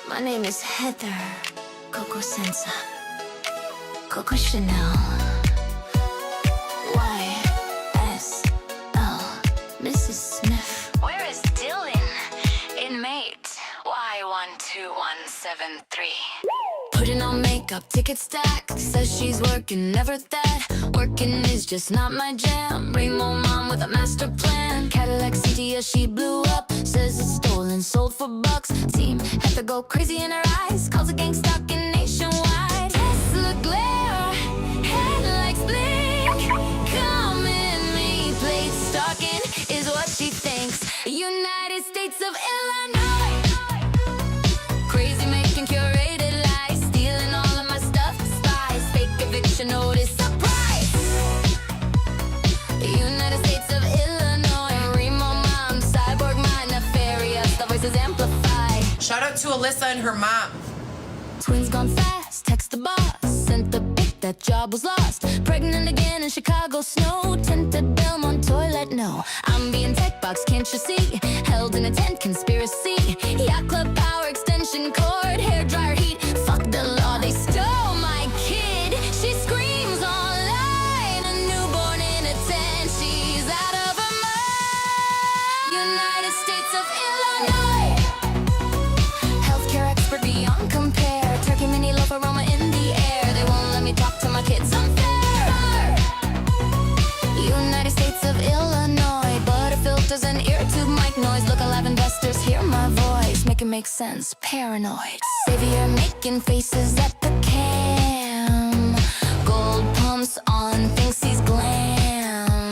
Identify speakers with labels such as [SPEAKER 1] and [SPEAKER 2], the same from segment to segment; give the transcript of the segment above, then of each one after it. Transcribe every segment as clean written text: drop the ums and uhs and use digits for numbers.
[SPEAKER 1] My name is Heather Coco Sensa Coco Chanel YSL Mrs. Smith. Where is Dylan? Inmate Y12173. Putting on makeup, ticket stack. Says she's working, never that. Working is just not my jam. Rainbow mom with a master plan. Cadillac CTS, she blew up. Says it's stolen, sold for bucks. Team had to go crazy in her eyes. Calls a gang stalking nationwide. Tesla glare, headlights blink. Come in me, plate stalking is what she thinks. United States of Illinois. Crazy making curated lies. Stealing all of my stuff, spies. Fake eviction notice, surprise. United States of Illinois. Remo mom, cyborg mind, nefarious. The voices amplify.
[SPEAKER 2] Shout out to Alyssa and her mom.
[SPEAKER 1] Twins gone fast, text the boss. Sent the pic, that job was lost. Pregnant again in Chicago snow. Tinted Belmont toilet, no. I'm being tech box, can't you see? Held in a tent, conspiracy. Yacht club power extension cord. Hair dryer heat, fuck the law. They stole my kid. She screams online. A newborn in a tent. She's out of her mind. United States of Illinois. Healthcare expert beyond compare. Turkey mini loaf aroma in the air. They won't let me talk to my kids, unfair. United States of Illinois. Butter filters and ear tube mic noise. Look alive, investors hear my voice. Make it make sense, paranoid. Savior making faces at the cam. Gold pumps on, thinks he's glam.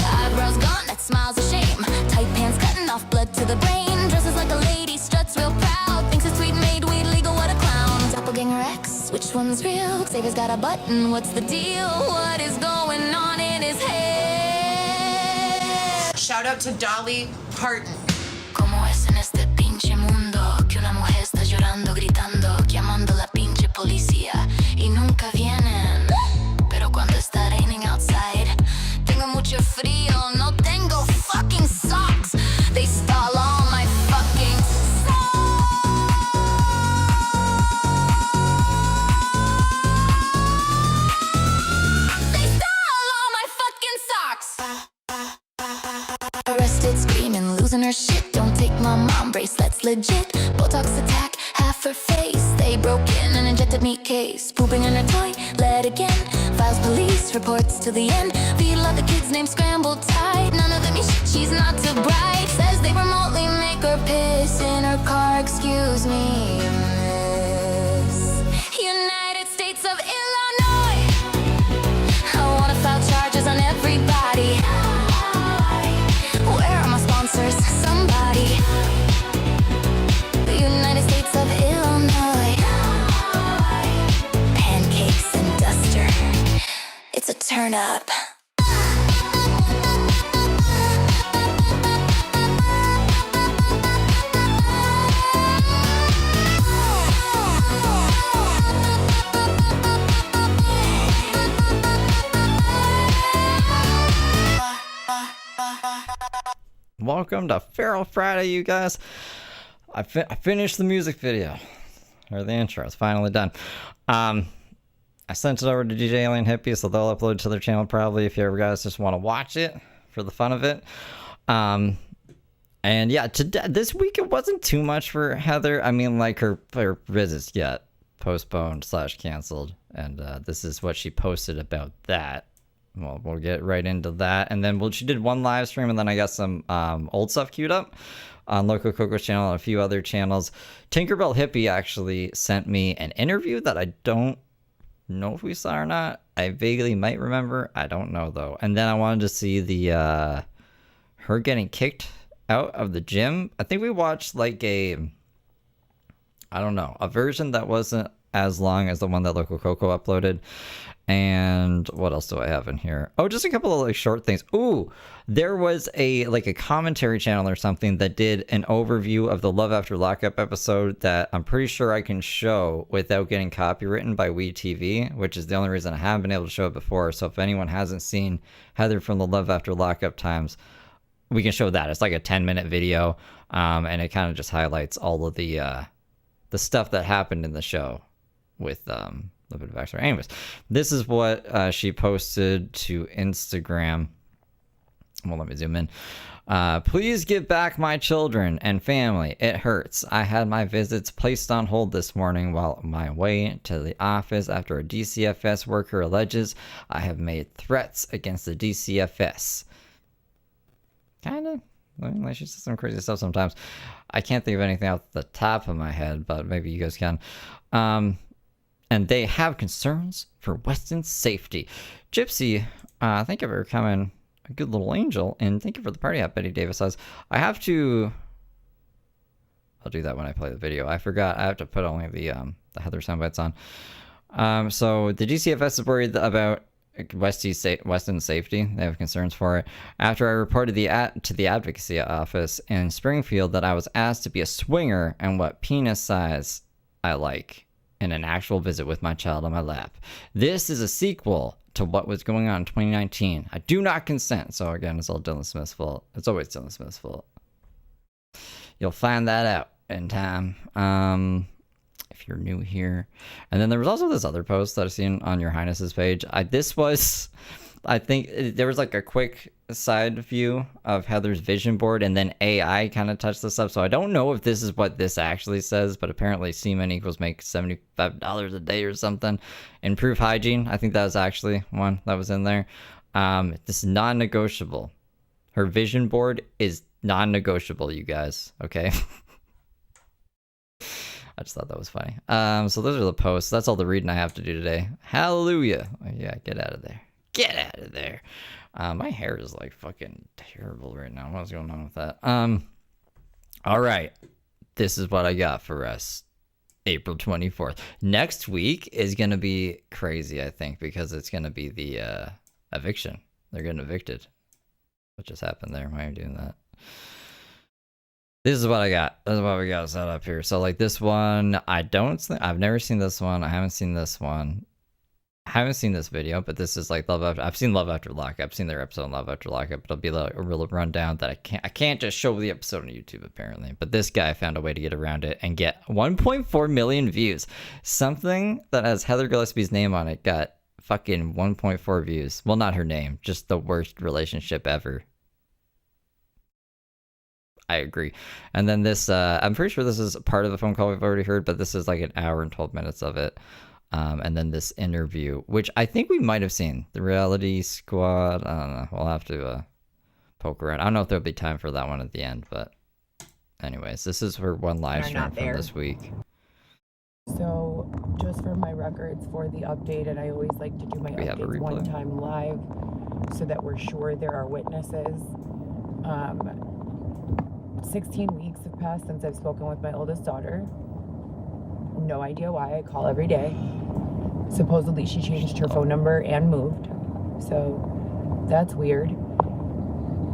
[SPEAKER 1] Eyebrows gone, that smile's a shame. Tight pants cutting off blood to the brain. Dresses like a lady, struts real proud. Thinks it's sweet made weed legal, what a clown. Doppelganger X, which one's real? Xavier's got a button, what's the deal? What is going on in his head?
[SPEAKER 2] Shout out to Dolly Parton.
[SPEAKER 1] ¿Cómo es en este pinche mundo que una mujer está llorando, gritando, llamando a la pinche policía y nunca vienen? Pero cuando está raining outside, tengo mucho frío, no tengo fucking socks. They stole all my fucking socks. They stole all my fucking socks. Arrested, screaming, losing her shit. Don't take my mom bracelets, legit. Botox attack, half her face. They broke in and injected meat case. Pooping in her toilet again. Files police reports to the end. Feel like the kid's name scrambled tight. None of them is shit, she's not too bright. Says they remotely make her piss in her car. Excuse me, miss. United States of Illinois. I wanna file charges on everybody. Where are my sponsors? Somebody. The United States of Illinois. Pancakes and duster. It's a turn up.
[SPEAKER 3] Welcome to Feral Friday, you guys. I finished the music video, or the intro. It's finally done. I sent it over to DJ Alien Hippie, so they'll upload it to their channel probably if you ever guys just want to watch it for the fun of it. And yeah, this week it wasn't too much for Heather. I mean, like her visits get postponed / canceled, and this is what she posted about that. Well, we'll get right into that. And then she did one live stream, and then I got some old stuff queued up on Loco Coco's channel and a few other channels. Tinkerbell Hippie actually sent me an interview that I don't know if we saw or not. I vaguely might remember. I don't know, though. And then I wanted to see the her getting kicked out of the gym. I think we watched like a version that wasn't as long as the one that Loco Coco uploaded. And what else do I have in here? Oh, just a couple of like short things. Ooh, there was a commentary channel or something that did an overview of the Love After Lockup episode that I'm pretty sure I can show without getting copywritten by WeTV, which is the only reason I haven't been able to show it before. So if anyone hasn't seen Heather from the Love After Lockup times, we can show that. It's like a 10-minute video, and it kind of just highlights all of the stuff that happened in the show with a little bit of backstory. Anyways, this is what she posted to Instagram. Well, let me zoom in. Please give back my children and family. It hurts. I had my visits placed on hold this morning while on my way to the office after a DCFS worker alleges I have made threats against the DCFS. Kind of. I mean, like, she says some crazy stuff sometimes. I can't think of anything off the top of my head, but maybe you guys can. And they have concerns for Weston's safety. Gypsy, thank you for coming. A good little angel, and thank you for the party hat. Betty Davis says, I'll do that when I play the video. I forgot I have to put only the Heather soundbites on. So the DCFS is worried about Weston's safety. They have concerns for it. After I reported to the advocacy office in Springfield that I was asked to be a swinger and what penis size I like in an actual visit with my child on my lap. This is a sequel to what was going on in 2019. I do not consent. So again, it's all Dylan Smith's fault. It's always Dylan Smith's fault. You'll find that out in time. If you're new here. And then there was also this other post that I've seen on Your Highness's page. I think there was like a quick side view of Heather's vision board, and then AI kind of touched this up. So I don't know if this is what this actually says, but apparently semen equals make $75 a day or something. Improve hygiene. I think that was actually one that was in there. This is non-negotiable. Her vision board is non-negotiable, you guys. Okay. I just thought that was funny. So those are the posts. That's all the reading I have to do today. Hallelujah. Yeah, get out of there. Get out of there. My hair is like fucking terrible right now. What's going on with that? All right. This is what I got for us. April 24th. Next week is going to be crazy, I think, because it's going to be the eviction. They're getting evicted. What just happened there? Why are you doing that? This is what I got. This is what we got set up here. So like this one, I've never seen this one. I haven't seen this one. I haven't seen this video, but this is like I've seen Love After Lockup. I've seen their episode on Love After Lockup, but it'll be like a real rundown that I can't just show the episode on YouTube apparently. But this guy found a way to get around it and get 1.4 million views. Something that has Heather Gillespie's name on it got fucking 1.4 views. Well, not her name, just the worst relationship ever. I agree. And then this, I'm pretty sure this is part of the phone call we've already heard, but this is like an hour and 12 minutes of it. And then this interview, which I think we might have seen. The Reality Squad. I don't know. We'll have to poke around. I don't know if there'll be time for that one at the end, but anyways, this is her one live stream from this week.
[SPEAKER 4] So just for my records for the update, and I always like to do my updates one time live so that we're sure there are witnesses. 16 weeks have passed since I've spoken with my oldest daughter. No idea why. I call every day. Supposedly she changed her phone number and moved. So that's weird.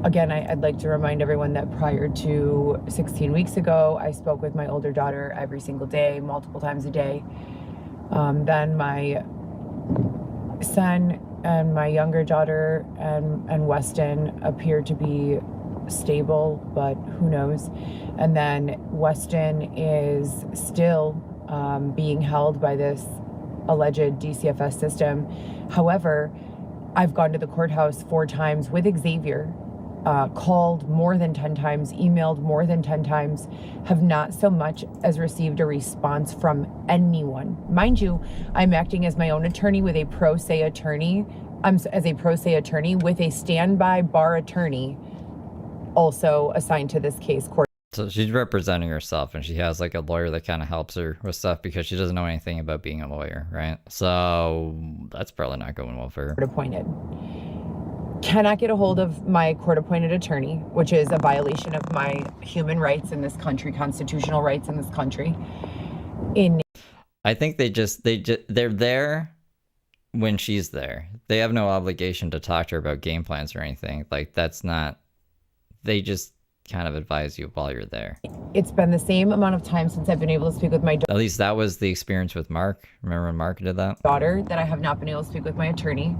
[SPEAKER 4] Again, I'd like to remind everyone that prior to 16 weeks ago, I spoke with my older daughter every single day, multiple times a day. Then my son and my younger daughter and Weston appear to be stable, but who knows. And then Weston is still being held by this alleged DCFS system. However, I've gone to the courthouse 4 times with Xavier, called more than 10 times, emailed more than 10 times, have not so much as received a response from anyone. Mind you, I'm acting as my own attorney with a pro se attorney. As a pro se attorney with a standby bar attorney also assigned to this case.
[SPEAKER 3] So she's representing herself, and she has like a lawyer that kind of helps her with stuff because she doesn't know anything about being a lawyer, right? So that's probably not going well for her.
[SPEAKER 4] Court appointed. Cannot get a hold of my court appointed attorney, which is a violation of my human rights in this country, constitutional rights in this country.
[SPEAKER 3] I think they're there when she's there. They have no obligation to talk to her about game plans or anything. Like that's not. They just kind of advise you while you're there.
[SPEAKER 4] It's been the same amount of time since I've been able to speak with my
[SPEAKER 3] At least that was the experience with Mark. Remember when Mark did that?
[SPEAKER 4] Daughter, that I have not been able to speak with my attorney.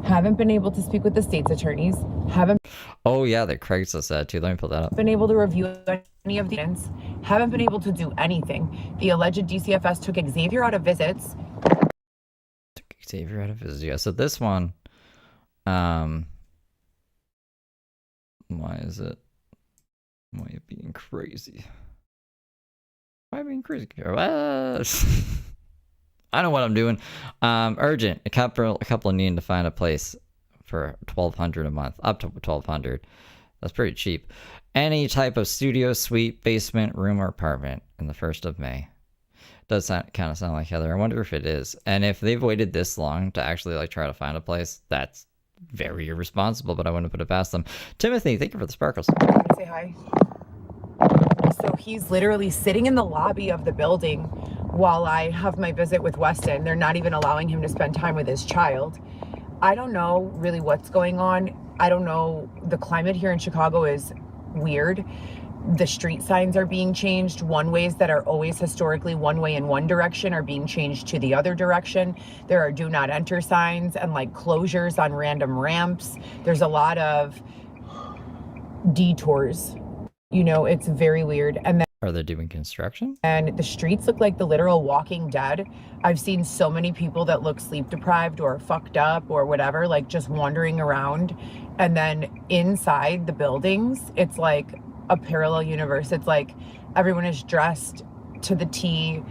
[SPEAKER 4] Haven't been able to speak with the state's attorneys. Haven't
[SPEAKER 3] Oh yeah, the Craigslist ad too. Let me pull that up.
[SPEAKER 4] been able to review any of the evidence. Haven't been able to do anything. The alleged DCFS took Xavier out of visits.
[SPEAKER 3] Took Xavier out of his, yeah. So this one, why is it? Why are you being crazy? Why am I being crazy? I know what I'm doing. Urgent. A couple needing to find a place for $1,200 a month, up to $1,200. That's pretty cheap. Any type of studio, suite, basement, room, or apartment in the 1st of May. Does kind of sound like Heather. I wonder if it is. And if they've waited this long to actually like try to find a place, that's very irresponsible, but I wouldn't put it past them. Timothy, thank you for the sparkles.
[SPEAKER 4] Say hi. So he's literally sitting in the lobby of the building while I have my visit with Weston. They're not even allowing him to spend time with his child. I don't know really what's going on. I don't know. The climate here in Chicago is weird. The street signs are being changed. One ways that are always historically one way in one direction are being changed to the other direction. There are do not enter signs and like closures on random ramps. There's a lot of detours. You know, it's very weird. And then
[SPEAKER 3] Are they doing construction?
[SPEAKER 4] and the streets look like the literal Walking Dead. I've seen so many people that look sleep deprived or fucked up or whatever, like just wandering around. And then inside the buildings, it's like a parallel universe. It's like everyone is dressed to the T.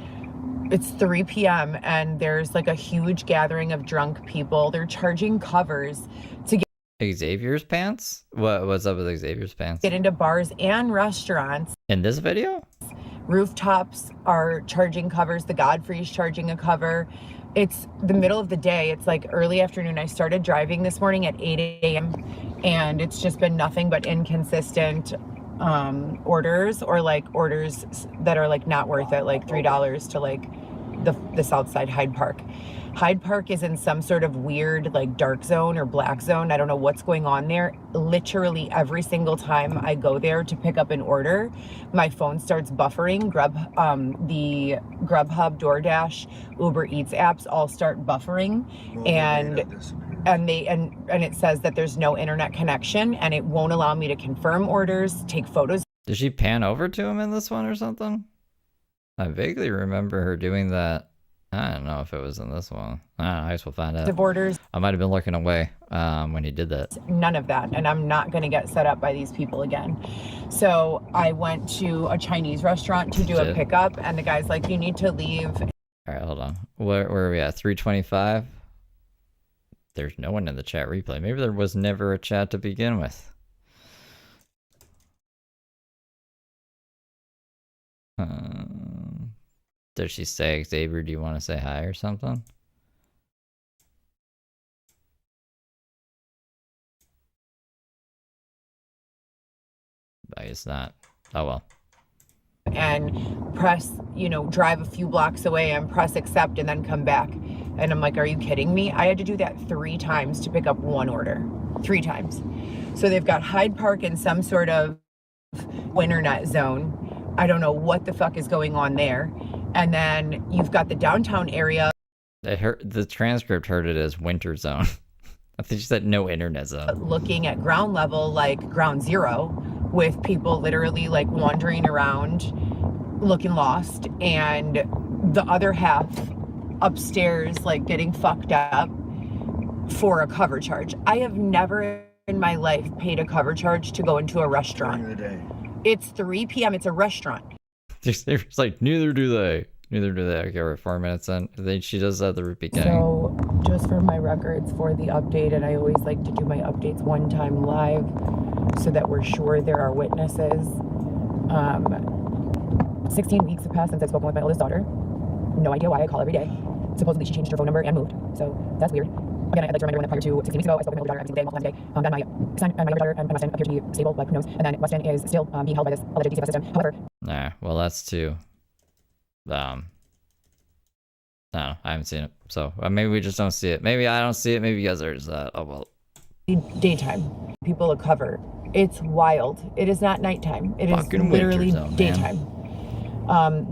[SPEAKER 4] It's 3 p.m. and there's like a huge gathering of drunk people. They're charging covers to
[SPEAKER 3] Xavier's pants? What's up with Xavier's pants?
[SPEAKER 4] get into bars and restaurants.
[SPEAKER 3] In this video?
[SPEAKER 4] Rooftops are charging covers. The Godfrey's charging a cover. It's the middle of the day. It's like early afternoon. I started driving this morning at 8 a.m. and it's just been nothing but inconsistent orders, or like orders that are like not worth it, like $3 to like the South Side Hyde Park. Hyde Park is in some sort of weird like dark zone or black zone. I don't know what's going on there. Literally every single time I go there to pick up an order, my phone starts buffering. The Grubhub, DoorDash, Uber Eats apps all start buffering, and it says that there's no internet connection and it won't allow me to confirm orders, take photos.
[SPEAKER 3] Did she pan over to him in this one or something? I vaguely remember her doing that. I don't know if it was in this one. I don't know. I guess we'll find out.
[SPEAKER 4] Of orders.
[SPEAKER 3] I might have been looking away when he did that.
[SPEAKER 4] None of that. And I'm not going to get set up by these people again. So I went to a Chinese restaurant to do a pickup, and the guy's like, you need to leave.
[SPEAKER 3] All right, hold on. Where are we at? 325? There's no one in the chat replay. Maybe there was never a chat to begin with. Did she say, Xavier, do you want to say hi or something? I guess not. Oh well.
[SPEAKER 4] And press, drive a few blocks away and press accept and then come back. And I'm like, are you kidding me? I had to do that 3 times to pick up one order. 3 times. So they've got Hyde Park in some sort of internet zone. I don't know what the fuck is going on there. And then you've got the downtown area.
[SPEAKER 3] The transcript heard it as winter zone. I think she said no internet zone.
[SPEAKER 4] Looking at ground level, like ground zero, with people literally like wandering around, looking lost, and the other half upstairs, like getting fucked up for a cover charge. I have never in my life paid a cover charge to go into a restaurant.
[SPEAKER 5] During the day.
[SPEAKER 4] It's 3 p.m. It's a restaurant.
[SPEAKER 3] It's like, neither do they. Neither do they. Okay, we're 4 minutes in. Then she does that at the beginning.
[SPEAKER 4] So, just for my records for the update, and I always like to do my updates one time live so that we're sure there are witnesses. 16 weeks have passed since I've spoken with my oldest daughter. No idea why. I call every day. Supposedly she changed her phone number and moved. So, that's weird. Again, I'd like to remind everyone that prior to 16 weeks ago, I spoke with my older daughter every single day, multiple times a day. Then my son and my younger daughter and Weston appear to be stable, but who knows? And then Weston is still being held by this alleged DCFS system. However,
[SPEAKER 3] nah, well, that's too. I don't know. I haven't seen it, so maybe we just don't see it. Maybe I don't see it. Maybe you guys are just oh well.
[SPEAKER 4] Daytime, people of cover. It's wild. It is not nighttime. It is literally daytime.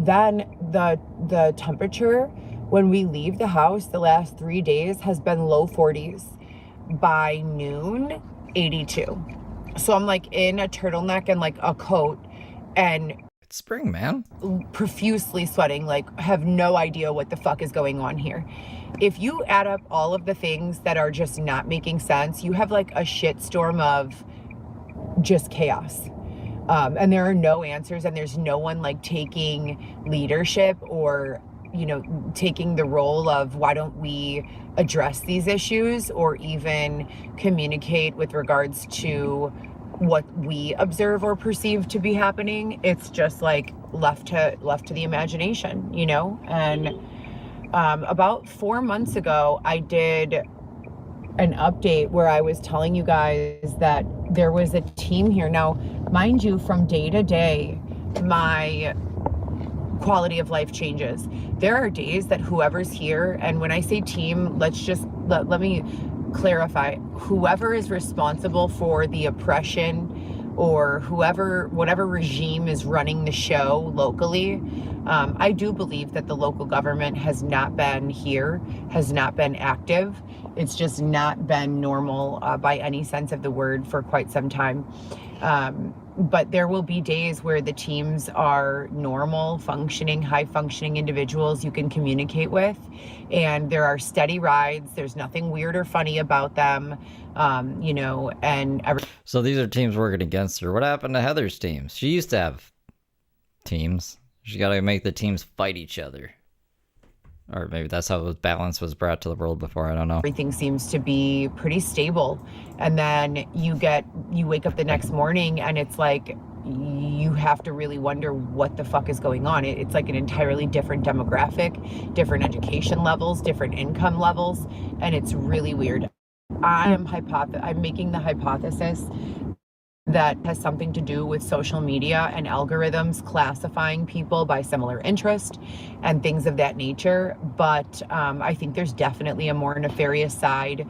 [SPEAKER 4] Then the temperature when we leave the house the last 3 days has been low 40s. by noon, 82. So I'm like in a turtleneck and like a coat and
[SPEAKER 3] It's spring, man.
[SPEAKER 4] profusely sweating, like have no idea what the fuck is going on here. If you add up all of the things that are just not making sense, you have like a shitstorm of just chaos. And there are no answers, and there's no one like taking leadership or, you know, taking the role of why don't we address these issues or even communicate with regards to what we observe or perceive to be happening. It's just like left to the imagination, you know. And about 4 months ago, I did an update where I was telling you guys that there was a team here. Now, mind you, from day to day, my quality of life changes. There are days that whoever's here, and when I say team, let me clarify, whoever is responsible for the oppression or whatever regime is running the show locally, I do believe that the local government has not been here, has not been active. It's just not been normal by any sense of the word for quite some time. But there will be days where the teams are normal, functioning, high-functioning individuals you can communicate with. And there are steady rides. There's nothing weird or funny about them, you know,
[SPEAKER 3] So these are teams working against her. What happened to Heather's teams? She used to have teams. She got to make the teams fight each other. Or maybe that's how balance was brought to the world before. I don't know.
[SPEAKER 4] Everything seems to be pretty stable. And then you wake up the next morning and it's like, you have to really wonder what the fuck is going on. It's like an entirely different demographic, different education levels, different income levels. And it's really weird. I'm making the hypothesis that has something to do with social media and algorithms classifying people by similar interest and things of that nature. But I think there's definitely a more nefarious side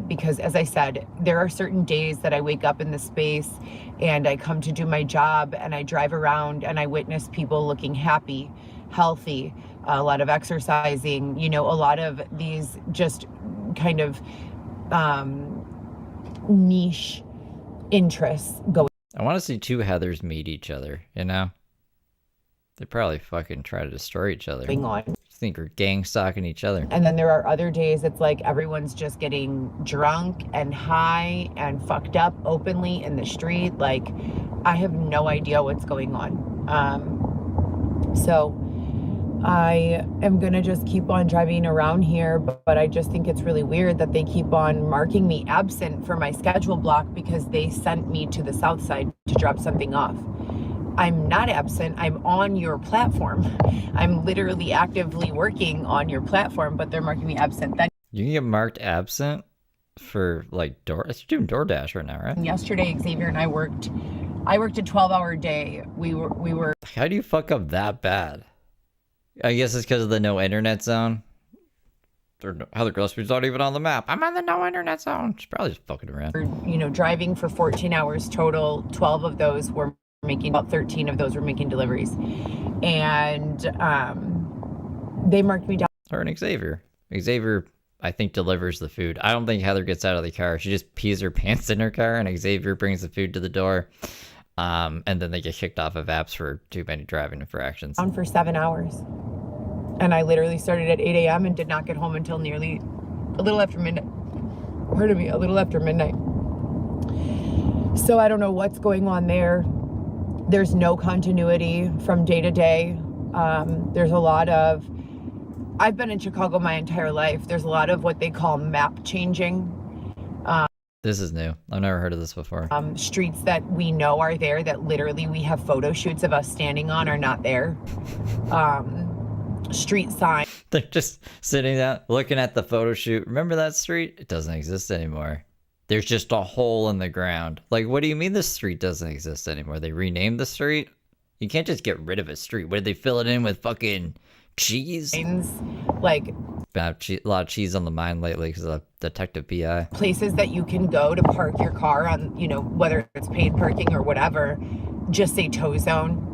[SPEAKER 4] because, as I said, there are certain days that I wake up in the space and I come to do my job and I drive around and I witness people looking happy, healthy, a lot of exercising, you know, a lot of these just kind of niche interests going.
[SPEAKER 3] I want to see two Heathers meet each other, you know? They probably fucking try to destroy each other.
[SPEAKER 4] On.
[SPEAKER 3] I think we're gang stalking each other.
[SPEAKER 4] And then there are other days it's like everyone's just getting drunk and high and fucked up openly in the street. Like, I have no idea what's going on. So I am going to just keep on driving around here, but I just think it's really weird that they keep on marking me absent for my schedule block because they sent me to the south side to drop something off. I'm not absent. I'm on your platform. I'm literally actively working on your platform, but they're marking me absent. Then
[SPEAKER 3] You can get marked absent for like you're doing DoorDash right now, right?
[SPEAKER 4] yesterday, Xavier and I worked a 12-hour day. We were.
[SPEAKER 3] How do you fuck up that bad? I guess it's because of the no internet zone. Heather Gillespie's not even on the map. I'm on the no internet zone. She's probably just fucking around.
[SPEAKER 4] You know, driving for 14 hours total. 12 of those were about 13 of those were making deliveries. And they marked me down.
[SPEAKER 3] Her and Xavier. Xavier, I think, delivers the food. I don't think Heather gets out of the car. She just pees her pants in her car, and Xavier brings the food to the door. And then they get kicked off of apps for too many driving infractions.
[SPEAKER 4] On for 7 hours. And I literally started at 8 a.m. and did not get home until nearly a little after midnight. Pardon me, a little after midnight. So I don't know what's going on there. There's no continuity from day to day. There's a lot of, I've been in Chicago my entire life. There's a lot of what they call map changing.
[SPEAKER 3] This is new. I've never heard of this before.
[SPEAKER 4] Streets that we know are there that literally we have photo shoots of us standing on are not there. Street sign.
[SPEAKER 3] They're just sitting down, looking at the photo shoot. Remember that street? It doesn't exist anymore. There's just a hole in the ground. Like, what do you mean the street doesn't exist anymore? They renamed the street? You can't just get rid of a street. What, did they fill it in with fucking cheese?
[SPEAKER 4] Like,
[SPEAKER 3] a lot of cheese on the mind lately because of Detective PI.
[SPEAKER 4] Places that you can go to park your car on, you know, whether it's paid parking or whatever, just say tow zone.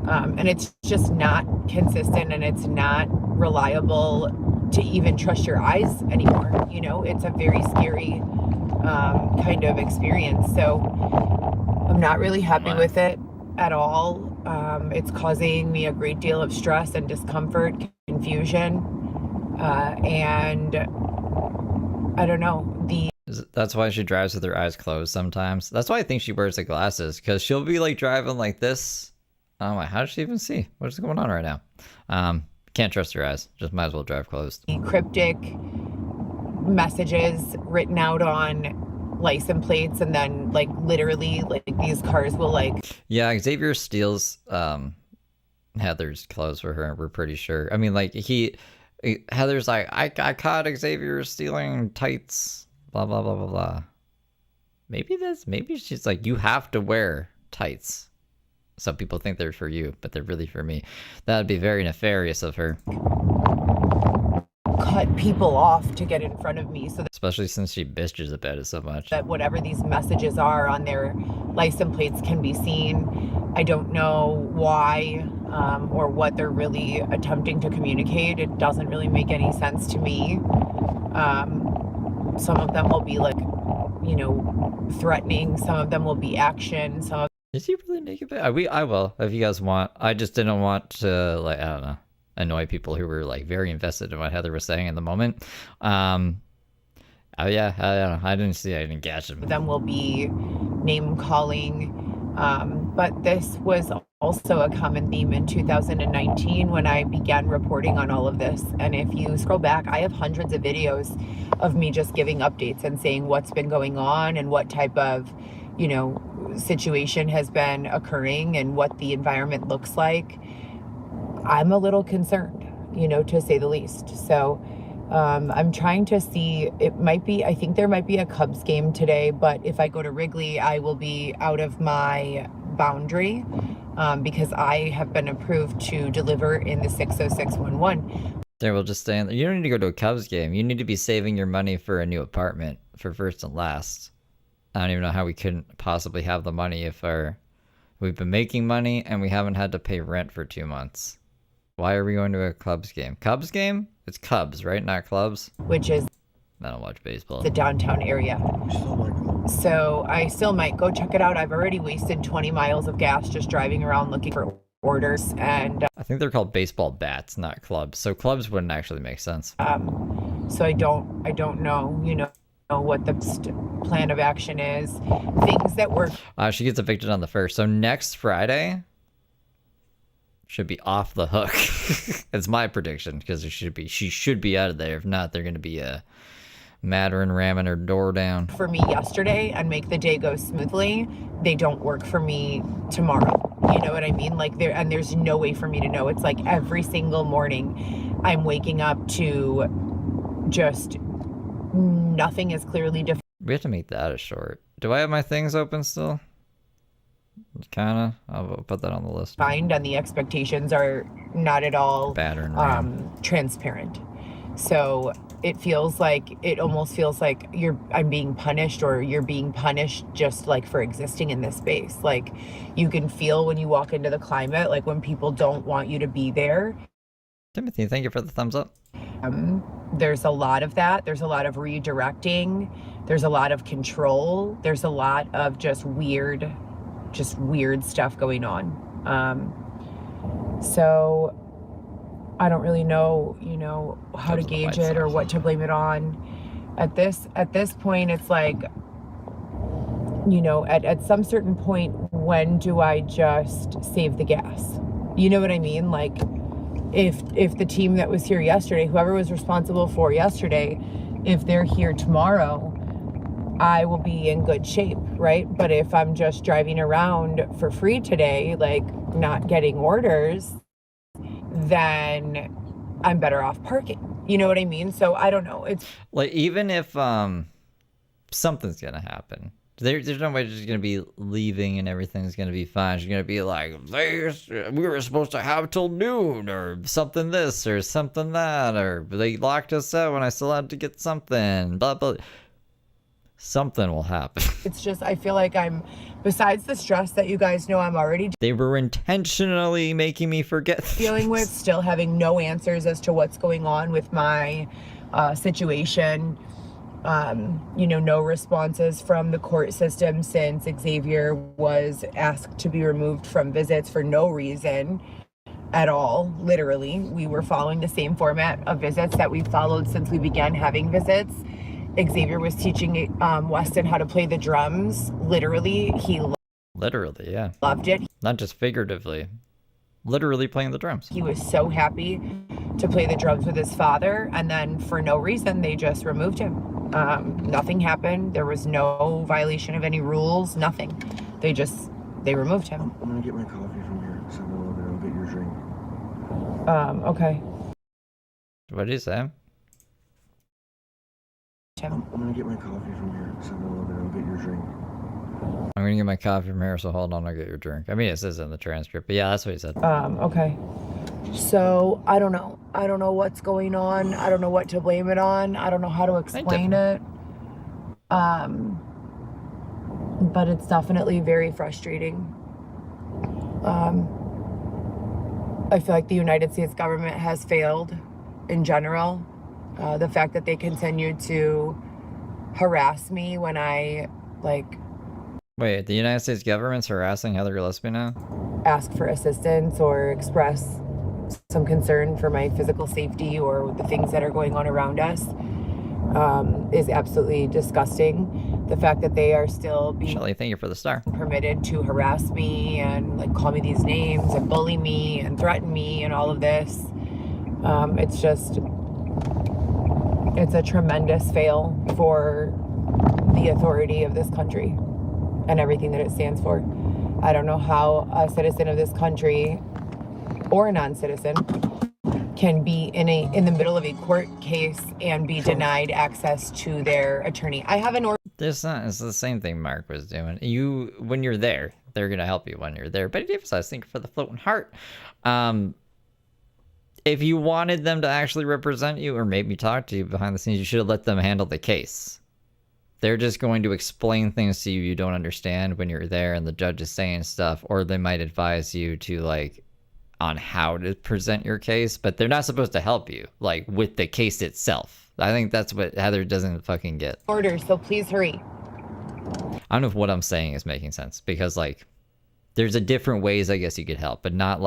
[SPEAKER 4] And it's just not consistent and it's not reliable to even trust your eyes anymore. You know, it's a very scary kind of experience. So I'm not really happy with it at all. It's causing me a great deal of stress and discomfort, confusion, and I don't know.
[SPEAKER 3] That's why she drives with her eyes closed sometimes. That's why I think she wears the glasses, because she'll be like driving like this. I'm like, how does she even see? What's going on right now? Can't trust her eyes. Just might as well drive closed.
[SPEAKER 4] The cryptic messages written out on license plates, and then like literally like these cars will like.
[SPEAKER 3] Yeah, Xavier steals Heather's clothes for her. We're pretty sure. I mean, like Heather's like, I caught Xavier stealing tights. Blah blah blah blah blah. Maybe she's like, you have to wear tights. Some people think they're for you, but they're really for me. That'd be very nefarious of her.
[SPEAKER 4] Cut people off to get in front of me, so that,
[SPEAKER 3] especially since she bitches about it so much,
[SPEAKER 4] that whatever these messages are on their license plates can be seen. I don't know why or what they're really attempting to communicate. It doesn't really make any sense to me. Some of them will be like, you know, threatening. Some of them will be action. Some of
[SPEAKER 3] Is he really naked? I will, if you guys want. I just didn't want to, like, I don't know, annoy people who were like very invested in what Heather was saying in the moment. Oh yeah, I don't know. I didn't catch them.
[SPEAKER 4] them will be name calling. But this was also a common theme in 2019 when I began reporting on all of this. And if you scroll back, I have hundreds of videos of me just giving updates and saying what's been going on and what type of, you know, situation has been occurring and what the environment looks like. I'm a little concerned, you know, to say the least. So I'm trying to see, I think there might be a Cubs game today, but if I go to Wrigley, I will be out of my boundary because I have been approved to deliver in the 60611.
[SPEAKER 3] There, we'll just stay in there. You don't need to go to a Cubs game. You need to be saving your money for a new apartment for first and last. I don't even know how we couldn't possibly have the money if we've been making money and we haven't had to pay rent for 2 months. Why are we going to a Cubs game? Cubs game? It's Cubs, right? Not clubs?
[SPEAKER 4] Which is
[SPEAKER 3] I don't watch baseball.
[SPEAKER 4] the downtown area. So I still might go check it out. I've already wasted 20 miles of gas just driving around looking for orders, and
[SPEAKER 3] I think they're called baseball bats, not clubs. So clubs wouldn't actually make sense.
[SPEAKER 4] so I don't know, you know, what the plan of action is. Things that work.
[SPEAKER 3] She gets evicted on the 1st. So next Friday should be off the hook. It's my prediction, because she should be out of there. If not, they're going to be mattering, ramming her door down.
[SPEAKER 4] For me yesterday and make the day go smoothly, they don't work for me tomorrow. You know what I mean? Like there's no way for me to know. It's like every single morning I'm waking up to just nothing is clearly defined.
[SPEAKER 3] We have to make that a short. Do I have my things open still? Kinda. I'll put that on the list.
[SPEAKER 4] And the expectations are not at all transparent. So it almost feels like I'm being punished, or you're being punished just like for existing in this space. Like you can feel when you walk into the climate, like when people don't want you to be there.
[SPEAKER 3] Timothy, thank you for the thumbs up.
[SPEAKER 4] There's a lot of that. There's a lot of redirecting. There's a lot of control. There's a lot of just weird stuff going on. So I don't really know, you know, how to gauge it or what to blame it on. At this point, it's like, you know, at some certain point, when do I just save the gas? You know what I mean? Like, if the team that was here yesterday, whoever was responsible for yesterday, if they're here tomorrow, I will be in good shape, right? But if I'm just driving around for free today, like not getting orders, then I'm better off parking. You know what I mean? So I don't know. It's
[SPEAKER 3] like, even if something's gonna happen, there's no way she's gonna be leaving and everything's gonna be fine. She's gonna be like, we were supposed to have till noon, or something this or something that, or they locked us out when I still had to get something, blah blah. something will happen.
[SPEAKER 4] It's just, I feel like I'm, besides the stress that you guys know I'm already
[SPEAKER 3] They were intentionally making me forget
[SPEAKER 4] dealing with, still having no answers as to what's going on with my situation. You know, no responses from the court system since Xavier was asked to be removed from visits for no reason at all. Literally, we were following the same format of visits that we followed since we began having visits. Xavier was teaching Weston how to play the drums. Literally, he
[SPEAKER 3] Literally, yeah.
[SPEAKER 4] loved it.
[SPEAKER 3] Not just figuratively. Literally playing the drums.
[SPEAKER 4] He was so happy to play the drums with his father, and then for no reason, they just removed him. Nothing happened. There was no violation of any rules, nothing. They removed him.
[SPEAKER 5] I'm gonna get my coffee from here, so I'm gonna go get your drink.
[SPEAKER 4] Okay.
[SPEAKER 3] What did he say?
[SPEAKER 4] Tim.
[SPEAKER 5] I'm gonna get my coffee from here, so I'm gonna go get your drink.
[SPEAKER 3] I'm gonna get my coffee from here, so hold on, I'll get your drink. I mean, it says in the transcript, but yeah, that's what he said.
[SPEAKER 4] Okay. So, I don't know. I don't know what's going on. I don't know what to blame it on. I don't know how to explain it. But it's definitely very frustrating. I feel like the United States government has failed in general. The fact that they continue to harass me when I,
[SPEAKER 3] Wait, the United States government's harassing Heather Gillespie now?
[SPEAKER 4] ask for assistance or express some concern for my physical safety or the things that are going on around us is absolutely disgusting. The fact that they are still being
[SPEAKER 3] Shelly, thank you for the star.
[SPEAKER 4] permitted to harass me and call me these names and bully me and threaten me and all of this. It's a tremendous fail for the authority of this country and everything that it stands for. I don't know how a citizen of this country or a non-citizen can be in the middle of a court case and be denied access to their attorney. I have an order.
[SPEAKER 3] It's the same thing Mark was doing. When you're there, they're gonna help you when you're there. But Davis, I was thinking for the floating heart. If you wanted them to actually represent you or maybe talk to you behind the scenes, you should have let them handle the case. They're just going to explain things to you you don't understand when you're there and the judge is saying stuff, or they might advise you to on how to present your case, but they're not supposed to help you with the case itself. I think that's what Heather doesn't fucking get.
[SPEAKER 4] Order, so please hurry.
[SPEAKER 3] I don't know if what I'm saying is making sense because there's a different ways I guess you could help, but not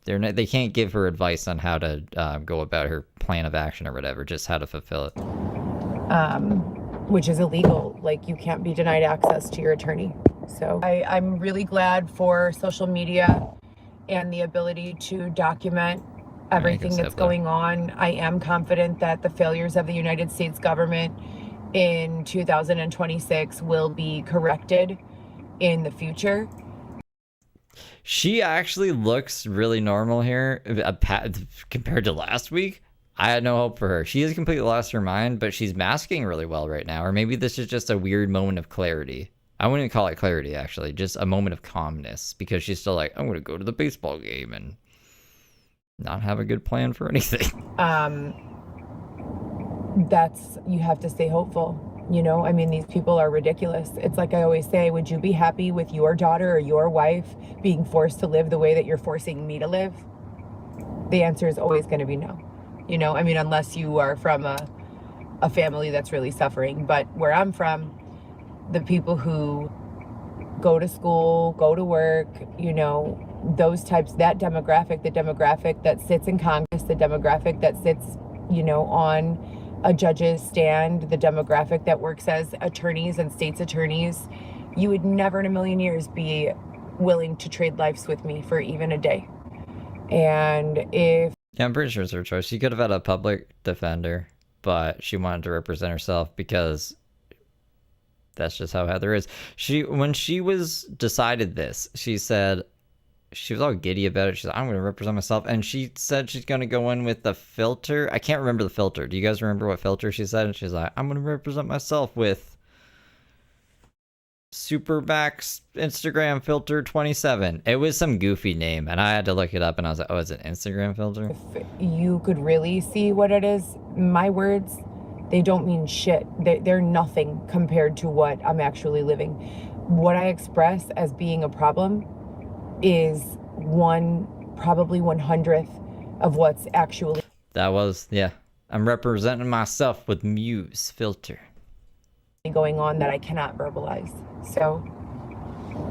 [SPEAKER 3] they can't give her advice on how to go about her plan of action or whatever, just how to fulfill it.
[SPEAKER 4] Which is illegal. You can't be denied access to your attorney. So I'm really glad for social media and the ability to document everything that's going on. I am confident that the failures of the United States government in 2026 will be corrected in the future.
[SPEAKER 3] She actually looks really normal here compared to last week. I had no hope for her. She has completely lost her mind, but she's masking really well right now. Or maybe this is just a weird moment of clarity. I wouldn't call it clarity, actually. Just a moment of calmness. Because she's still I'm going to go to the baseball game and not have a good plan for anything.
[SPEAKER 4] You have to stay hopeful. These people are ridiculous. It's like I always say, would you be happy with your daughter or your wife being forced to live the way that you're forcing me to live? The answer is always going to be no. Unless you are from a family that's really suffering. But where I'm from, the people who go to school, go to work, those types, that demographic, the demographic that sits in Congress, the demographic that sits, on a judge's stand, the demographic that works as attorneys and state's attorneys, you would never in a million years be willing to trade lives with me for even a day. And if...
[SPEAKER 3] Yeah, I'm pretty sure it's her choice. She could have had a public defender, but she wanted to represent herself because that's just how Heather is. When she was decided this, she said, she was all giddy about it. She's like, I'm going to represent myself. And she said she's going to go in with the filter. I can't remember the filter. Do you guys remember what filter she said? And she's like, I'm going to represent myself with Superback's Instagram filter 27. It was some goofy name, and I had to look it up, and I was like, oh, it's an Instagram filter?
[SPEAKER 4] If you could really see what it is, my words, they don't mean shit. They're nothing compared to what I'm actually living. What I express as being a problem is probably 1/100th of what's actually.
[SPEAKER 3] That was, yeah. I'm representing myself with Muse filter
[SPEAKER 4] Going on that I cannot verbalize. So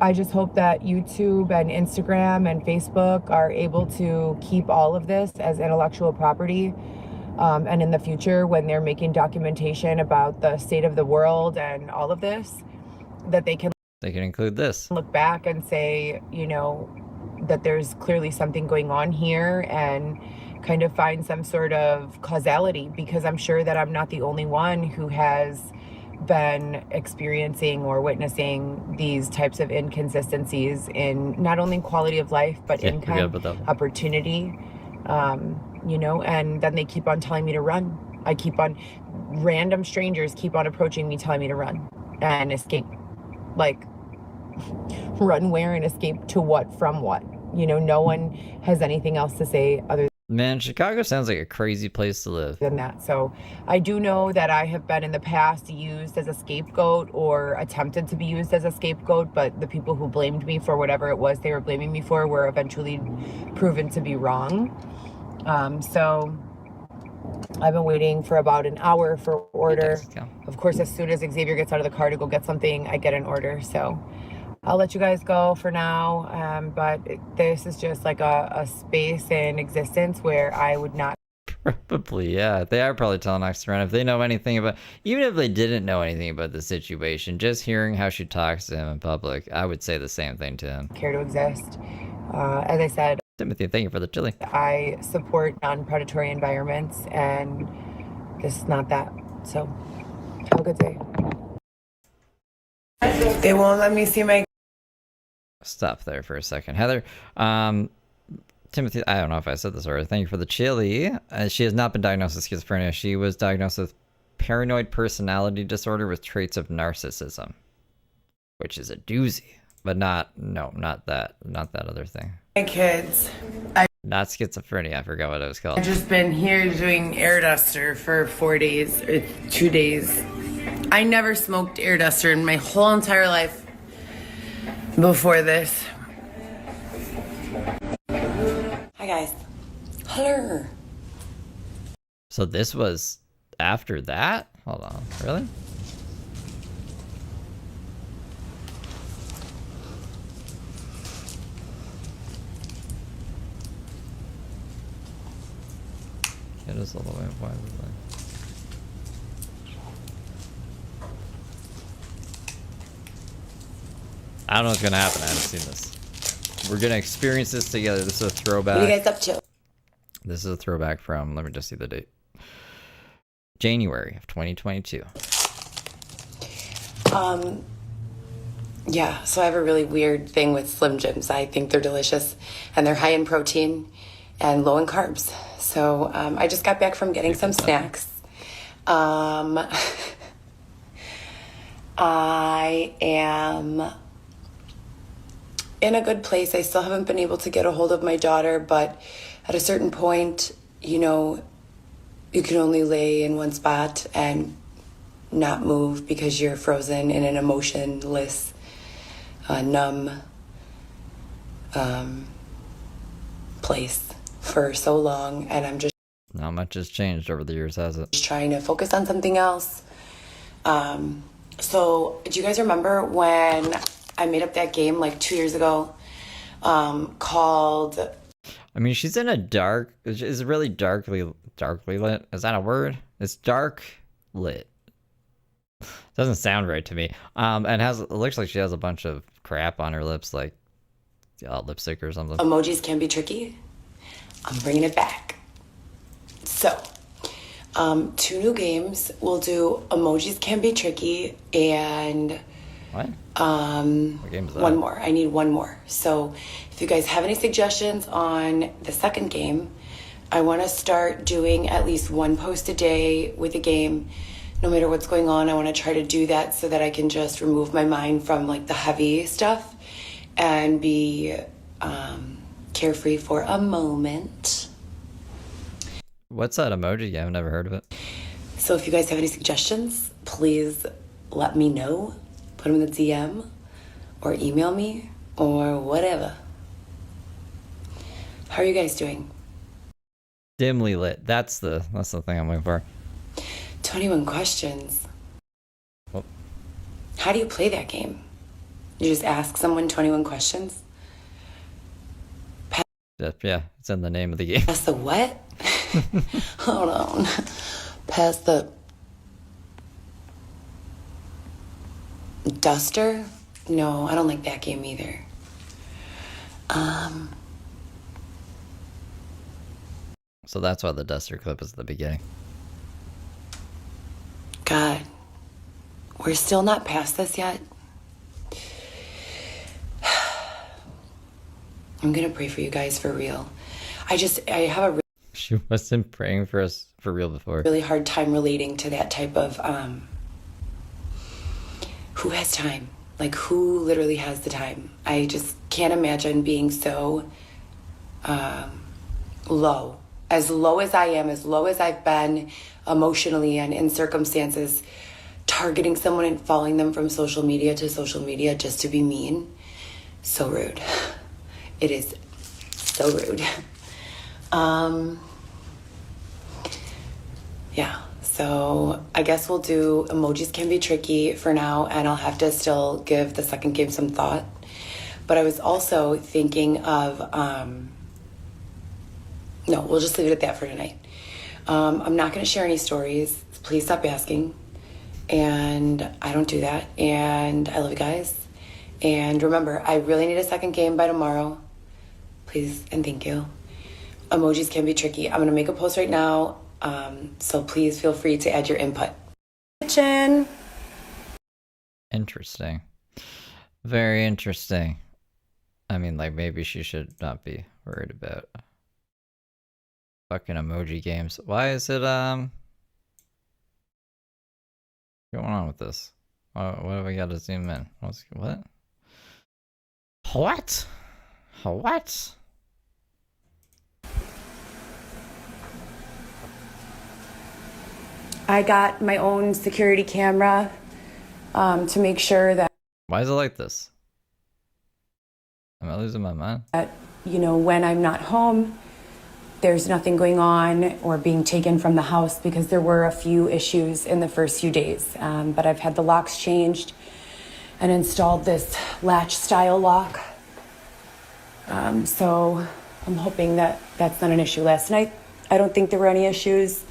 [SPEAKER 4] I just hope that YouTube and Instagram and Facebook are able to keep all of this as intellectual property. And in the future, when they're making documentation about the state of the world and all of this, that they can
[SPEAKER 3] include this.
[SPEAKER 4] Look back and say, you know, that there's clearly something going on here and kind of find some sort of causality, because I'm sure that I'm not the only one who has been experiencing or witnessing these types of inconsistencies in not only quality of life, but income, opportunity, you know, and then they keep on telling me to run. Random strangers keep on approaching me, telling me to run and escape. Like, run where and escape to what, from what? You know, no one has anything else to say other
[SPEAKER 3] Man, Chicago sounds like a crazy place to live.
[SPEAKER 4] Than that. So I do know that I have been in the past used as a scapegoat or attempted to be used as a scapegoat, but the people who blamed me for whatever it was they were blaming me for were eventually proven to be wrong. So I've been waiting for about an hour for order. Of course, as soon as Xavier gets out of the car to go get something, I get an order. So I'll let you guys go for now, but this is just like a space in existence where I would not.
[SPEAKER 3] Probably, yeah. They are probably telling Ox to run if they know anything about, even if they didn't know anything about the situation, just hearing how she talks to him in public, I would say the same thing to him.
[SPEAKER 4] Care to exist. As I said,
[SPEAKER 3] Timothy, thank you for the chili.
[SPEAKER 4] I support non-predatory environments, and this is not that. So have a good day.
[SPEAKER 2] They won't let me see my.
[SPEAKER 3] Stop there for a second. Heather, Timothy, I don't know if I said this already. Thank you for the chili. She has not been diagnosed with schizophrenia. She was diagnosed with paranoid personality disorder with traits of narcissism, which is a doozy, but not that other thing.
[SPEAKER 2] My kids.
[SPEAKER 3] Not schizophrenia. I forgot what it was called.
[SPEAKER 2] I've just been here doing air duster for 4 days, or 2 days. I never smoked air duster in my whole entire life before this. Hi guys. Hello.
[SPEAKER 3] So this was after that? Hold on. Really? It is all the way up. I don't know what's gonna happen. I haven't seen this. We're gonna experience this together. This is a throwback.
[SPEAKER 2] What are you guys up to?
[SPEAKER 3] This is a throwback from, let me just see the date. January of 2022.
[SPEAKER 6] Yeah, so I have a really weird thing with Slim Jims. I think they're delicious, and they're high in protein and low in carbs. So I just got back from getting some snacks. I am in a good place. I still haven't been able to get a hold of my daughter, but at a certain point, you know, you can only lay in one spot and not move because you're frozen in an emotionless, numb place for so long. And I'm just
[SPEAKER 3] not much has changed over the years, has it?
[SPEAKER 6] trying to focus on something else. So do you guys remember when I made up that game like 2 years ago called...
[SPEAKER 3] I mean, she's in a dark, it's really darkly lit. Is that a word? It's dark lit. Doesn't sound right to me. And it looks like she has a bunch of crap on her lips, like lipstick or something.
[SPEAKER 6] Emojis can be tricky. I'm bringing it back. So, 2 new games. We'll do Emojis Can Be Tricky and...
[SPEAKER 3] What? What game is that?
[SPEAKER 6] One more. I need one more. So if you guys have any suggestions on the second game, I want to start doing at least one post a day with a game. No matter what's going on, I want to try to do that so that I can just remove my mind from like the heavy stuff and be carefree for a moment.
[SPEAKER 3] What's that emoji? I've never heard of it.
[SPEAKER 6] So if you guys have any suggestions, please let me know. Put them in the DM or email me or whatever. How are you guys doing?
[SPEAKER 3] Dimly lit. That's the thing I'm looking for.
[SPEAKER 6] 21 questions.
[SPEAKER 3] Oh.
[SPEAKER 6] How do you play that game? You just ask someone 21 questions?
[SPEAKER 3] Yeah, it's in the name of the game.
[SPEAKER 6] Pass the what? Hold on. Pass the duster? No, I don't like that game either.
[SPEAKER 3] So that's why the duster clip is at the beginning.
[SPEAKER 6] God, we're still not past this yet. I'm gonna pray for you guys for real. I have a
[SPEAKER 3] She wasn't praying for us for real before.
[SPEAKER 6] really hard time relating to that type of who has time? Like, who literally has the time? I just can't imagine being so low. As low as I am, as low as I've been emotionally and in circumstances, targeting someone and following them from social media to social media just to be mean. So rude. It is so rude. Yeah, so I guess we'll do emojis can be tricky for now, and I'll have to still give the second game some thought. But I was also thinking of, no, we'll just leave it at that for tonight. I'm not going to share any stories. Please stop asking. And I don't do that. And I love you guys. And remember, I really need a second game by tomorrow. Please and thank you. Emojis can be tricky. I'm going to make a post right now. So please feel free to add your input. Kitchen.
[SPEAKER 3] Interesting. Very interesting. I mean, like, maybe she should not be worried about fucking emoji games. Why is it, what's going on with this? What have we got to zoom in? What? What? What?
[SPEAKER 6] I got my own security camera to make sure that,
[SPEAKER 3] Why is it like this? Am I losing my mind?
[SPEAKER 6] you know, when I'm not home, there's nothing going on or being taken from the house, because there were a few issues in the first few days. But I've had the locks changed and installed this latch style lock. So I'm hoping that that's not an issue. Last night, I don't think there were any issues.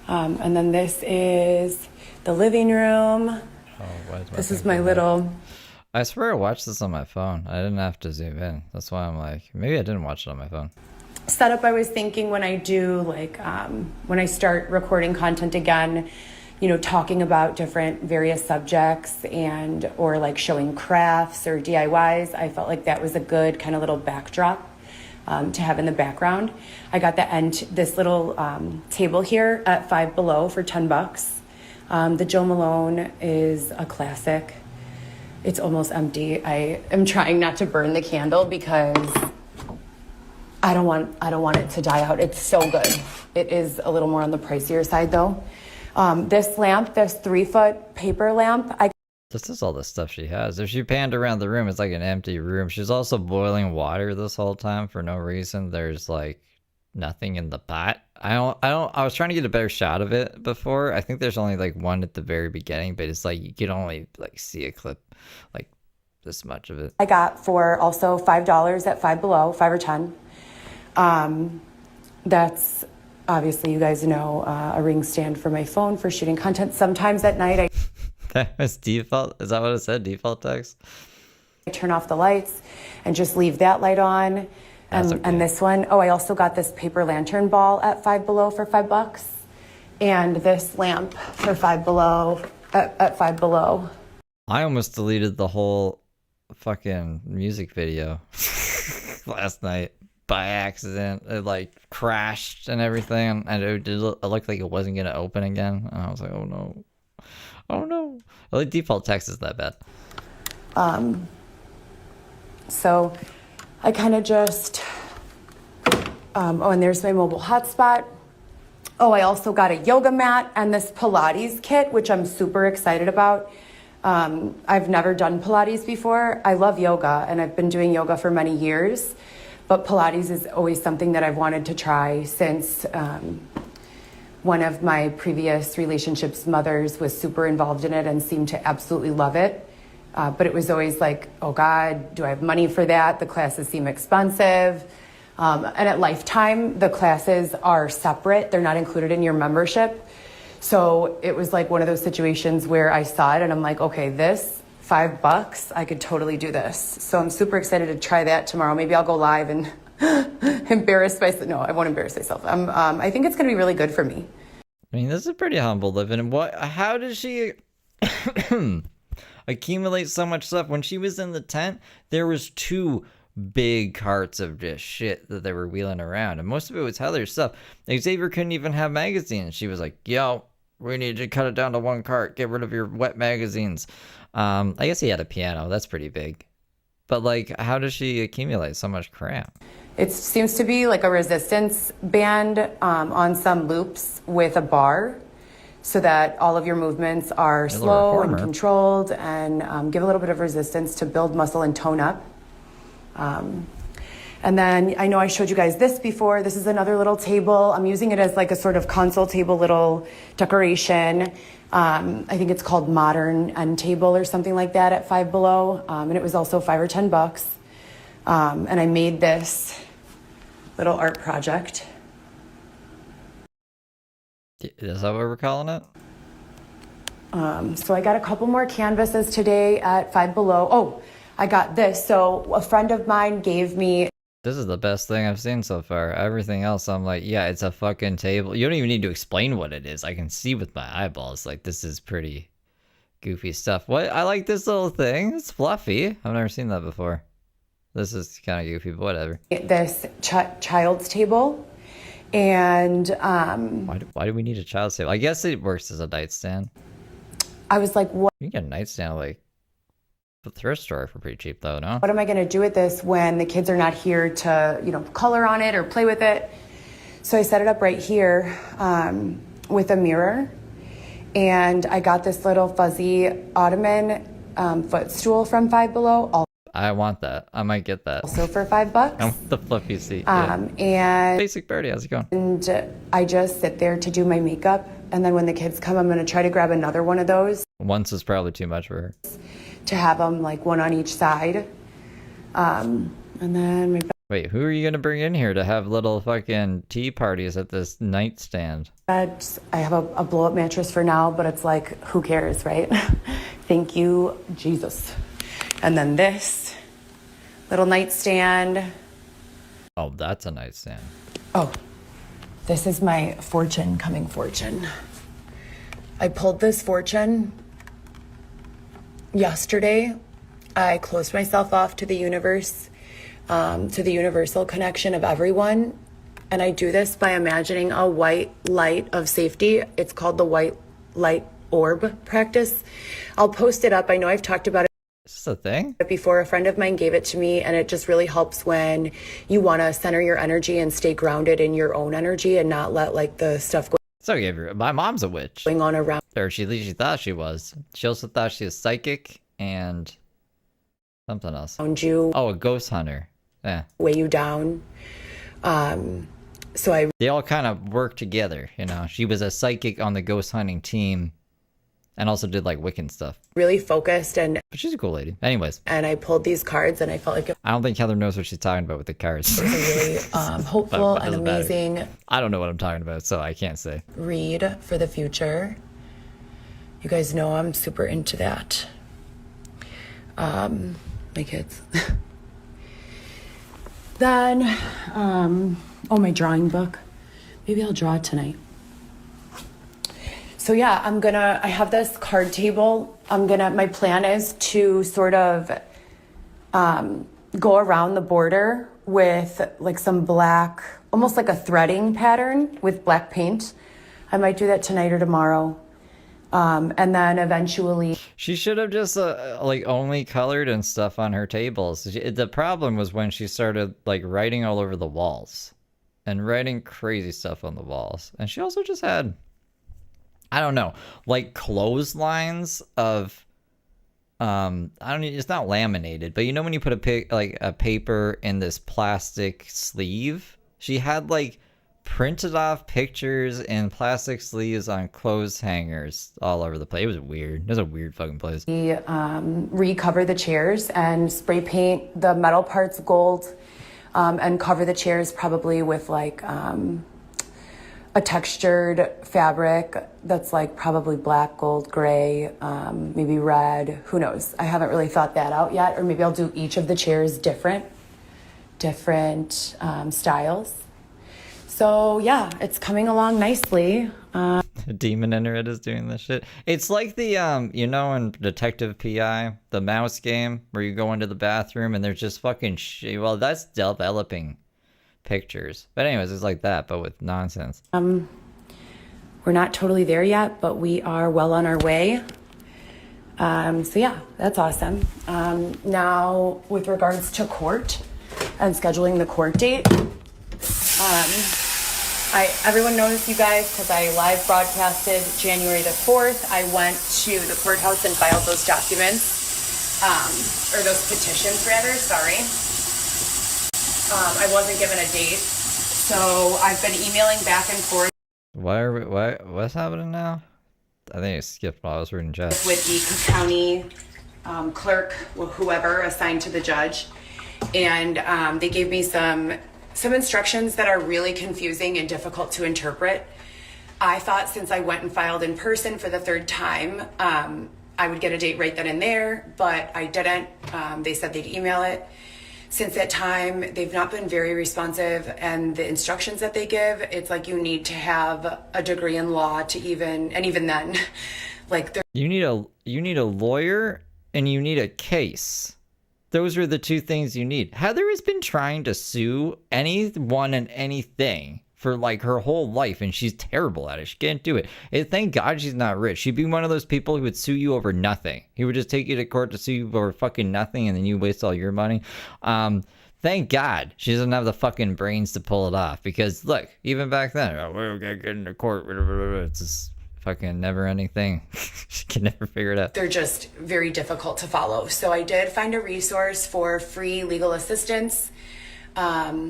[SPEAKER 6] And then this is the living room.
[SPEAKER 3] Oh, why is
[SPEAKER 6] This is my little...
[SPEAKER 3] I swear I watched this on my phone. I didn't have to zoom in. That's why I'm like, maybe I didn't watch it on my phone.
[SPEAKER 6] setup. I was thinking when I do, like, when I start recording content again, you know, talking about different various subjects and or like showing crafts or DIYs, I felt like that was a good kind of little backdrop to have in the background. I got this little table here at Five Below for $10. The Joe Malone is a classic. It's almost empty. I am trying not to burn the candle because I don't want it to die out. It's so good. It is a little more on the pricier side though. This lamp, this 3-foot paper lamp,
[SPEAKER 3] This is all the stuff she has. If she panned around the room, it's like an empty room. She's also boiling water this whole time for no reason. There's like nothing in the pot. I was trying to get a better shot of it before. I think there's only like one at the very beginning, but it's like you can only like see a clip like this much of it.
[SPEAKER 6] I got for also $5 at Five Below, 5 or 10. That's obviously, you guys know, a ring stand for my phone for shooting content. Sometimes at night
[SPEAKER 3] That was default? Is that what it said? Default text?
[SPEAKER 6] I turn off the lights and just leave that light on. And this one, I also got this paper lantern ball at Five Below for $5. And this lamp for Five Below, at Five Below.
[SPEAKER 3] I almost deleted the whole fucking music video last night by accident. It like crashed and everything, and it looked like it wasn't gonna open again. And I was like, oh no. Oh no. Well, the default text is that bad.
[SPEAKER 6] So I kind of just, and there's my mobile hotspot. Oh, I also got a yoga mat and this Pilates kit, which I'm super excited about. I've never done Pilates before. I love yoga and I've been doing yoga for many years, but Pilates is always something that I've wanted to try since one of my previous relationships' mothers was super involved in it and seemed to absolutely love it. But it was always like, oh God, do I have money for that? The classes seem expensive. And at Lifetime, the classes are separate. They're not included in your membership. So it was like one of those situations where I saw it and I'm like, okay, this $5, I could totally do this. So I'm super excited to try that tomorrow. Maybe I'll go live and embarrass myself. No, I won't embarrass myself. I think it's going to be really good for me.
[SPEAKER 3] I mean, this is pretty humble living. How did she accumulate so much stuff? When she was in the tent, there was 2 big carts of just shit that they were wheeling around, and most of it was Heather's stuff. Xavier couldn't even have magazines. She was like, yo, we need to cut it down to 1 cart, get rid of your wet magazines. I guess he had a piano, that's pretty big, but like, how does she accumulate so much crap?
[SPEAKER 6] It seems to be like a resistance band on some loops with a bar, so that all of your movements are slow and controlled and give a little bit of resistance to build muscle and tone up. And then I know I showed you guys this before. This is another little table. I'm using it as like a sort of console table little decoration. I think it's called Modern End Table or something like that at Five Below. And it was also $5 or $10. And I made this little art project.
[SPEAKER 3] Is that what we're calling it?
[SPEAKER 6] So I got a couple more canvases today at Five Below. Oh, I got this. So a friend of mine gave me.
[SPEAKER 3] This is the best thing I've seen so far. Everything else, I'm like, yeah, it's a fucking table. You don't even need to explain what it is. I can see with my eyeballs. Like, this is pretty goofy stuff. What? I like this little thing. It's fluffy. I've never seen that before. This is kind of goofy, but whatever.
[SPEAKER 6] This child's table. And
[SPEAKER 3] why do we need a child's table? I guess it works as a nightstand.
[SPEAKER 6] I was like, what?
[SPEAKER 3] You can get a nightstand like the thrift store for pretty cheap though, no?
[SPEAKER 6] What am I going to do with this when the kids are not here to, you know, color on it or play with it? So I set it up right here with a mirror. And I got this little fuzzy ottoman footstool from Five Below.
[SPEAKER 3] I want that. I might get that.
[SPEAKER 6] Also for $5.
[SPEAKER 3] I want the fluffy seat.
[SPEAKER 6] And
[SPEAKER 3] Basic Birdie, how's it going?
[SPEAKER 6] And I just sit there to do my makeup. And then when the kids come, I'm going to try to grab another one of those.
[SPEAKER 3] Once is probably too much for her.
[SPEAKER 6] To have them like one on each side. And then my
[SPEAKER 3] Wait, who are you going to bring in here to have little fucking tea parties at this nightstand?
[SPEAKER 6] bed, I have a blow-up mattress for now, but it's like, who cares, right? Thank you, Jesus. And then this little nightstand.
[SPEAKER 3] Oh, that's a nightstand.
[SPEAKER 6] Oh, this is my coming fortune. I pulled this fortune yesterday. I closed myself off to the universe, to the universal connection of everyone. And I do this by imagining a white light of safety. It's called the white light orb practice. I'll post it up. I know I've talked about it.
[SPEAKER 3] Is this a thing?
[SPEAKER 6] Before, a friend of mine gave it to me, and it just really helps when you want to center your energy and stay grounded in your own energy and not let like the stuff
[SPEAKER 3] So my mom's a witch.
[SPEAKER 6] going on around
[SPEAKER 3] Or she thought she was. She also thought she was psychic and something else.
[SPEAKER 6] you,
[SPEAKER 3] Oh, a ghost hunter. Yeah.
[SPEAKER 6] weigh you down. So I
[SPEAKER 3] They all kind of work together, you know. She was a psychic on the ghost hunting team and also did like Wiccan stuff.
[SPEAKER 6] really focused and
[SPEAKER 3] But she's a cool lady. Anyways,
[SPEAKER 6] I pulled these cards and I felt like it
[SPEAKER 3] I don't think Heather knows what she's talking about with the cards.
[SPEAKER 6] was a really hopeful
[SPEAKER 3] But it
[SPEAKER 6] and
[SPEAKER 3] doesn't matter.
[SPEAKER 6] amazing
[SPEAKER 3] I don't know what I'm talking about, so I can't say.
[SPEAKER 6] read for the future. You guys know I'm super into that. My kids. Then, my drawing book. Maybe I'll draw tonight. So yeah, I have this card table. My plan is to sort of go around the border with like some black, almost like a threading pattern with black paint. I might do that tonight or tomorrow. And then eventually
[SPEAKER 3] She should have just like only colored and stuff on her tables. The problem was when she started like writing all over the walls. and writing crazy stuff on the walls. And she also just had, I don't know, like clotheslines of, I don't know, it's not laminated, but you know when you put a paper in this plastic sleeve? She had like printed off pictures in plastic sleeves on clothes hangers all over the place. It was weird. It was a weird fucking place.
[SPEAKER 6] We recover the chairs and spray paint the metal parts gold, and cover the chairs probably with like a textured fabric that's like probably black, gold, gray, maybe red, who knows? I haven't really thought that out yet, or maybe I'll do each of the chairs different styles. So yeah, it's coming along nicely.
[SPEAKER 3] A demon in her head is doing this shit. It's like the, you know, in Detective PI, the mouse game where you go into the bathroom and there's just fucking shit. Well, that's developing pictures. But anyways, it's like that, but with nonsense.
[SPEAKER 6] We're not totally there yet, but we are well on our way. So yeah, that's awesome. Now, with regards to court and scheduling the court date, everyone knows you guys because I live broadcasted January the 4th. I went to the courthouse and filed those documents, or those petitions rather, sorry. I wasn't given a date, so I've been emailing back and forth.
[SPEAKER 3] What's happening now? I think I skipped while I was reading chat.
[SPEAKER 6] With the Cook County clerk, whoever assigned to the judge, and they gave me some instructions that are really confusing and difficult to interpret. I thought since I went and filed in person for the third time, I would get a date right then and there, but I didn't. They said they'd email it. Since that time, they've not been very responsive, and the instructions that they give, it's like you need to have a degree in law to even then, like
[SPEAKER 3] you need a lawyer and you need a case. Those are the two things you need. Heather has been trying to sue anyone and anything for like her whole life, and she's terrible at it. She can't do it. And thank God she's not rich. She'd be one of those people who would sue you over nothing. He would just take you to court to sue you over fucking nothing, and then you waste all your money. Thank God she doesn't have the fucking brains to pull it off. Because look, even back then, we're gonna get into court. It's just fucking never-ending thing. She can never figure it out.
[SPEAKER 6] They're just very difficult to follow. So I did find a resource for free legal assistance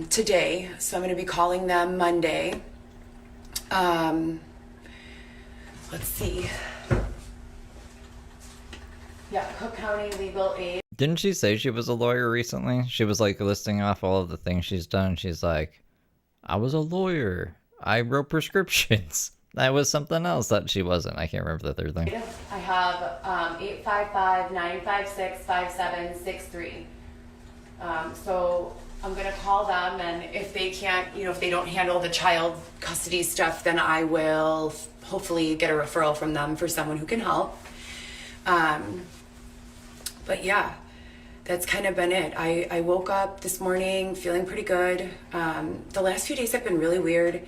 [SPEAKER 6] today, so I'm going to be calling them Monday. Let's see. Yeah, Cook County Legal Aid.
[SPEAKER 3] Didn't she say she was a lawyer recently? She was like listing off all of the things she's done. She's like, I was a lawyer. I wrote prescriptions. That was something else that she wasn't. I can't remember the third thing.
[SPEAKER 6] I have 855-956-5763. So I'm going to call them, and if they can't, if they don't handle the child custody stuff, then I will hopefully get a referral from them for someone who can help. But yeah, that's kind of been it. I woke up this morning feeling pretty good. The last few days have been really weird.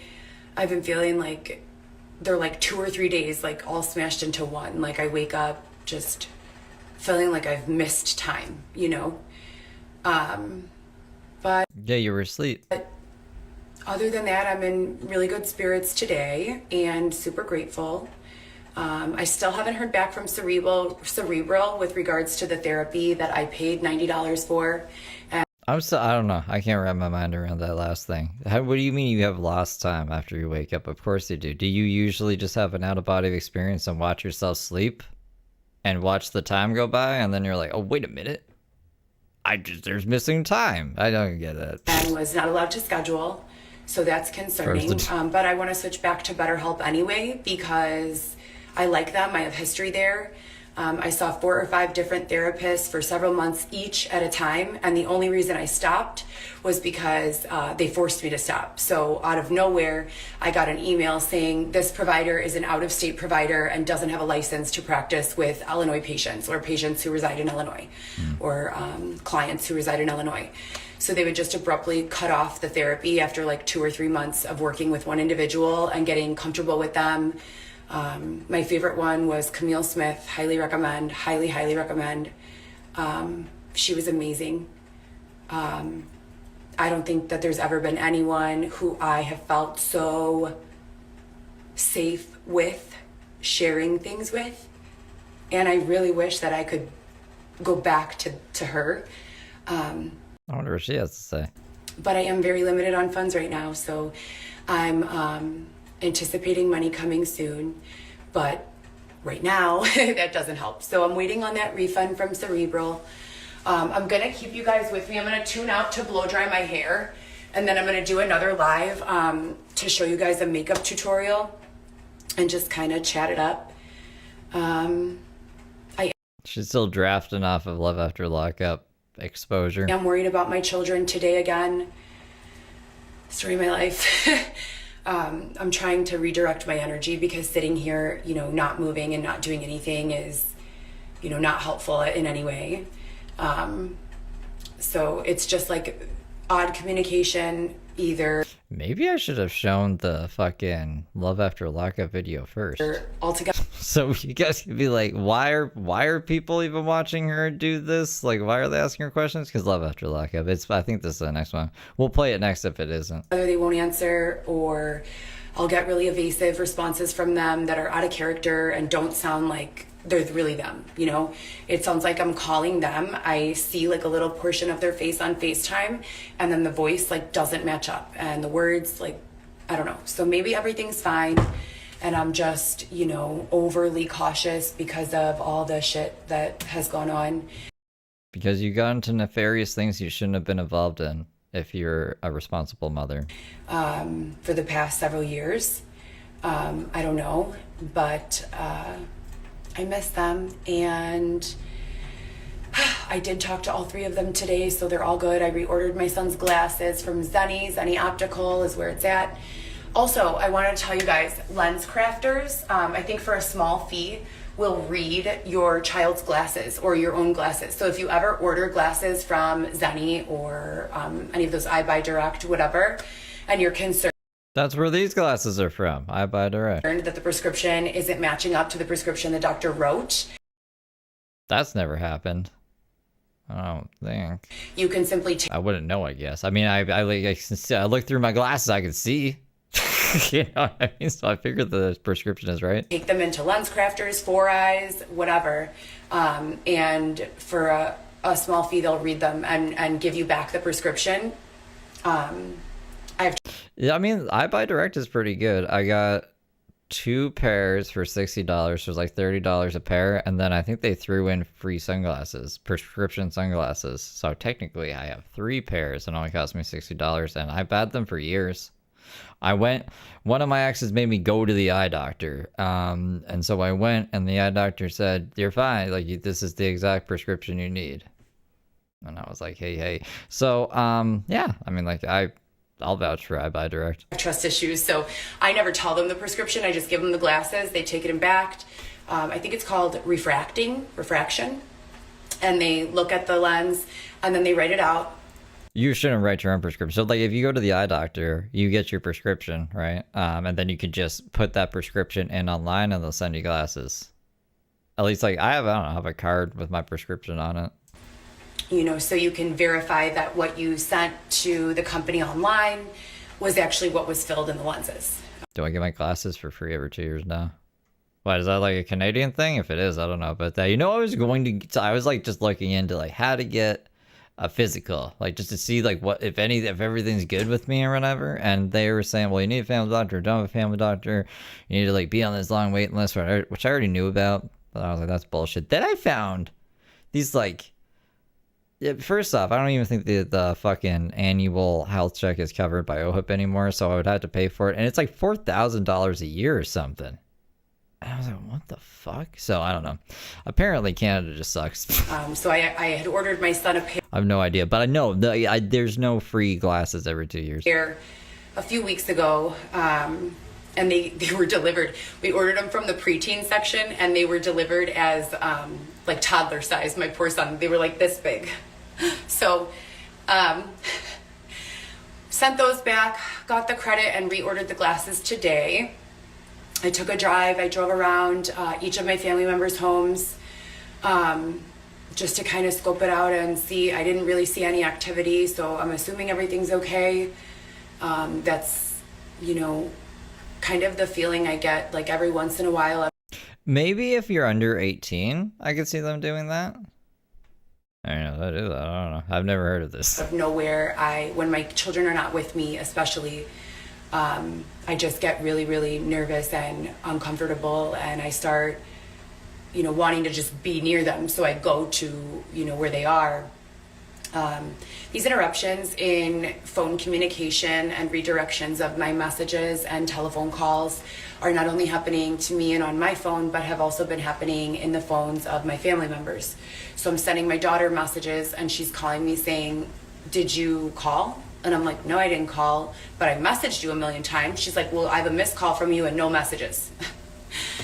[SPEAKER 6] I've been feeling like they're like 2 or 3 days, like all smashed into one. Like I wake up just feeling like I've missed time, But
[SPEAKER 3] yeah, you were asleep.
[SPEAKER 6] But other than that, I'm in really good spirits today and super grateful. I still haven't heard back from Cerebral with regards to the therapy that I paid $90 for. And
[SPEAKER 3] I don't know. I can't wrap my mind around that last thing. What do you mean you have lost time after you wake up? Of course you do. Do you usually just have an out-of-body experience and watch yourself sleep and watch the time go by, and then you're like, oh, wait a minute. There's missing time. I don't get it.
[SPEAKER 6] And was not allowed to schedule, so that's concerning. But I want to switch back to BetterHelp anyway because I like them. I have history there. I saw 4 or 5 different therapists for several months each at a time, and the only reason I stopped was because they forced me to stop. So out of nowhere, I got an email saying this provider is an out-of-state provider and doesn't have a license to practice with Illinois patients or patients who reside in Illinois or clients who reside in Illinois. So they would just abruptly cut off the therapy after like 2 or 3 months of working with one individual and getting comfortable with them. My favorite one was Camille Smith. Highly recommend. Highly, highly recommend. She was amazing. I I don't think that there's ever been anyone who I have felt so safe with sharing things with. And I really wish that I could go back to her.
[SPEAKER 3] I wonder what she has to say.
[SPEAKER 6] But I am very limited on funds right now, so I'm anticipating money coming soon. But right now, that doesn't help. So I'm waiting on that refund from Cerebral. I'm gonna keep you guys with me. I'm gonna tune out to blow dry my hair, and then I'm gonna do another live to show you guys a makeup tutorial and just kind of chat it up.
[SPEAKER 3] She's still drafting off of Love After Lockup exposure.
[SPEAKER 6] I'm worried about my children today again. Story of my life. I'm trying to redirect my energy because sitting here, you know, not moving and not doing anything is, you know, not helpful in any way. So it's just like odd communication either.
[SPEAKER 3] Maybe I should have shown the fucking Love After Lockup video first.
[SPEAKER 6] Altogether.
[SPEAKER 3] So you guys could be like, why are people even watching her do this? Like, why are they asking her questions? Because Love After Lockup. I think this is the next one. We'll play it next if it isn't.
[SPEAKER 6] Either they won't answer, or I'll get really evasive responses from them that are out of character and don't sound like they're really them, you know? It sounds like I'm calling them. I see like a little portion of their face on FaceTime, and then the voice like doesn't match up, and the words like, I don't know. So maybe everything's fine, and I'm just, you know, overly cautious because of all the shit that has gone on.
[SPEAKER 3] Because you got into nefarious things you shouldn't have been involved in if you're a responsible mother.
[SPEAKER 6] For the past several years. I don't know, but I miss them, and I did talk to all three of them today, so they're all good. I reordered my son's glasses from Zenny. Zenny Optical is where it's at. Also, I want to tell you guys, Lens Crafters, I think for a small fee, will read your child's glasses or your own glasses. So if you ever order glasses from Zenny or any of those I Buy Direct, whatever, and you're concerned
[SPEAKER 3] That's where these glasses are from. I Buy Direct.
[SPEAKER 6] that the prescription isn't matching up to the prescription the doctor wrote,
[SPEAKER 3] That's never happened. I don't think.
[SPEAKER 6] you can simply
[SPEAKER 3] I wouldn't know, I guess. I mean, I look through my glasses, I can see. You know what I mean? So I figured the prescription is right.
[SPEAKER 6] take them into Lens Crafters, Four Eyes, whatever, and for a small fee they'll read them and give you back the prescription.
[SPEAKER 3] Yeah, I mean, I Buy Direct is pretty good. I got 2 pairs for $60, so it was like $30 a pair, and then I think they threw in free sunglasses, prescription sunglasses. So technically I have 3 pairs and it only cost me $60, and I've had them for years. One of my exes made me go to the eye doctor, and so I went, and the eye doctor said, "You're fine, like this is the exact prescription you need." And I was like, hey. So yeah, I mean, like I'll vouch for I Buy Direct.
[SPEAKER 6] Trust issues, so I never tell them the prescription. I just give them the glasses. They take it in back. I think it's called refraction, and they look at the lens and then they write it out.
[SPEAKER 3] You shouldn't write your own prescription. So, like, if you go to the eye doctor, you get your prescription, right? And then you can just put that prescription in online, and they'll send you glasses. At least, like, I have a card with my prescription on it.
[SPEAKER 6] You know, so you can verify that what you sent to the company online was actually what was filled in the lenses.
[SPEAKER 3] Do I get my glasses for free every 2 years now? What, is that like a Canadian thing? If it is, I don't know about that. You know, I was like just looking into like how to get a physical, like just to see like what, if everything's good with me or whatever. And they were saying, well, you need a family doctor, don't have a family doctor. You need to like be on this long waiting list, which I already knew about. But I was like, that's bullshit. Then I found these like, yeah, first off, I don't even think the fucking annual health check is covered by OHIP anymore, so I would have to pay for it. And it's like $4,000 a year or something. And I was like, what the fuck? So I don't know. Apparently Canada just sucks.
[SPEAKER 6] So I had ordered my son a pair
[SPEAKER 3] I have no idea, but I know there's no free glasses every 2 years.
[SPEAKER 6] a few weeks ago, and they were delivered. We ordered them from the preteen section, and they were delivered as like toddler size. My poor son, they were like this big. So sent those back, got the credit, and reordered the glasses today. I took a drive. I drove around each of my family members' homes. just to kind of scope it out and see. I didn't really see any activity, so I'm assuming everything's okay. That's, you know, kind of the feeling I get like every once in a while.
[SPEAKER 3] Maybe if you're under 18, I could see them doing that. I don't know. That is, I don't know. I've never heard of this.
[SPEAKER 6] Of nowhere, when my children are not with me, especially, I just get really, really nervous and uncomfortable, and I start, you know, wanting to just be near them. So I go to, you know, where they are. These interruptions in phone communication and redirections of my messages and telephone calls are not only happening to me and on my phone, but have also been happening in the phones of my family members. So I'm sending my daughter messages and she's calling me saying, "Did you call?" And I'm like, "No, I didn't call, but I messaged you a million times." She's like, "Well, I have a missed call from you and no messages."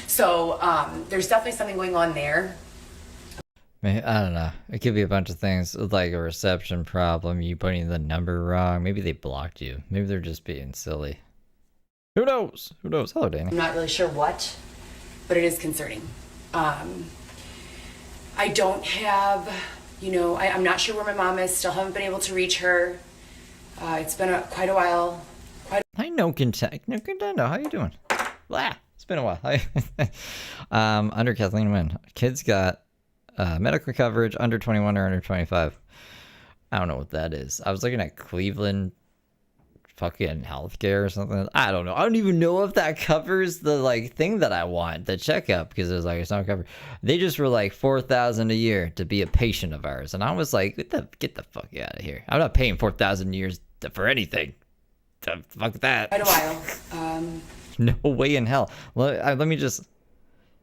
[SPEAKER 6] So there's definitely something going on there.
[SPEAKER 3] I don't know. It could be a bunch of things, like a reception problem, you putting the number wrong. Maybe they blocked you. Maybe they're just being silly. Who knows? Who knows? Hello, Danny.
[SPEAKER 6] I'm not really sure what, but it is concerning. I don't have, you know, I'm not sure where my mom is. Still haven't been able to reach her. It's been quite a while.
[SPEAKER 3] Hi, no contendo. How you doing? Blah. It's been a while. Under Kathleen Wynn. Kids got medical coverage under 21 or under 25. I don't know what that is. I was looking at Cleveland fucking healthcare or something. I don't know. I don't even know if that covers the like thing that I want, the checkup, because it's like it's not covered. They just were like $4,000 a year to be a patient of ours, and I was like, get the fuck out of here. I'm not paying $4,000 years for anything. Fuck that.
[SPEAKER 6] Quite a while.
[SPEAKER 3] No way in hell. Let me just.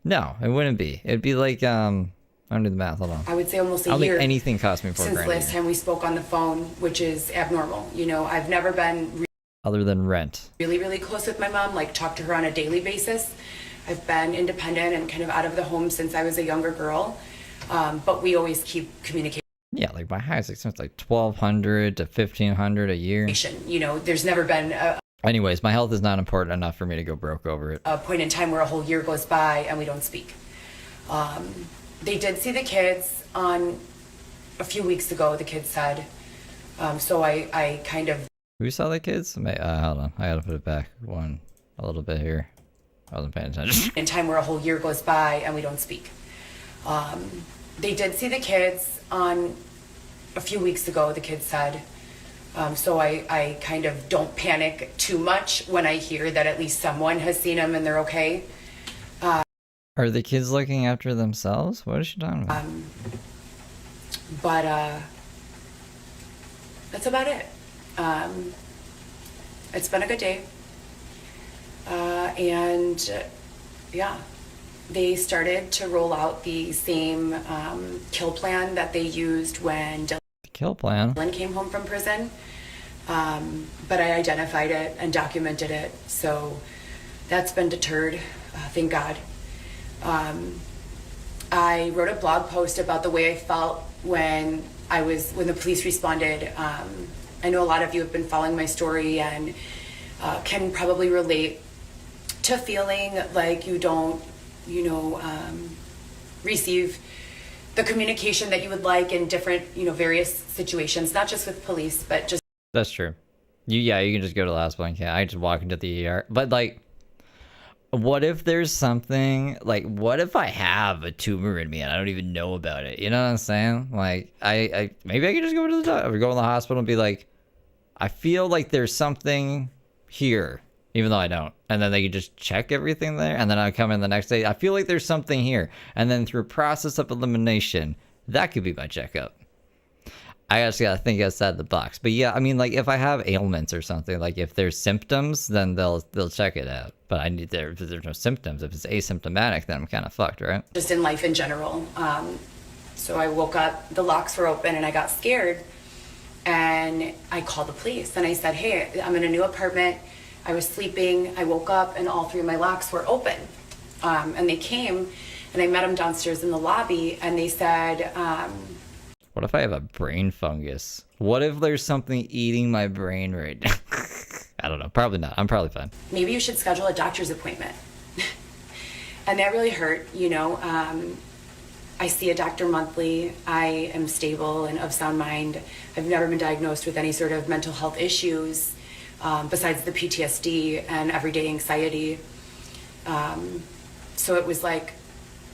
[SPEAKER 3] No, it wouldn't be. It'd be like I don't do the math. Hold on.
[SPEAKER 6] I would say almost a
[SPEAKER 3] I don't
[SPEAKER 6] year
[SPEAKER 3] think anything cost me $4,000
[SPEAKER 6] since last time we spoke on the phone, which is abnormal. You know, I've never been
[SPEAKER 3] other than rent.
[SPEAKER 6] really, really close with my mom, like talk to her on a daily basis. I've been independent and kind of out of the home since I was a younger girl, but we always keep communication.
[SPEAKER 3] Yeah, like my highest expense, like $1,200 to $1,500 a year.
[SPEAKER 6] You know, there's never been
[SPEAKER 3] Anyways, my health is not important enough for me to go broke over it.
[SPEAKER 6] a point in time where a whole year goes by and we don't speak. They did see the kids on a few weeks ago, the kids said. So I kind of...
[SPEAKER 3] Who saw the kids? Hold on. I gotta put it back a little bit here. I wasn't paying attention.
[SPEAKER 6] In time where a whole year goes by and we don't speak. They did see the kids on a few weeks ago, the kids said. So I kind of don't panic too much when I hear that at least someone has seen them and they're okay.
[SPEAKER 3] Are the kids looking after themselves? What is she talking about?
[SPEAKER 6] But that's about it. It's been a good day. And yeah, they started to roll out the same kill plan that they used when
[SPEAKER 3] Kill plan?
[SPEAKER 6] Dylan came home from prison. But I identified it and documented it. So that's been deterred, thank God. I wrote a blog post about the way I felt when the police responded. I know a lot of you have been following my story and can probably relate to feeling like you don't, receive the communication that you would like in different, various situations, not just with police, but just.
[SPEAKER 3] That's true. You can just go to the hospital and I just walk into the ER. But like, what if there's something, like, what if I have a tumor in me and I don't even know about it? You know what I'm saying? Like, maybe I could just go to the doctor or go to the hospital and be like, I feel like there's something here, even though I don't. And then they could just check everything there. And then I come in the next day, I feel like there's something here. And then through a process of elimination, that could be my checkup. I just gotta think outside the box. But yeah, I mean, like, if I have ailments or something, like if there's symptoms, then they'll check it out. But if there's no symptoms, if it's asymptomatic, then I'm kind of fucked, right?
[SPEAKER 6] Just in life in general. So I woke up, the locks were open, and I got scared. And I called the police, and I said, hey, I'm in a new apartment. I was sleeping. I woke up, and all three of my locks were open. And they came, and I met them downstairs in the lobby, and they said...
[SPEAKER 3] What if I have a brain fungus? What if there's something eating my brain right now? I don't know. Probably not. I'm probably fine.
[SPEAKER 6] Maybe you should schedule a doctor's appointment. And that really hurt, I see a doctor monthly. I am stable and of sound mind. I've never been diagnosed with any sort of mental health issues besides the PTSD and everyday anxiety. So it was like,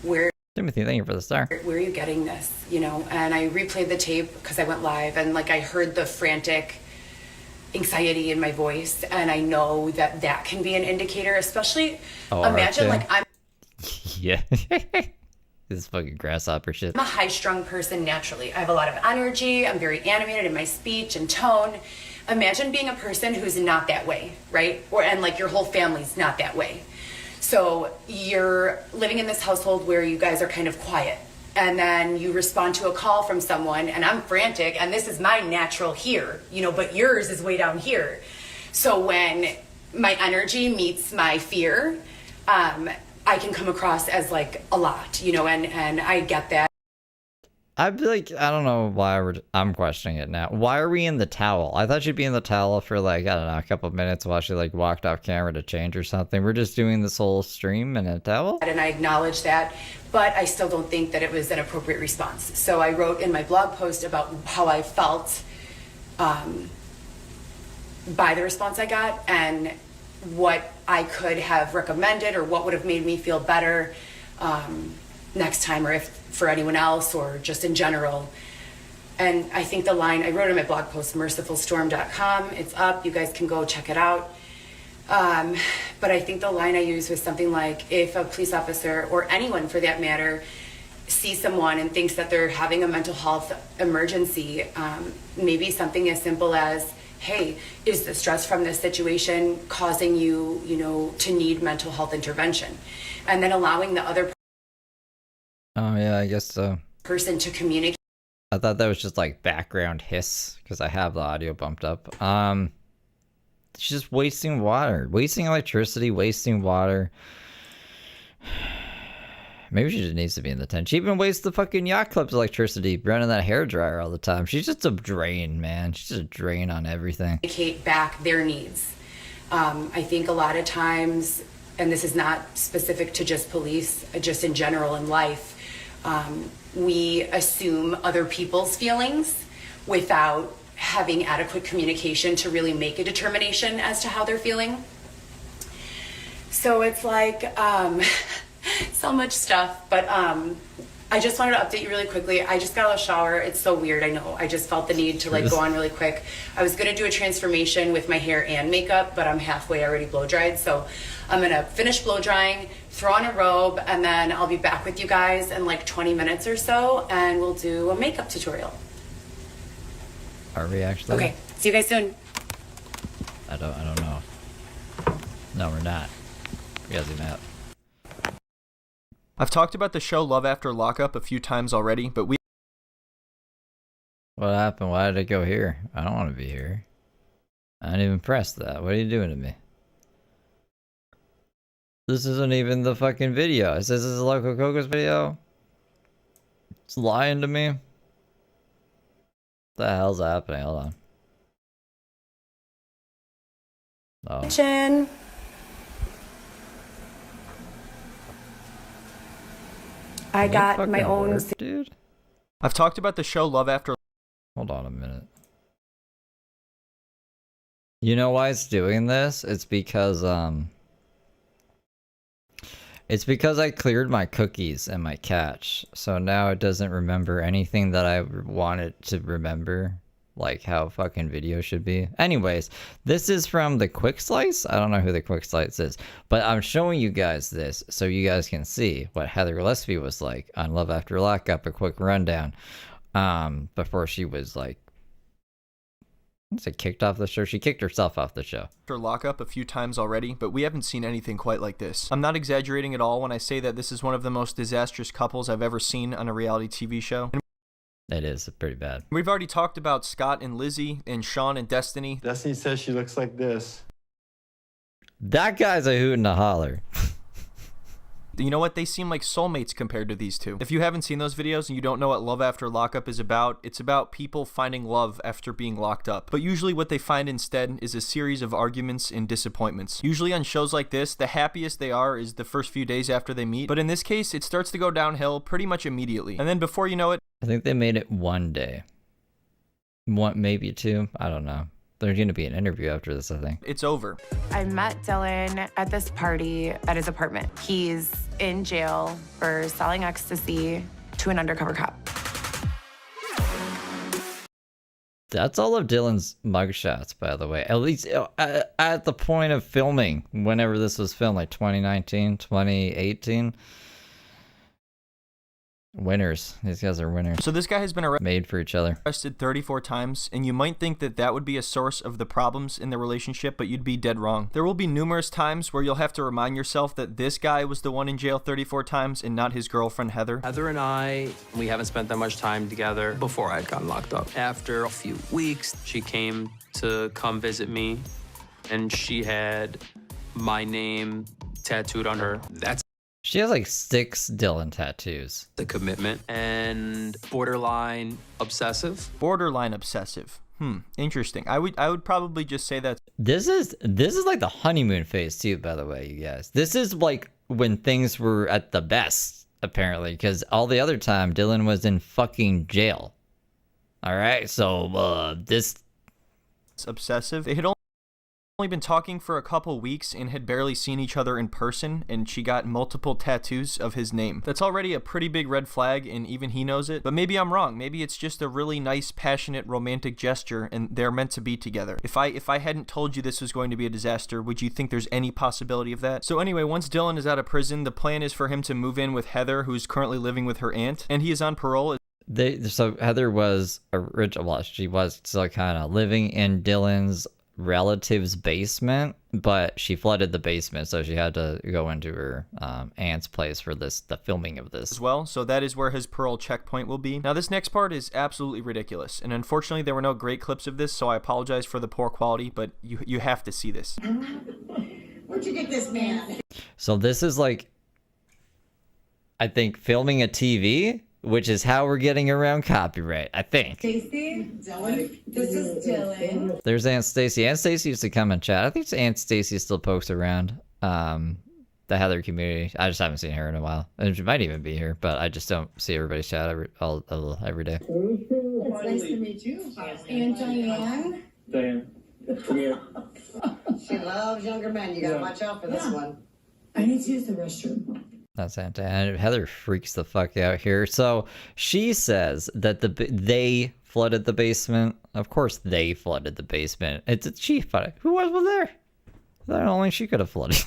[SPEAKER 6] where
[SPEAKER 3] Timothy, thank you for the star.
[SPEAKER 6] are you getting this? You know, and I replayed the tape because I went live, and like I heard the frantic anxiety in my voice, and I know that that can be an indicator, especially imagine
[SPEAKER 3] okay.
[SPEAKER 6] like I'm
[SPEAKER 3] Yeah. This fucking grasshopper shit.
[SPEAKER 6] a high-strung person naturally. I have a lot of energy. I'm very animated in my speech and tone. Imagine being a person who's not that way, right? And like your whole family's not that way. So you're living in this household where you guys are kind of quiet, and then you respond to a call from someone, and I'm frantic, and this is my natural here, you know, but yours is way down here. So when my energy meets my fear, I can come across as like a lot, you know, and I get that.
[SPEAKER 3] I'd be like, I don't know why I'm questioning it now. Why are we in the towel? I thought she'd be in the towel for like, I don't know, a couple of minutes while she like walked off camera to change or something. We're just doing this whole stream in a towel?
[SPEAKER 6] And I acknowledge that, but I still don't think that it was an appropriate response. So I wrote in my blog post about how I felt by the response I got and what I could have recommended or what would have made me feel better next time, or if for anyone else or just in general. And I think the line, I wrote in my blog post, mercifulstorm.com, it's up, you guys can go check it out. But I think the line I used was something like, if a police officer, or anyone for that matter, sees someone and thinks that they're having a mental health emergency, maybe something as simple as, hey, is the stress from this situation causing you, you know, to need mental health intervention? And then allowing the other
[SPEAKER 3] Oh yeah, I guess so.
[SPEAKER 6] person to communicate.
[SPEAKER 3] I thought that was just like background hiss because I have the audio bumped up. She's just wasting water, wasting electricity, wasting water. Maybe she just needs to be in the tent. She even wastes the fucking yacht club's electricity running that hairdryer all the time. She's just a drain, man. She's just a drain on everything.
[SPEAKER 6] Communicate back their needs. I think a lot of times, and this is not specific to just police, just in general in life, we assume other people's feelings without having adequate communication to really make a determination as to how they're feeling. So it's like so much stuff, but I just wanted to update you really quickly. I just got out of the shower. It's so weird, I know. I just felt the need to like go on really quick. I was gonna do a transformation with my hair and makeup, but I'm halfway already blow dried. So I'm gonna finish blow drying, throw on a robe, and then I'll be back with you guys in like 20 minutes or so, and we'll do a makeup tutorial.
[SPEAKER 3] Are we actually?
[SPEAKER 6] Okay, see you guys soon.
[SPEAKER 3] I don't know. No, we're not. We gotta zoom out.
[SPEAKER 7] I've talked about the show Love After Lockup a few times already, but we...
[SPEAKER 3] What happened? Why did it go here? I don't want to be here. I didn't even press that. What are you doing to me? This isn't even the fucking video. It says this is a Local Coco's video. It's lying to me. What the hell's happening? Hold on. Oh.
[SPEAKER 6] Kitchen. I got my
[SPEAKER 3] Fucking
[SPEAKER 6] own...
[SPEAKER 3] work, dude.
[SPEAKER 7] I've talked about the show Love After...
[SPEAKER 3] Hold on a minute. You know why it's doing this? It's because I cleared my cookies and my cache. So now it doesn't remember anything that I want it to remember. Like how fucking video should be. Anyways, this is from the Quick Slice. I don't know who the Quick Slice is, but I'm showing you guys this so you guys can see what Heather Gillespie was like on Love After Lockup, a quick rundown. Before she was like, what's it, kicked off the show? She kicked herself off the show.
[SPEAKER 7] After Lockup a few times already, but we haven't seen anything quite like this. I'm not exaggerating at all when I say that this is one of the most disastrous couples I've ever seen on a reality TV show.
[SPEAKER 3] It is pretty bad.
[SPEAKER 7] We've already talked about Scott and Lizzie and Sean and Destiny.
[SPEAKER 5] Destiny says she looks like this.
[SPEAKER 3] That guy's a hoot and a holler.
[SPEAKER 7] You know what? They seem like soulmates compared to these two. If you haven't seen those videos and you don't know what Love After Lockup is about, it's about people finding love after being locked up. But usually what they find instead is a series of arguments and disappointments. Usually on shows like this, the happiest they are is the first few days after they meet. But in this case, it starts to go downhill pretty much immediately. And then before you know it,
[SPEAKER 3] I think they made it one day. One, maybe two. I don't know. There's going to be an interview after this, I think.
[SPEAKER 7] it's over.
[SPEAKER 4] I met Dylan at this party at his apartment. He's in jail for selling ecstasy to an undercover cop.
[SPEAKER 3] That's all of Dylan's mugshots, by the way. At least at the point of filming, whenever this was filmed, like 2019, 2018. Winners. These guys are winners.
[SPEAKER 7] So this guy has been
[SPEAKER 3] Made for each other.
[SPEAKER 7] arrested 34 times, and you might think that that would be a source of the problems in the relationship, but you'd be dead wrong. There will be numerous times where you'll have to remind yourself that this guy was the one in jail 34 times and not his girlfriend Heather.
[SPEAKER 8] Heather and I, we haven't spent that much time together before I got locked up. After a few weeks, she came to come visit me, and she had my name tattooed on her. That's
[SPEAKER 3] She has like 6 Dylan tattoos.
[SPEAKER 8] the commitment and borderline obsessive.
[SPEAKER 7] Borderline obsessive. Interesting. I would probably just say that
[SPEAKER 3] This is like the honeymoon phase too, by the way, you guys. This is like when things were at the best, apparently, because all the other time Dylan was in fucking jail. All right, so this
[SPEAKER 7] it's obsessive. They had only been talking for a couple weeks and had barely seen each other in person, and she got multiple tattoos of his name. That's already a pretty big red flag, and even he knows it. But maybe I'm wrong. Maybe it's just a really nice, passionate, romantic gesture, and they're meant to be together. If I hadn't told you this was going to be a disaster, would you think there's any possibility of that? So anyway, once Dylan is out of prison, the plan is for him to move in with Heather, who's currently living with her aunt, and he is on parole.
[SPEAKER 3] so Heather was she was still kind of living in Dylan's relative's basement, but she flooded the basement, so she had to go into her aunt's place for the filming of this
[SPEAKER 7] As well, so that is where his parole checkpoint will be. Now this next part is absolutely ridiculous, and unfortunately there were no great clips of this, so I apologize for the poor quality, but you have to see this.
[SPEAKER 9] Where'd you get this man?
[SPEAKER 3] So this is like, I think, filming a TV, which is how we're getting around copyright, I think.
[SPEAKER 9] Stacy, Dylan, this is Dylan.
[SPEAKER 3] There's Aunt Stacy. Aunt Stacy used to come and chat. I think Aunt Stacy still pokes around the Heather community. I just haven't seen her in a while. And she might even be here, but I just don't see everybody's chat every day.
[SPEAKER 9] It's nice to meet you. Aunt Diane.
[SPEAKER 10] Diane, come here.
[SPEAKER 9] She loves younger men. You gotta watch out for this one.
[SPEAKER 11] I need to use the restroom.
[SPEAKER 3] That's Aunt Heather freaks the fuck out here. So she says that they flooded the basement. Of course they flooded the basement. It's a chief, but who was there? That only she could have flooded.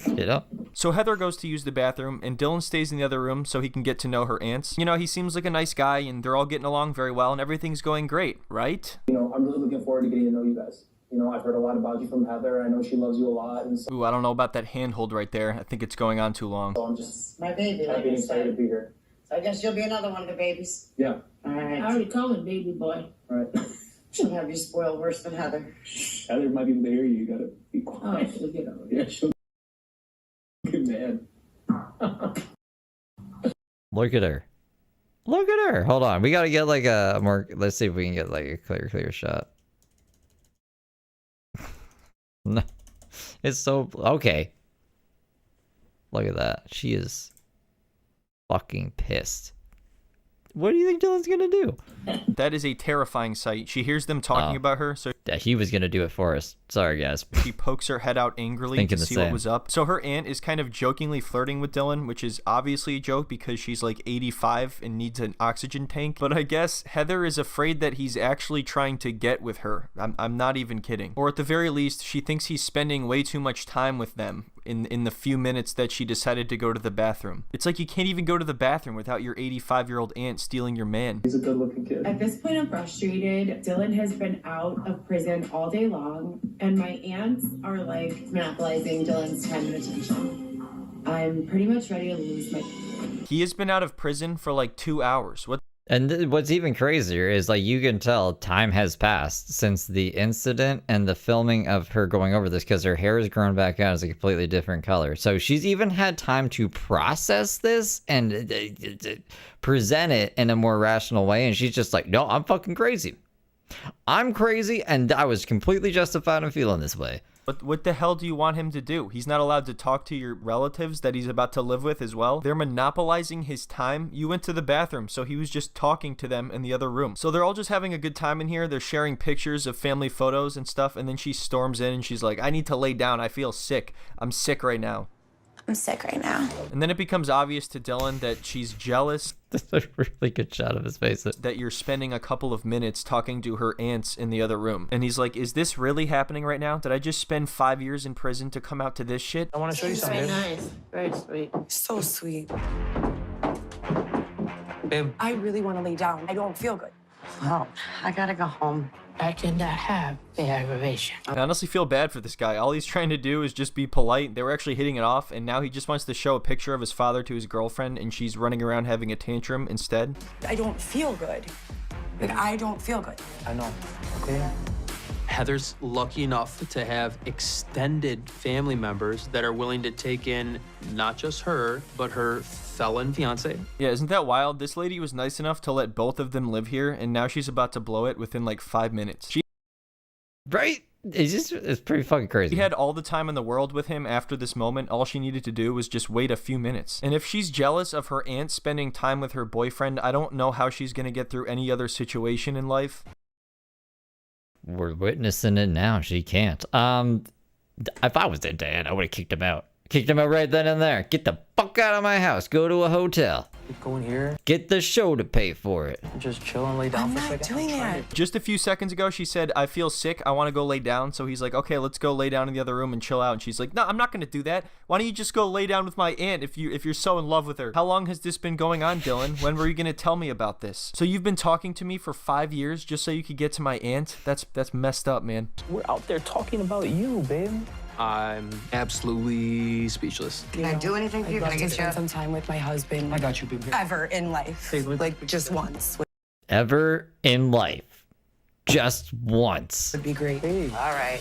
[SPEAKER 3] You know?
[SPEAKER 7] So Heather goes to use the bathroom, and Dylan stays in the other room so he can get to know her aunts. You know, he seems like a nice guy, and they're all getting along very well, and everything's going great, right?
[SPEAKER 10] You know, I'm really looking forward to getting to know you guys. You know, I've heard a lot about you from Heather. I know she loves you a lot, and so
[SPEAKER 7] Ooh, I don't know about that handhold right there. I think it's going on too long.
[SPEAKER 10] I'm just
[SPEAKER 9] My baby. Like
[SPEAKER 10] happy
[SPEAKER 9] I
[SPEAKER 10] and excited to
[SPEAKER 9] said.
[SPEAKER 10] be here.
[SPEAKER 9] So I guess you'll be another one of the babies.
[SPEAKER 10] Yeah.
[SPEAKER 9] All right.
[SPEAKER 11] I already called him baby boy.
[SPEAKER 10] All right.
[SPEAKER 9] She'll have you spoiled worse than Heather.
[SPEAKER 10] Heather might be able to hear you. You gotta be
[SPEAKER 11] Oh,
[SPEAKER 10] quiet.
[SPEAKER 11] she'll get over it.
[SPEAKER 10] Yeah, she'll get mad.
[SPEAKER 3] Look at her. Look at her. Hold on. We gotta get like a more. Let's see if we can get like a clear shot. No, it's so okay. Look at that. She is fucking pissed. What do you think Dylan's gonna do?
[SPEAKER 7] That is a terrifying sight. She hears them talking about her, so
[SPEAKER 3] Yeah, he was gonna do it for us. Sorry, guys.
[SPEAKER 7] she pokes her head out angrily
[SPEAKER 3] Thinking
[SPEAKER 7] to
[SPEAKER 3] the
[SPEAKER 7] see
[SPEAKER 3] same.
[SPEAKER 7] what was up. So her aunt is kind of jokingly flirting with Dylan, which is obviously a joke because she's like 85 and needs an oxygen tank. But I guess Heather is afraid that he's actually trying to get with her. I'm not even kidding. Or at the very least, she thinks he's spending way too much time with them in the few minutes that she decided to go to the bathroom. It's like you can't even go to the bathroom without your 85-year-old aunt stealing your man.
[SPEAKER 10] He's a good-looking kid.
[SPEAKER 4] At this point, I'm frustrated. Dylan has been out of prison all day long, and my aunts are like
[SPEAKER 9] Monopolizing Dylan's time and attention.
[SPEAKER 4] I'm pretty much ready to lose my.
[SPEAKER 7] He has been out of prison for like 2 hours. What
[SPEAKER 3] And what's even crazier is, like, you can tell time has passed since the incident and the filming of her going over this, because her hair has grown back out as a completely different color. So she's even had time to process this and present it in a more rational way. And she's just like, no, I'm fucking crazy. I'm crazy, and I was completely justified in feeling this way.
[SPEAKER 7] But what the hell do you want him to do? He's not allowed to talk to your relatives that he's about to live with as well. They're monopolizing his time. You went to the bathroom, so he was just talking to them in the other room. So they're all just having a good time in here. They're sharing pictures of family photos and stuff, and then she storms in and she's like, I need to lay down. I feel sick. I'm sick right now.
[SPEAKER 12] I'm sick right now.
[SPEAKER 7] And then it becomes obvious to Dylan that she's jealous.
[SPEAKER 3] That's a really good shot of his face.
[SPEAKER 7] That you're spending a couple of minutes talking to her aunts in the other room. And he's like, is this really happening right now? Did I just spend 5 years in prison to come out to this shit?
[SPEAKER 10] I want to show you something.
[SPEAKER 12] Very nice. Very sweet.
[SPEAKER 6] So sweet.
[SPEAKER 8] Babe,
[SPEAKER 12] I really want to lay down. I don't feel good.
[SPEAKER 11] Well, I gotta go home. I cannot have the aggravation.
[SPEAKER 7] I honestly feel bad for this guy. All he's trying to do is just be polite. They were actually hitting it off, and now he just wants to show a picture of his father to his girlfriend, and she's running around having a tantrum instead.
[SPEAKER 12] I don't feel good. Like, I don't feel good.
[SPEAKER 10] I know. Okay.
[SPEAKER 8] Heather's lucky enough to have extended family members that are willing to take in not just her, but her felon fiance.
[SPEAKER 7] Yeah, isn't that wild? This lady was nice enough to let both of them live here, and now she's about to blow it within like 5 minutes.
[SPEAKER 3] Right? It's pretty fucking crazy.
[SPEAKER 7] She had all the time in the world with him after this moment. All she needed to do was just wait a few minutes. And if she's jealous of her aunt spending time with her boyfriend, I don't know how she's gonna get through any other situation in life.
[SPEAKER 3] We're witnessing it now. She can't. If I was their dad, I would have kicked him out. Kicked him out right then and there. Get the fuck out of my house. Go to a hotel.
[SPEAKER 10] Go in here.
[SPEAKER 3] Get the show to pay for it.
[SPEAKER 10] Just chill and lay down
[SPEAKER 12] I'm
[SPEAKER 10] for a
[SPEAKER 12] not
[SPEAKER 10] second.
[SPEAKER 12] doing that.
[SPEAKER 7] Just a few seconds ago, she said, I feel sick. I want to go lay down. So he's like, okay, let's go lay down in the other room and chill out. And she's like, no, I'm not going to do that. Why don't you just go lay down with my aunt if you're so in love with her? How long has this been going on, Dylan? When were you going to tell me about this? So you've been talking to me for 5 years just so you could get to my aunt? That's messed up, man.
[SPEAKER 10] We're out there talking about you, babe.
[SPEAKER 8] I'm absolutely speechless.
[SPEAKER 12] Can I do anything for you? Can I get you some time with my husband?
[SPEAKER 10] I got you, babe.
[SPEAKER 12] Ever in life.
[SPEAKER 10] Hey,
[SPEAKER 12] like, just once
[SPEAKER 3] Ever in life. Just once.
[SPEAKER 12] would be great.
[SPEAKER 10] Hey.
[SPEAKER 12] All right.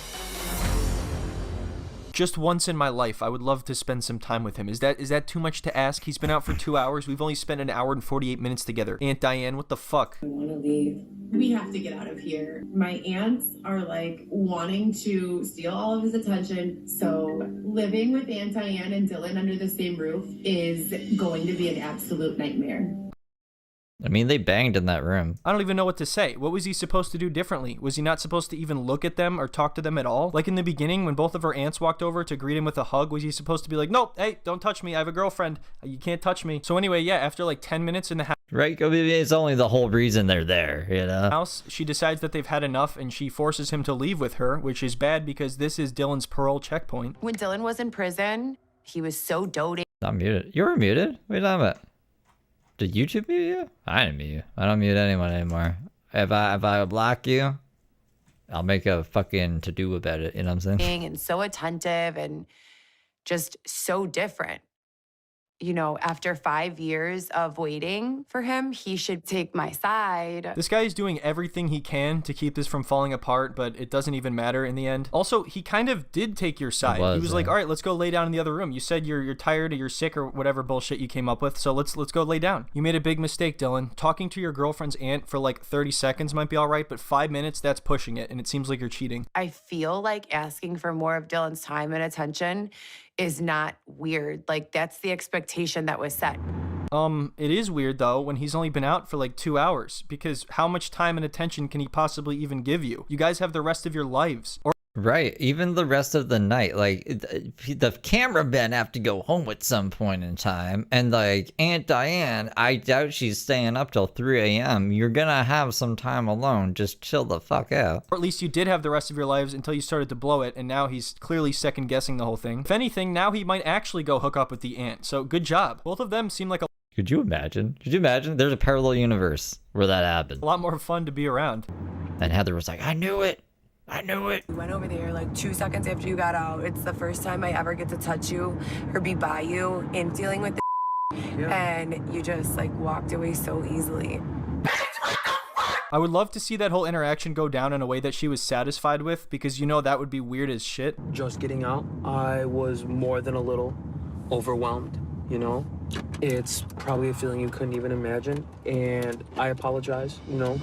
[SPEAKER 7] Just once in my life, I would love to spend some time with him. Is that too much to ask? He's been out for 2 hours. We've only spent an hour and 48 minutes together. Aunt Diane, what the fuck?
[SPEAKER 9] I want to leave. We have to get out of here. My aunts are like wanting to steal all of his attention. So living with Aunt Diane and Dylan under the same roof is going to be an absolute nightmare.
[SPEAKER 3] I mean, they banged in that room.
[SPEAKER 7] I don't even know what to say. What was he supposed to do differently? Was he not supposed to even look at them or talk to them at all? Like in the beginning, when both of her aunts walked over to greet him with a hug, was he supposed to be like, nope, hey, don't touch me. I have a girlfriend. You can't touch me. So anyway, yeah, after like 10 minutes in the
[SPEAKER 3] Right? It's only the whole reason they're there, you know?
[SPEAKER 7] house, she decides that they've had enough and she forces him to leave with her, which is bad because this is Dylan's parole checkpoint.
[SPEAKER 4] When Dylan was in prison, he was so doting.
[SPEAKER 3] I'm muted. You were muted? What are you talking about? Did YouTube mute you? I didn't mute you. I don't mute anyone anymore. If I block you, I'll make a fucking to-do about it, you know what I'm saying?
[SPEAKER 4] And so attentive and just so different. You know, after 5 years of waiting for him, he should take my side.
[SPEAKER 7] This guy is doing everything he can to keep this from falling apart, but it doesn't even matter in the end. Also, he kind of did take your side. He was like, all right, let's go lay down in the other room. You said you're tired or you're sick or whatever bullshit you came up with, so let's go lay down. You made a big mistake, Dylan. Talking to your girlfriend's aunt for like 30 seconds might be all right, but 5 minutes, that's pushing it, and it seems like you're cheating.
[SPEAKER 4] I feel like asking for more of Dylan's time and attention is not weird. Like, that's the expectation that was set.
[SPEAKER 7] It is weird though when he's only been out for like 2 hours, because how much time and attention can he possibly even give you? You guys have the rest of your lives.
[SPEAKER 3] Right, even the rest of the night. Like, the cameramen have to go home at some point in time. And, like, Aunt Diane, I doubt she's staying up till 3 a.m. You're gonna have some time alone. Just chill the fuck out.
[SPEAKER 7] Or at least you did have the rest of your lives until you started to blow it, and now he's clearly second-guessing the whole thing. If anything, now he might actually go hook up with the aunt. So, good job. Both of them seem like a
[SPEAKER 3] Could you imagine? Could you imagine? There's a parallel universe where that happened.
[SPEAKER 7] lot more fun to be around.
[SPEAKER 3] And Heather was like, I knew it. I knew it.
[SPEAKER 12] We went over there like 2 seconds after you got out. It's the first time I ever get to touch you or be by you in dealing with the and you just like walked away so easily.
[SPEAKER 7] I would love to see that whole interaction go down in a way that she was satisfied with, because you know that would be weird as shit.
[SPEAKER 10] Just getting out, I was more than a little overwhelmed, you know? It's probably a feeling you couldn't even imagine, and I apologize, you know?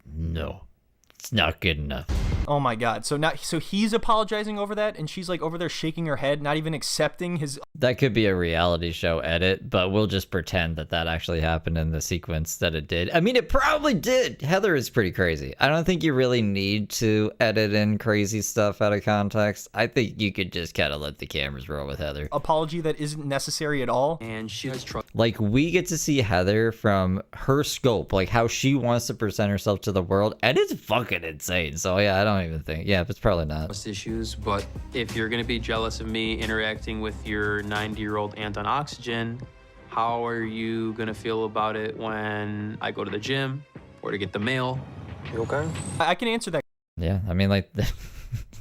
[SPEAKER 3] No, it's not good enough.
[SPEAKER 7] Oh my god. So he's apologizing over that, and she's like over there shaking her head, not even accepting his...
[SPEAKER 3] That could be a reality show edit, but we'll just pretend that that actually happened in the sequence that it did. I mean, it probably did. Heather is pretty crazy. I don't think you really need to edit in crazy stuff out of context. I think you could just kind of let the cameras roll with Heather.
[SPEAKER 7] Apology that isn't necessary at all.
[SPEAKER 8] And she has trust.
[SPEAKER 3] Like, we get to see Heather from her scope, like how she wants to present herself to the world, and it's fucking insane. So yeah, I don't even think, yeah, it's probably not.
[SPEAKER 8] Issues, but if you're gonna be jealous of me interacting with your 90-year-old aunt on oxygen, how are you gonna feel about it when I go to the gym or to get the mail?
[SPEAKER 10] You okay?
[SPEAKER 7] I can answer that
[SPEAKER 3] Yeah, I mean, like,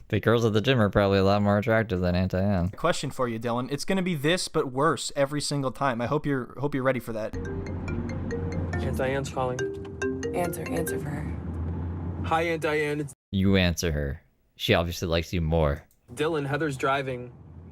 [SPEAKER 3] the girls at the gym are probably a lot more attractive than Aunt Diane.
[SPEAKER 7] question for you, Dylan. It's gonna be this, but worse every single time. I hope you're ready for that.
[SPEAKER 10] Aunt Diane's calling.
[SPEAKER 12] Answer for her.
[SPEAKER 10] Hi, Aunt Diane. It's
[SPEAKER 3] You answer her. She obviously likes you more.
[SPEAKER 10] Dylan. Heather's driving.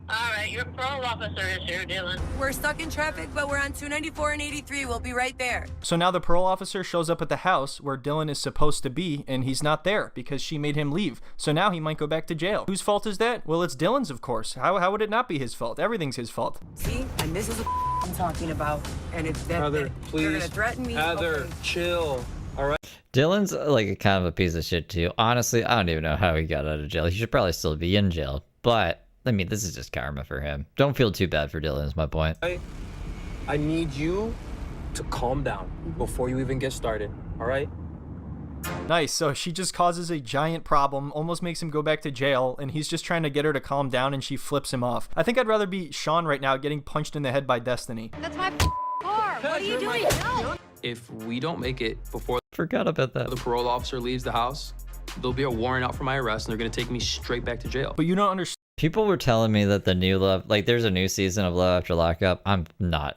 [SPEAKER 11] All right, your parole officer is here, Dylan.
[SPEAKER 12] We're stuck in traffic, but we're on 294 and 83. We'll be right there.
[SPEAKER 7] So now the parole officer shows up at the house where Dylan is supposed to be, and he's not there because she made him leave. So now he might go back to jail. Whose fault is that? Well, it's Dylan's, of course. How would it not be his fault? Everything's his fault.
[SPEAKER 12] See? And this is what I'm talking about. And it's that.
[SPEAKER 10] Heather, please.
[SPEAKER 12] You're gonna threaten me.
[SPEAKER 10] Heather,
[SPEAKER 12] Okay.
[SPEAKER 10] chill. All right.
[SPEAKER 3] Dylan's like a kind of a piece of shit too. Honestly, I don't even know how he got out of jail. He should probably still be in jail. But, I mean, this is just karma for him. Don't feel too bad for Dylan is my point.
[SPEAKER 10] I need you to calm down before you even get started, all right?
[SPEAKER 7] Nice. So she just causes a giant problem, almost makes him go back to jail, and he's just trying to get her to calm down, and she flips him off. I think I'd rather be Sean right now getting punched in the head by Destiny.
[SPEAKER 11] That's my car. What are you doing? No.
[SPEAKER 8] If we don't make it before
[SPEAKER 3] Forgot about that.
[SPEAKER 8] the parole officer leaves the house, there'll be a warrant out for my arrest, and they're gonna take me straight back to jail.
[SPEAKER 7] But you don't understand.
[SPEAKER 3] People were telling me that the new Love, like there's a new season of Love After Lockup. I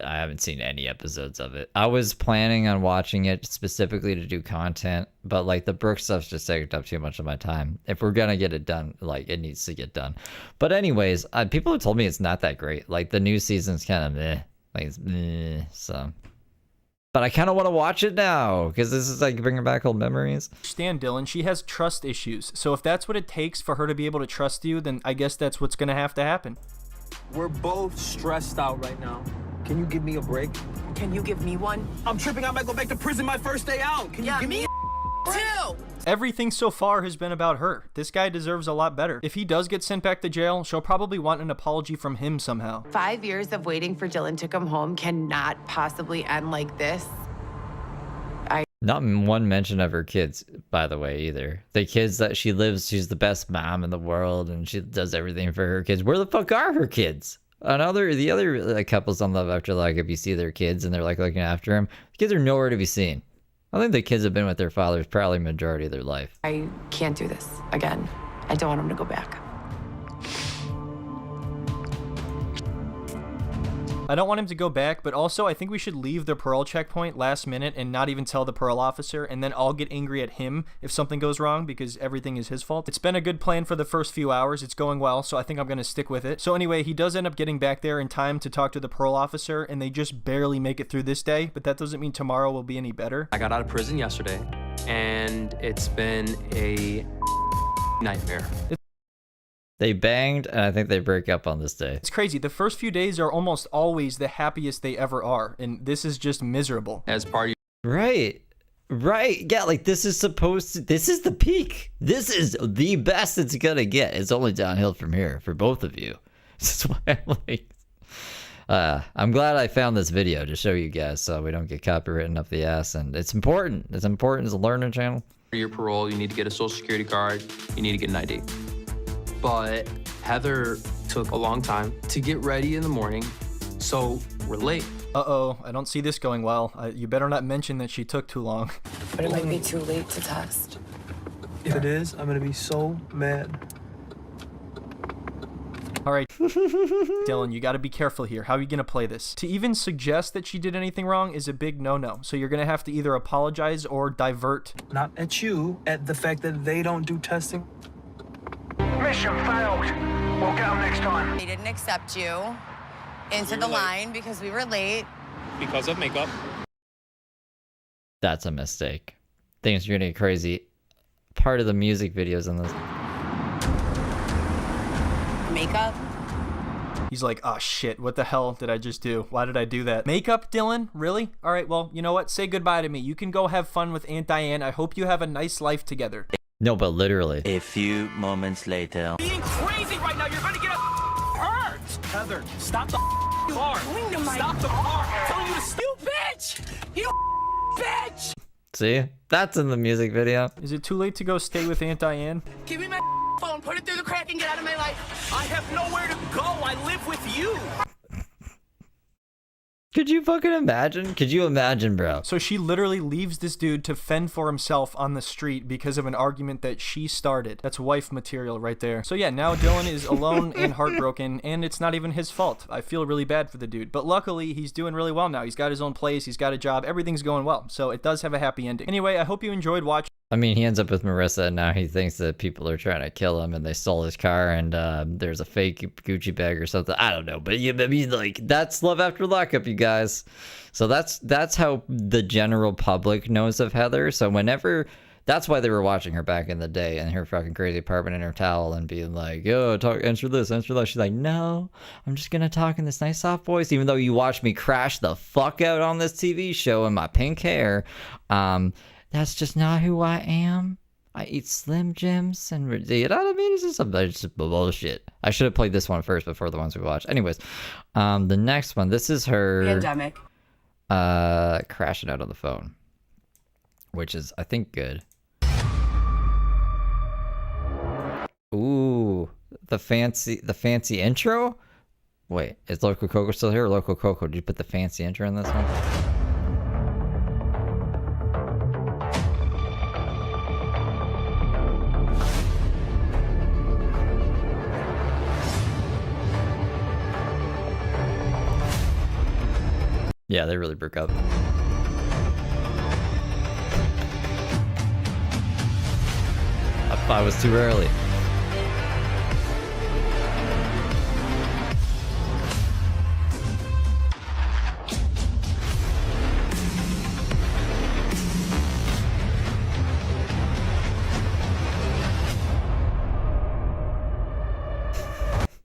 [SPEAKER 3] haven't seen any episodes of it. I was planning on watching it specifically to do content, but like the Brooke stuff's just taking up too much of my time. If we're gonna get it done, like it needs to get done. But anyways, people have told me it's not that great. Like the new season's kind of meh. Like it's meh, so. But I kind of want to watch it now because this is like bringing back old memories.
[SPEAKER 7] Understand, Dylan, she has trust issues. So if that's what it takes for her to be able to trust you, then I guess that's what's going to have to happen.
[SPEAKER 10] We're both stressed out right now. Can you give me a break?
[SPEAKER 12] Can you give me one?
[SPEAKER 10] I'm tripping. I might go back to prison my first day out. Can you give me
[SPEAKER 12] Two.
[SPEAKER 7] Everything so far has been about her. This guy deserves a lot better. If he does get sent back to jail, she'll probably want an apology from him somehow.
[SPEAKER 4] 5 years of waiting for Dylan to come home cannot possibly end like this.
[SPEAKER 3] Not one mention of her kids, by the way, either. The kids that she lives, she's the best mom in the world, and she does everything for her kids. Where the fuck are her kids? The other like, couples on Love After Lockup, you see their kids and they're like looking after them. The kids are nowhere to be seen. I think the kids have been with their fathers probably majority of their life.
[SPEAKER 4] I can't do this again. I don't want him to go back.
[SPEAKER 7] I don't want him to go back, but also I think we should leave the parole checkpoint last minute and not even tell the parole officer, and then I'll get angry at him if something goes wrong because everything is his fault. It's been a good plan for the first few hours. It's going well, so I think I'm going to stick with it. So anyway, he does end up getting back there in time to talk to the parole officer, and they just barely make it through this day, but that doesn't mean tomorrow will be any better.
[SPEAKER 8] I got out of prison yesterday, and it's been a nightmare.
[SPEAKER 3] They banged, and I think they break up on this day.
[SPEAKER 7] It's crazy. The first few days are almost always the happiest they ever are, and this is just miserable.
[SPEAKER 8] As part of
[SPEAKER 3] Right. Yeah, like this is the peak. This is the best it's gonna get. It's only downhill from here for both of you. That's why I'm like, I'm glad I found this video to show you guys so we don't get copywritten up the ass. And it's important. It's important as a learning channel.
[SPEAKER 8] For your parole, you need to get a social security card. You need to get an ID. But Heather took a long time to get ready in the morning, so we're late.
[SPEAKER 7] Uh-oh, I don't see this going well. You better not mention that she took too long.
[SPEAKER 12] But it might be too late to test.
[SPEAKER 10] If it is, I'm gonna be so mad.
[SPEAKER 7] All right, Dylan, you got to be careful here. How are you going to play this? To even suggest that she did anything wrong is a big no-no. So you're going to have to either apologize or divert.
[SPEAKER 10] Not at you, at the fact that they don't do testing.
[SPEAKER 13] Mission failed. We'll get them next time.
[SPEAKER 12] They didn't accept you into the line because we were late.
[SPEAKER 10] Because of makeup.
[SPEAKER 3] That's a mistake. Things are gonna get crazy. Part of the music videos in this.
[SPEAKER 12] Makeup?
[SPEAKER 7] He's like, oh shit, what the hell did I just do? Why did I do that? Makeup, Dylan? Really? All right, well, you know what? Say goodbye to me. You can go have fun with Aunt Diane. I hope you have a nice life together.
[SPEAKER 3] No, but literally.
[SPEAKER 14] A few moments later.
[SPEAKER 13] Being crazy right now, you're gonna get hurt!
[SPEAKER 10] Heather, stop the car.
[SPEAKER 13] Stop the car! I'm telling you to you bitch! You bitch!
[SPEAKER 3] See? That's in the music video.
[SPEAKER 7] Is it too late to go stay with Aunt Diane?
[SPEAKER 13] Give me my phone, put it through the crack and get out of my life. I have nowhere to go. I live with you.
[SPEAKER 3] Could you fucking imagine? Could you imagine, bro?
[SPEAKER 7] So she literally leaves this dude to fend for himself on the street because of an argument that she started. That's wife material right there. So yeah, now Dylan is alone and heartbroken, and it's not even his fault. I feel really bad for the dude. But luckily, he's doing really well now. He's got his own place, he's got a job, everything's going well. So it does have a happy ending. Anyway, I hope you enjoyed watching.
[SPEAKER 3] I mean, he ends up with Marissa, and now he thinks that people are trying to kill him, and they stole his car, and there's a fake Gucci bag or something. I don't know, but yeah, I mean, like, that's love after lockup, you guys. So that's how the general public knows of Heather. So whenever, that's why they were watching her back in the day in her fucking crazy apartment in her towel and being like, yo, answer this, answer that. She's like, no, I'm just gonna talk in this nice soft voice, even though you watched me crash the fuck out on this TV show in my pink hair. That's just not who I am. I eat Slim Jims and you know what I mean? It's just bullshit. I should have played this one first before the ones we watched. Anyways, the next one, this is her
[SPEAKER 12] Pandemic.
[SPEAKER 3] Crashing out on the phone, which is, I think, good. Ooh, the fancy intro. Wait, is Loco Coco still here? Or Loco Coco, did you put the fancy intro in this one? Yeah, they really broke up. I thought it was too early.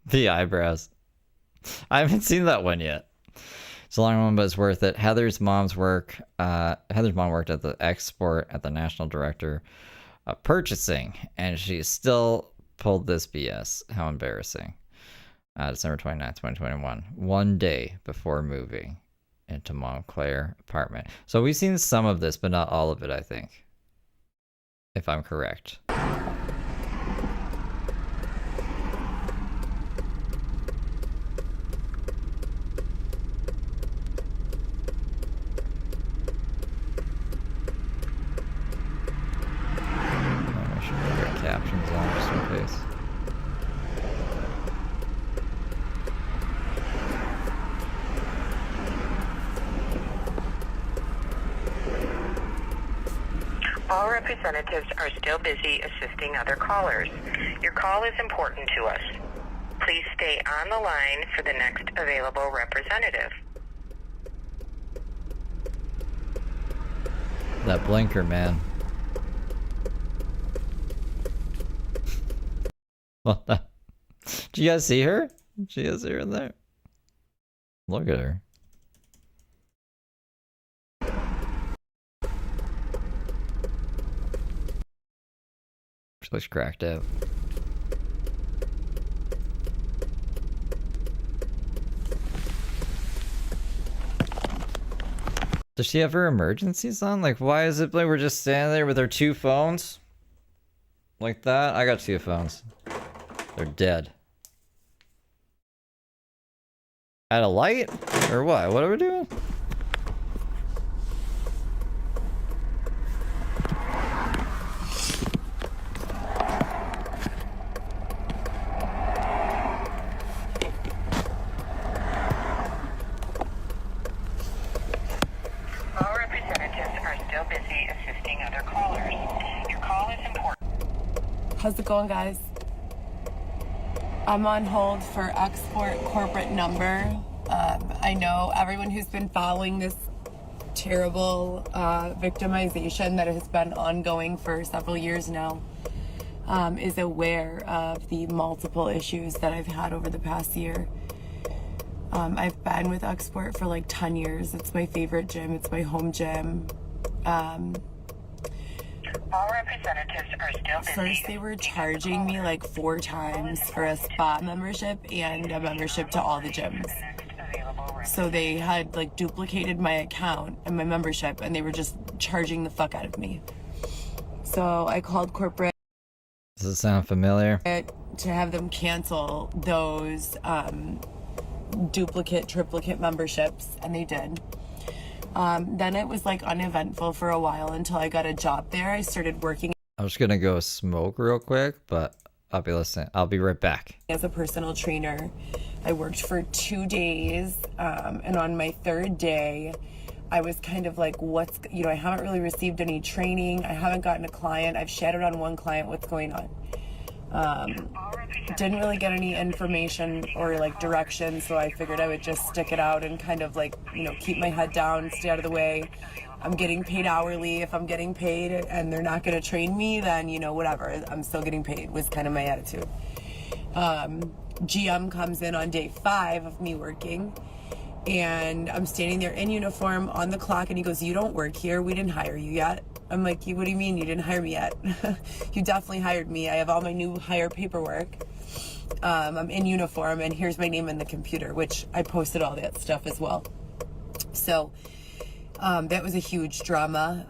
[SPEAKER 3] The eyebrows. I haven't seen that one yet. It's a long one, but it's worth it. Heather's mom worked at the export at the National Director of Purchasing, and she still pulled this BS. How embarrassing. December 29th, 2021. One day before moving into Montclair apartment. So we've seen some of this, but not all of it, I think. If I'm correct. Captions on just in case.
[SPEAKER 15] All representatives are still busy assisting other callers. Your call is important to us. Please stay on the line for the next available representative.
[SPEAKER 3] That blinker, man. Do you guys see her? She is here in there. Look at her. She looks cracked out. Does she have her emergencies on? Like, why is it like we're just standing there with our two phones? Like that? I got two phones. They're dead. At a light? Or what? What are we doing?
[SPEAKER 12] How's it going, guys? I'm on hold for export corporate number. I know everyone who's been following this terrible victimization that has been ongoing for several years now is aware of the multiple issues that I've had over the past year. I've been with Export for like 10 years. It's my favorite gym. It's my home gym.
[SPEAKER 15] All representatives are still busy.
[SPEAKER 12] First, they were charging me like 4 times for a spa membership and a membership to all the gyms. So they had like duplicated my account and my membership, and they were just charging the fuck out of me. So I called corporate.
[SPEAKER 3] Does it sound familiar?
[SPEAKER 12] To have them cancel those duplicate, triplicate memberships, and they did. Then it was like uneventful for a while until I got a job there. I started working.
[SPEAKER 3] I'm just gonna go smoke real quick, but I'll be listening. I'll be right back.
[SPEAKER 12] As a personal trainer, I worked for 2 days, and on my 3rd day, I was kind of like, I haven't really received any training. I haven't gotten a client. I've shadowed on 1 client. What's going on? Didn't really get any information or like direction, so I figured I would just stick it out and kind of like, keep my head down, stay out of the way. I'm getting paid hourly. If I'm getting paid and they're not going to train me, then, whatever. I'm still getting paid was kind of my attitude. GM comes in on day 5 of me working, and I'm standing there in uniform on the clock, and he goes, "You don't work here. We didn't hire you yet." I'm like, "What do you mean you didn't hire me yet?" "You definitely hired me. I have all my new hire paperwork. I'm in uniform, and here's my name in the computer," which I posted all that stuff as well. So that was a huge drama.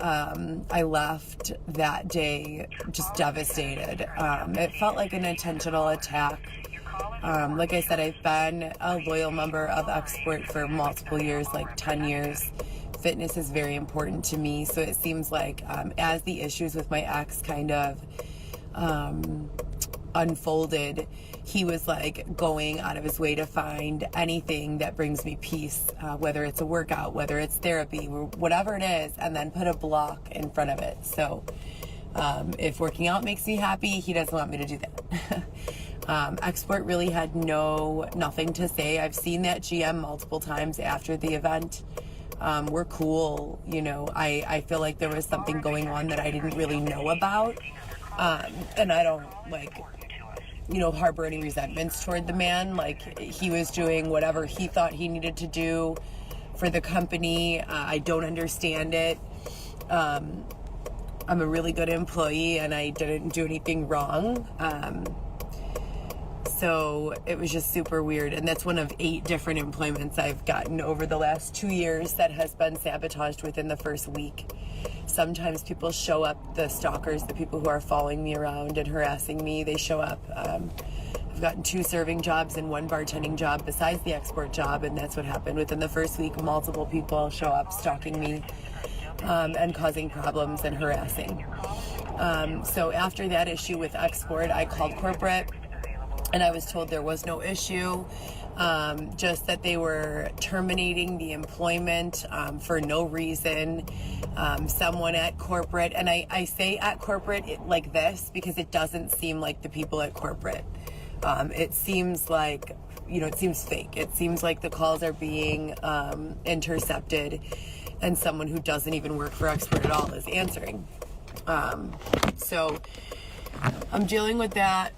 [SPEAKER 12] I left that day just devastated. It felt like an intentional attack. Like I said, I've been a loyal member of Export for multiple years, like 10 years. Fitness is very important to me, so it seems like as the issues with my ex kind of unfolded, he was like going out of his way to find anything that brings me peace, whether it's a workout, whether it's therapy, whatever it is, and then put a block in front of it. So if working out makes me happy, he doesn't want me to do that. Export really had nothing to say. I've seen that GM multiple times after the event. We're cool, I feel like there was something going on that I didn't really know about, and I don't harbor any resentments toward the man. Like, he was doing whatever he thought he needed to do for the company. I don't understand it. I'm a really good employee, and I didn't do anything wrong. So it was just super weird, and that's one of 8 different employments I've gotten over the last 2 years that has been sabotaged within the first week. Sometimes people show up, the stalkers, the people who are following me around and harassing me, they show up. I've gotten 2 serving jobs and 1 bartending job besides the Export job, and that's what happened. Within the first week, multiple people show up stalking me and causing problems and harassing. So after that issue with Export, I called corporate, and I was told there was no issue, just that they were terminating the employment for no reason. Someone at corporate, and I say at corporate like this because it doesn't seem like the people at corporate. It seems like, it seems fake. It seems like the calls are being intercepted, and someone who doesn't even work for Export at all is answering. So I'm dealing with that.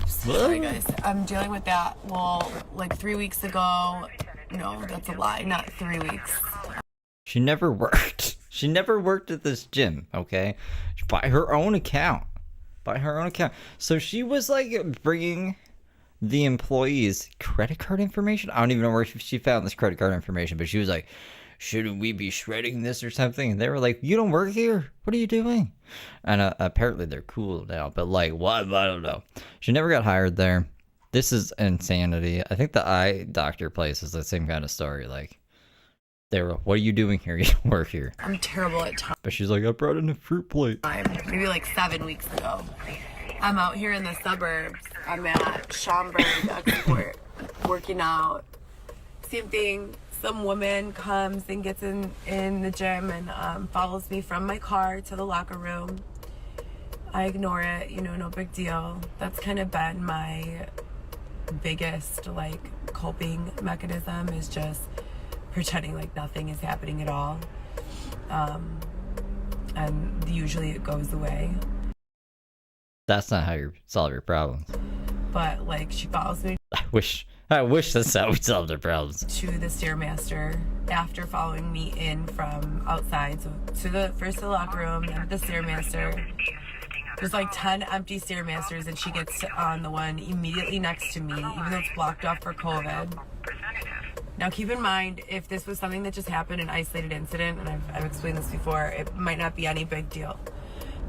[SPEAKER 12] Sorry guys. I'm dealing with that. Well, like 3 weeks ago, no, that's a lie, not 3 weeks.
[SPEAKER 3] She never worked. She never worked at this gym, okay? By her own account. So she was like bringing the employees' credit card information. I don't even know where she found this credit card information, but she was like, "Shouldn't we be shredding this or something?" And they were like, "You don't work here. What are you doing?" And apparently they're cool now, but like, what? I don't know. She never got hired there. This is insanity. I think the eye doctor place is the same kind of story. Like, they were, "What are you doing here? You don't work here."
[SPEAKER 12] I'm terrible at time.
[SPEAKER 3] But she's like, "I brought in a fruit plate."
[SPEAKER 12] Maybe like 7 weeks ago. I'm out here in the suburbs. I'm at Schaumburg Export, working out. Same thing. Some woman comes and gets in the gym and follows me from my car to the locker room. I ignore it, you know, no big deal. That's kind of been my biggest like coping mechanism, is just pretending like nothing is happening at all. And usually it goes away.
[SPEAKER 3] That's not how you solve your problems.
[SPEAKER 12] But like, she follows me
[SPEAKER 3] I wish that's how we solved our problems.
[SPEAKER 12] to the Stairmaster after following me in from outside. So to the first to the locker room, then to the Stairmaster. There's like 10 empty Stairmasters, and she gets on the one immediately next to me, even though it's blocked off for COVID. Now keep in mind, if this was something that just happened, an isolated incident, and I've explained this before, it might not be any big deal.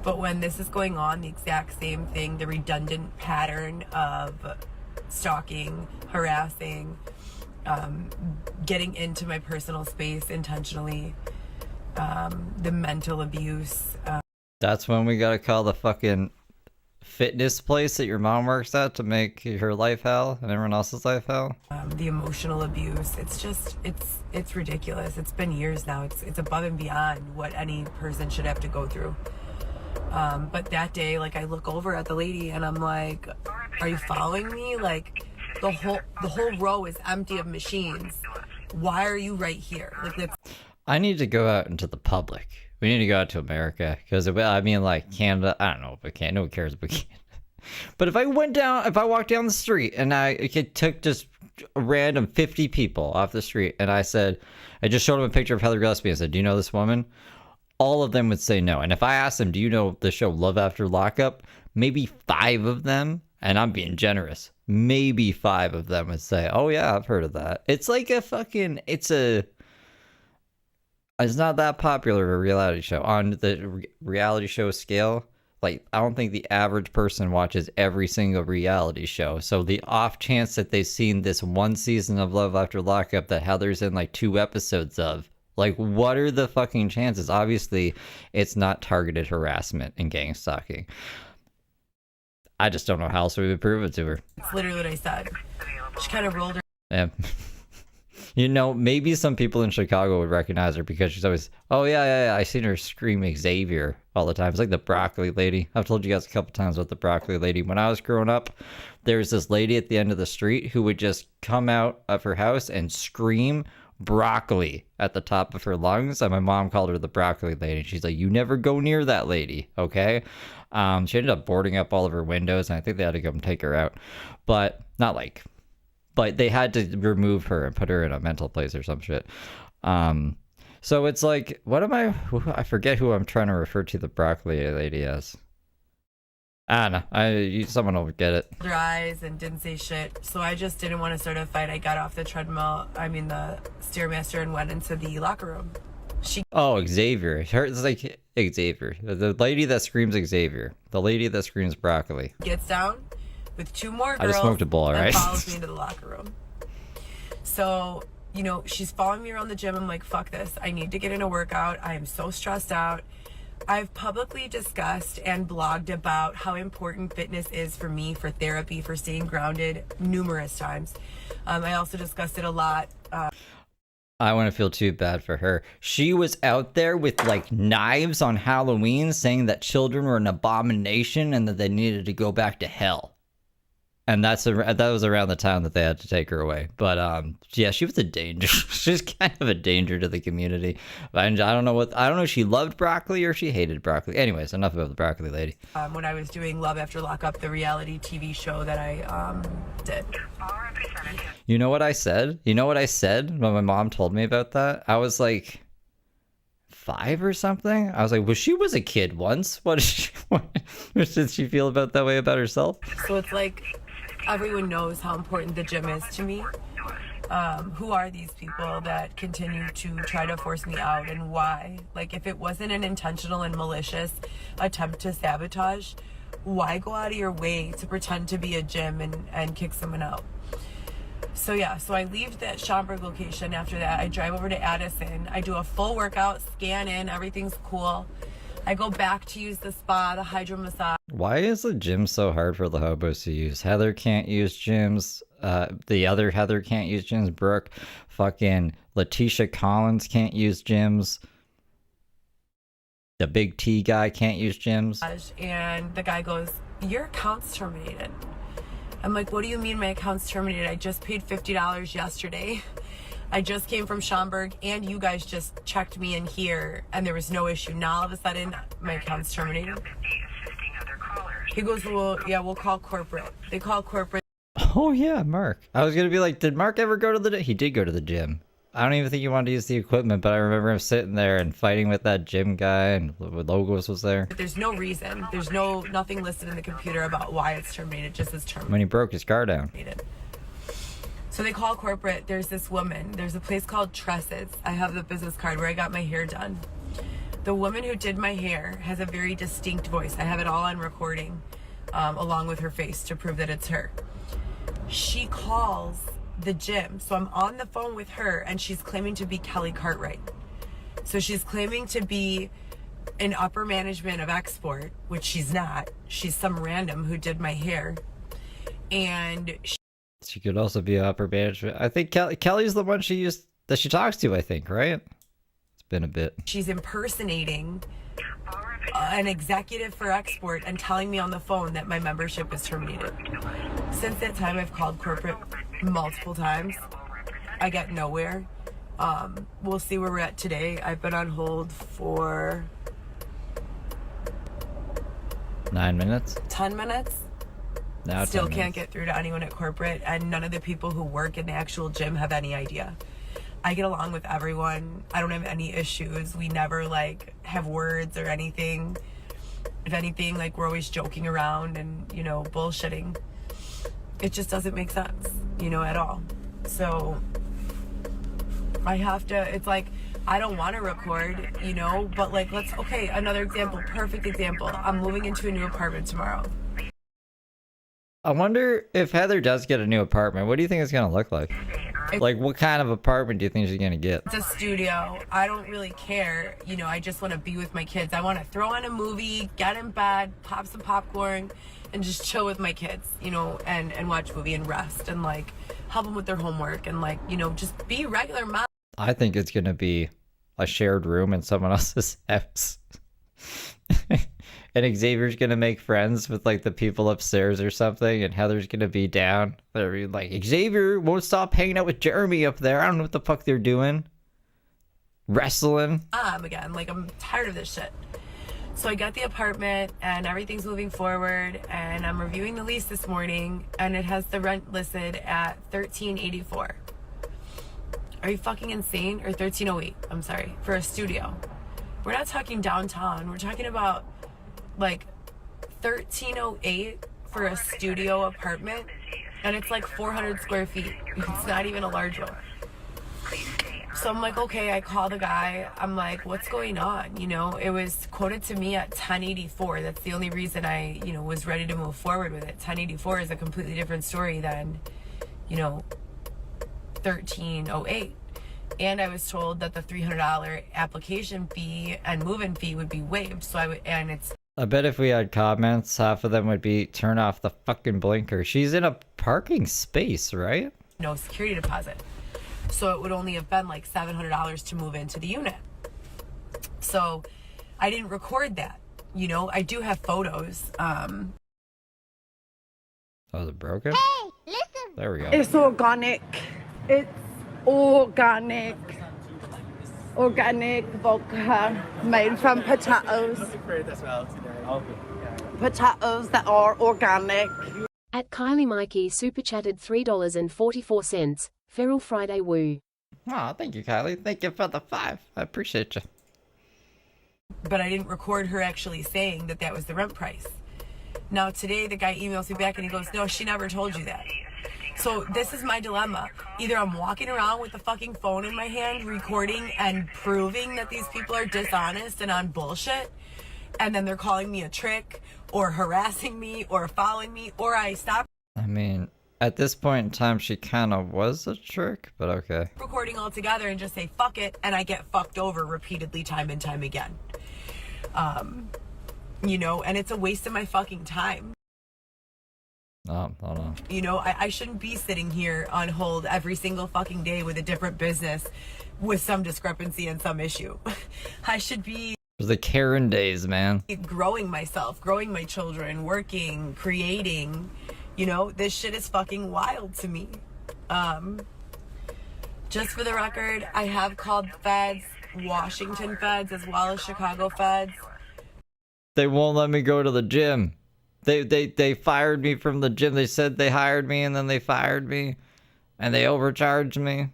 [SPEAKER 12] But when this is going on, the exact same thing, the redundant pattern of stalking, harassing, getting into my personal space intentionally, the mental abuse.
[SPEAKER 3] That's when we gotta call the fucking fitness place that your mom works at to make her life hell and everyone else's life hell.
[SPEAKER 12] The emotional abuse, it's just, it's ridiculous. It's been years now. It's above and beyond what any person should have to go through. But that day, like, I look over at the lady and I'm like, are you following me? Like, the whole row is empty of machines. Why are you right here? Like, that's...
[SPEAKER 3] I need to go out into the public. We need to go out to America, because I mean, like, Canada, I don't know if we can, no one cares about Canada. But if I walked down the street and I took just a random 50 people off the street and I just showed them a picture of Heather Gillespie and said, do you know this woman? All of them would say no. And if I asked them, do you know the show Love After Lockup? Maybe 5 of them, and I'm being generous, maybe 5 of them would say, oh yeah, I've heard of that. It's like it's not that popular of a reality show. On the reality show scale, like, I don't think the average person watches every single reality show. So the off chance that they've seen this one season of Love After Lockup that Heather's in like 2 episodes of, like, what are the fucking chances? Obviously, it's not targeted harassment and gang stalking. I just don't know how else we would prove it to her.
[SPEAKER 12] It's literally what I said. She kind of rolled her...
[SPEAKER 3] Yeah. You know, maybe some people in Chicago would recognize her because she's always, oh yeah, I seen her scream Xavier all the time. It's like the broccoli lady. I've told you guys a couple times about the broccoli lady. When I was growing up, there was this lady at the end of the street who would just come out of her house and scream broccoli at the top of her lungs, and my mom called her the broccoli lady. She's like, you never go near that lady, okay? She ended up boarding up all of her windows, and I think they had to come take her out. But they had to remove her and put her in a mental place or some shit. So it's like, I forget who I'm trying to refer to the broccoli lady as. I don't know. Someone will get it.
[SPEAKER 12] Her eyes and didn't say shit. So I just didn't want to start a fight. I got off the the Stairmaster, and went into the locker room.
[SPEAKER 3] Xavier. It's like Xavier. The lady that screams Xavier. The lady that screams broccoli.
[SPEAKER 12] Gets down with 2 more girls.
[SPEAKER 3] I just smoked a ball, right?
[SPEAKER 12] And follows me into the locker room. So, you know, she's following me around the gym. I'm like, fuck this. I need to get in a workout. I am so stressed out. I've publicly discussed and blogged about how important fitness is for me, for therapy, for staying grounded numerous times. I also discussed it a lot.
[SPEAKER 3] I want to feel too bad for her. She was out there with like knives on Halloween saying that children were an abomination and that they needed to go back to hell. And that was around the time that they had to take her away. But yeah, she was a danger. She's kind of a danger to the community. I don't know if she loved broccoli or she hated broccoli. Anyways, enough about the broccoli lady.
[SPEAKER 12] When I was doing Love After Lockup, the reality TV show that I did.
[SPEAKER 3] You know what I said? When my mom told me about that? I was like 5 or something. I was like, well, she was a kid once. What did she feel about that way about herself?
[SPEAKER 12] So it's like, everyone knows how important the gym is to me. Who are these people that continue to try to force me out, and why? Like, if it wasn't an intentional and malicious attempt to sabotage, why go out of your way to pretend to be a gym and kick someone out? So yeah, so I leave that Schaumburg location. After that, I drive over to Addison. I do a full workout, scan in, everything's cool. I go back to use the spa, the hydro massage.
[SPEAKER 3] Why is the gym so hard for the hobos to use? Heather can't use gyms. The other Heather can't use gyms. Brooke, fucking Letitia Collins can't use gyms. the big T guy can't use gyms.
[SPEAKER 12] And the guy goes, your account's terminated. I'm like, what do you mean my account's terminated? I just paid $50 yesterday. I just came from Schaumburg and you guys just checked me in here and there was no issue. Now all of a sudden my account's terminated. He goes, well, yeah, we'll call corporate. They call corporate.
[SPEAKER 3] Oh yeah, Mark. I was gonna be like, did Mark ever go to the he did go to the gym. I don't even think he wanted to use the equipment, but I remember him sitting there and fighting with that gym guy, and Logos was there.
[SPEAKER 12] There's no reason. There's nothing listed in the computer about why it's terminated. It just is terminated.
[SPEAKER 3] When he broke his car down.
[SPEAKER 12] So they call corporate. There's this woman. There's a place called Tresses. I have the business card where I got my hair done. The woman who did my hair has a very distinct voice. I have it all on recording, along with her face to prove that it's her. She calls the gym. So I'm on the phone with her and she's claiming to be Kelly Cartwright. So she's claiming to be an upper management of export, which she's not. She's some random who did my hair. And
[SPEAKER 3] she could also be upper management. I think Kelly's the one she talks to, I think, right? It's been a bit.
[SPEAKER 12] She's impersonating an executive for export and telling me on the phone that my membership is terminated. Since that time, I've called corporate multiple times. I get nowhere. We'll see where we're at today. I've been on hold for
[SPEAKER 3] 9 minutes.
[SPEAKER 12] 10 minutes.
[SPEAKER 3] Now
[SPEAKER 12] Still can't get through to anyone at corporate, and none of the people who work in the actual gym have any idea. I get along with everyone. I don't have any issues. We never like have words or anything. If anything, like we're always joking around and, you know, bullshitting. It just doesn't make sense, you know, at all. So I have to, it's like, I don't want to record, you know, but like, okay, another example, perfect example. I'm moving into a new apartment tomorrow.
[SPEAKER 3] I wonder if Heather does get a new apartment, what do you think it's going to look like? Like, what kind of apartment do you think she's going to get?
[SPEAKER 12] It's a studio. I don't really care. You know, I just want to be with my kids. I want to throw on a movie, get in bed, pop some popcorn, and just chill with my kids, you know, and watch a movie and rest and, like, help them with their homework and, like, you know, just be regular mom.
[SPEAKER 3] I think it's going to be a shared room in someone else's house. And Xavier's gonna make friends with like the people upstairs or something, and Heather's gonna be down. They're like, Xavier won't stop hanging out with Jeremy up there. I don't know what the fuck they're doing. Wrestling.
[SPEAKER 12] Again, like I'm tired of this shit. So I got the apartment and everything's moving forward, and I'm reviewing the lease this morning, and it has the rent listed at $13.84. Are you fucking insane? Or $13.08? I'm sorry, for a studio. We're not talking downtown. We're talking about like $13.08 for a studio apartment, and it's like 400 square feet. It's not even a large one. So I'm like, okay, I call the guy. I'm like, what's going on? You know, it was quoted to me at $10.84. That's the only reason I, you know, was ready to move forward with it. $10.84 is a completely different story than, you know, $13.08. And I was told that the $300 application fee and move-in fee would be waived. So
[SPEAKER 3] I bet if we had comments, half of them would be turn off the fucking blinker. She's in a parking space, right?
[SPEAKER 12] No security deposit. So it would only have been like $700 to move into the unit. So I didn't record that. You know, I do have photos.
[SPEAKER 3] Oh, is it broken?
[SPEAKER 16] Hey, listen.
[SPEAKER 3] There we go.
[SPEAKER 16] It's organic. It's organic. Organic vodka made from potatoes. Potatoes that are organic.
[SPEAKER 17] At Kylie Mikey super chatted $3.44. Feral Friday woo.
[SPEAKER 3] Oh, thank you, Kylie. Thank you for the 5. I appreciate you.
[SPEAKER 12] But I didn't record her actually saying that that was the rent price. Now today the guy emails me back and he goes, no, she never told you that. So this is my dilemma. Either I'm walking around with the fucking phone in my hand, recording and proving that these people are dishonest and on bullshit, and then they're calling me a trick, or harassing me, or following me, or I stop.
[SPEAKER 3] I mean, at this point in time, she kind of was a trick, but okay.
[SPEAKER 12] Recording altogether and just say fuck it, and I get fucked over repeatedly time and time again. You know, and it's a waste of my fucking time.
[SPEAKER 3] Oh, hold on.
[SPEAKER 12] You know, I shouldn't be sitting here on hold every single fucking day with a different business with some discrepancy and some issue. I should be...
[SPEAKER 3] was the Karen days, man.
[SPEAKER 12] Growing myself, growing my children, working, creating, you know, this shit is fucking wild to me. Just for the record, I have called feds, Washington feds, as well as Chicago feds.
[SPEAKER 3] They won't let me go to the gym. They fired me from the gym. They said they hired me and then they fired me. And they overcharged me.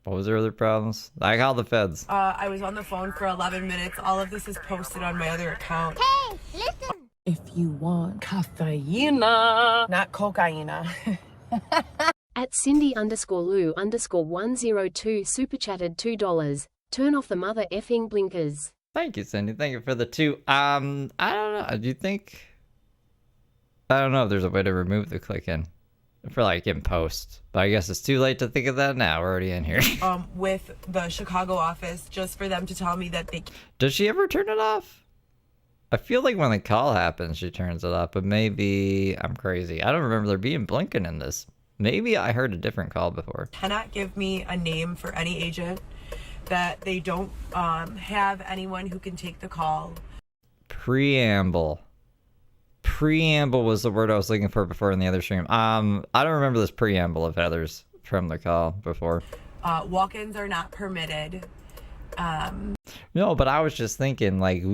[SPEAKER 3] What was their other problems? I called the feds.
[SPEAKER 12] I was on the phone for 11 minutes. All of this is posted on my other account.
[SPEAKER 16] Hey, listen.
[SPEAKER 12] If you want caffeine, not cocaine.
[SPEAKER 17] At Cindy_Lou_102 super chatted $2. Turn off the mother effing blinkers.
[SPEAKER 3] Thank you, Cindy. Thank you for the 2. I don't know. Do you think... I don't know if there's a way to remove the click-in. For like in post. But I guess it's too late to think of that now. We're already in here.
[SPEAKER 12] With the Chicago office, just for them to tell me that they...
[SPEAKER 3] Does she ever turn it off? I feel like when the call happens, she turns it off. But maybe I'm crazy. I don't remember there being blinking in this. Maybe I heard a different call before.
[SPEAKER 12] Cannot give me a name for any agent. That they don't have anyone who can take the call.
[SPEAKER 3] Preamble. Preamble was the word I was looking for before in the other stream. I don't remember this preamble of Heather's from the call before.
[SPEAKER 12] Walk-ins are not permitted.
[SPEAKER 3] No, but I was just thinking, like,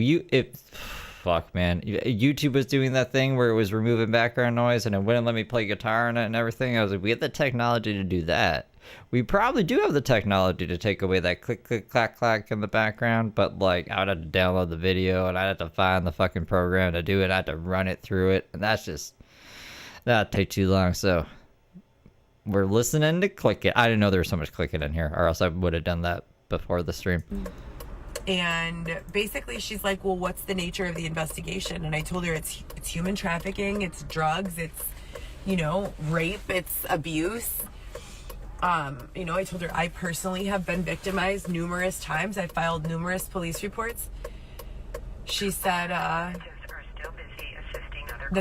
[SPEAKER 3] fuck, man. YouTube was doing that thing where it was removing background noise and it wouldn't let me play guitar in it and everything. I was like, we have the technology to do that. We probably do have the technology to take away that click, click, clack, clack in the background, but, like, I would have to download the video and I'd have to find the fucking program to do it. I'd have to run it through it, and that'd take too long, so we're listening to click it. I didn't know there was so much clicking in here, or else I would have done that before the stream.
[SPEAKER 12] And basically she's like, well, what's the nature of the investigation? And I told her it's human trafficking, it's drugs, it's, you know, rape, it's abuse. You know, I told her I personally have been victimized numerous times. I filed numerous police reports. She said that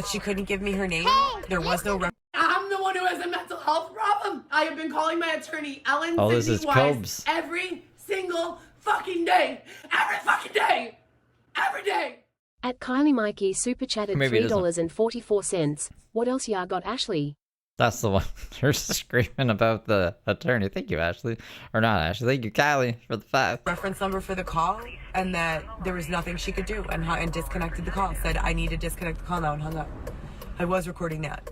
[SPEAKER 12] she couldn't give me her name. There was no I'm the one who has a mental health problem. I have been calling my attorney, Ellen
[SPEAKER 3] this is Cobes.
[SPEAKER 12] every single fucking day. Every fucking day. Every day.
[SPEAKER 17] At Kylie Mikey super chatted $3.44. What else ya got, Ashley?
[SPEAKER 3] That's the one. They're screaming about the attorney. Thank you, Ashley. Or not Ashley. Thank you, Kylie, for the 5.
[SPEAKER 12] Reference number for the call, and that there was nothing she could do, and disconnected the call. Said I need to disconnect the call now, and hung up. I was recording that.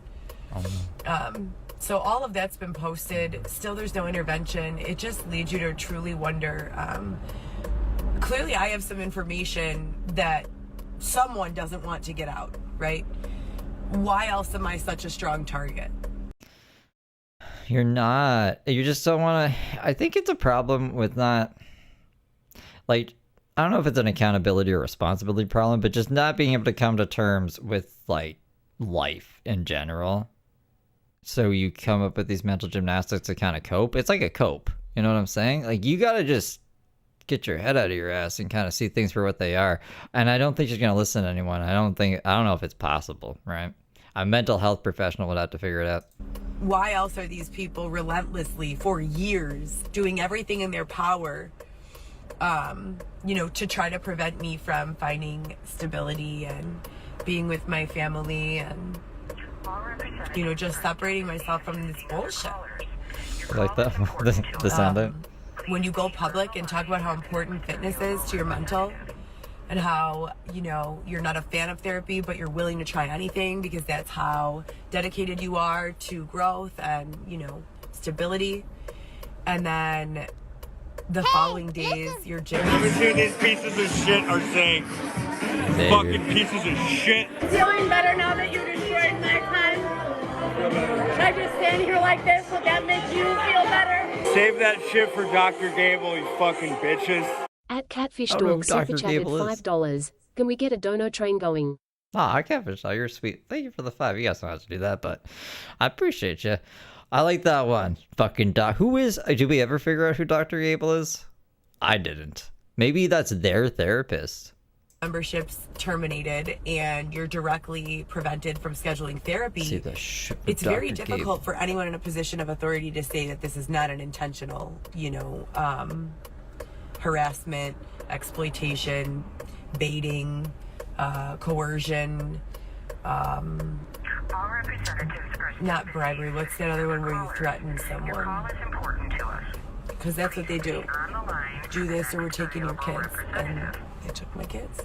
[SPEAKER 12] So all of that's been posted. Still, there's no intervention. It just leads you to truly wonder. Clearly, I have some information that someone doesn't want to get out, right? Why else am I such a strong target?
[SPEAKER 3] You're not. You just don't want to. I think it's a problem with not, like, I don't know if it's an accountability or responsibility problem, but just not being able to come to terms with, like, life in general. So you come up with these mental gymnastics to kind of cope. It's like a cope. You know what I'm saying? Like, you got to just get your head out of your ass and kind of see things for what they are. And I don't think she's going to listen to anyone. I don't know if it's possible, right? A mental health professional would have to figure it out.
[SPEAKER 12] Why else are these people relentlessly for years doing everything in their power, you know, to try to prevent me from finding stability and being with my family and, you know, just separating myself from this bullshit.
[SPEAKER 3] Like that? the sound it?
[SPEAKER 12] When you go public and talk about how important fitness is to your mental, and how, you know, you're not a fan of therapy, but you're willing to try anything because that's how dedicated you are to growth and, you know, stability. And then the following days, your gym.
[SPEAKER 18] Everything these pieces of shit are saying. Fucking pieces of shit.
[SPEAKER 16] Feeling better now that you destroyed my time? Should I just stand here like this? Would that make you feel better?
[SPEAKER 18] Save that shit for Dr. Gable, you fucking bitches.
[SPEAKER 17] At Catfish Dog super chatted $5. Can we get a dono train going?
[SPEAKER 3] Ah, Catfish Dog, you're sweet. Thank you for the 5. You guys don't have to do that, but I appreciate you. I like that one. Fucking doc. Who is? Did we ever figure out who Dr. Gable is? I didn't. Maybe that's their therapist.
[SPEAKER 12] Memberships terminated and you're directly prevented from scheduling therapy.
[SPEAKER 3] See the shit.
[SPEAKER 12] It's very difficult for anyone in a position of authority to say that this is not an intentional, you know, harassment, exploitation, baiting, coercion, not bribery. What's that other one where you threaten someone? Because that's what they do. Do this or we're taking your kids. And they took my kids.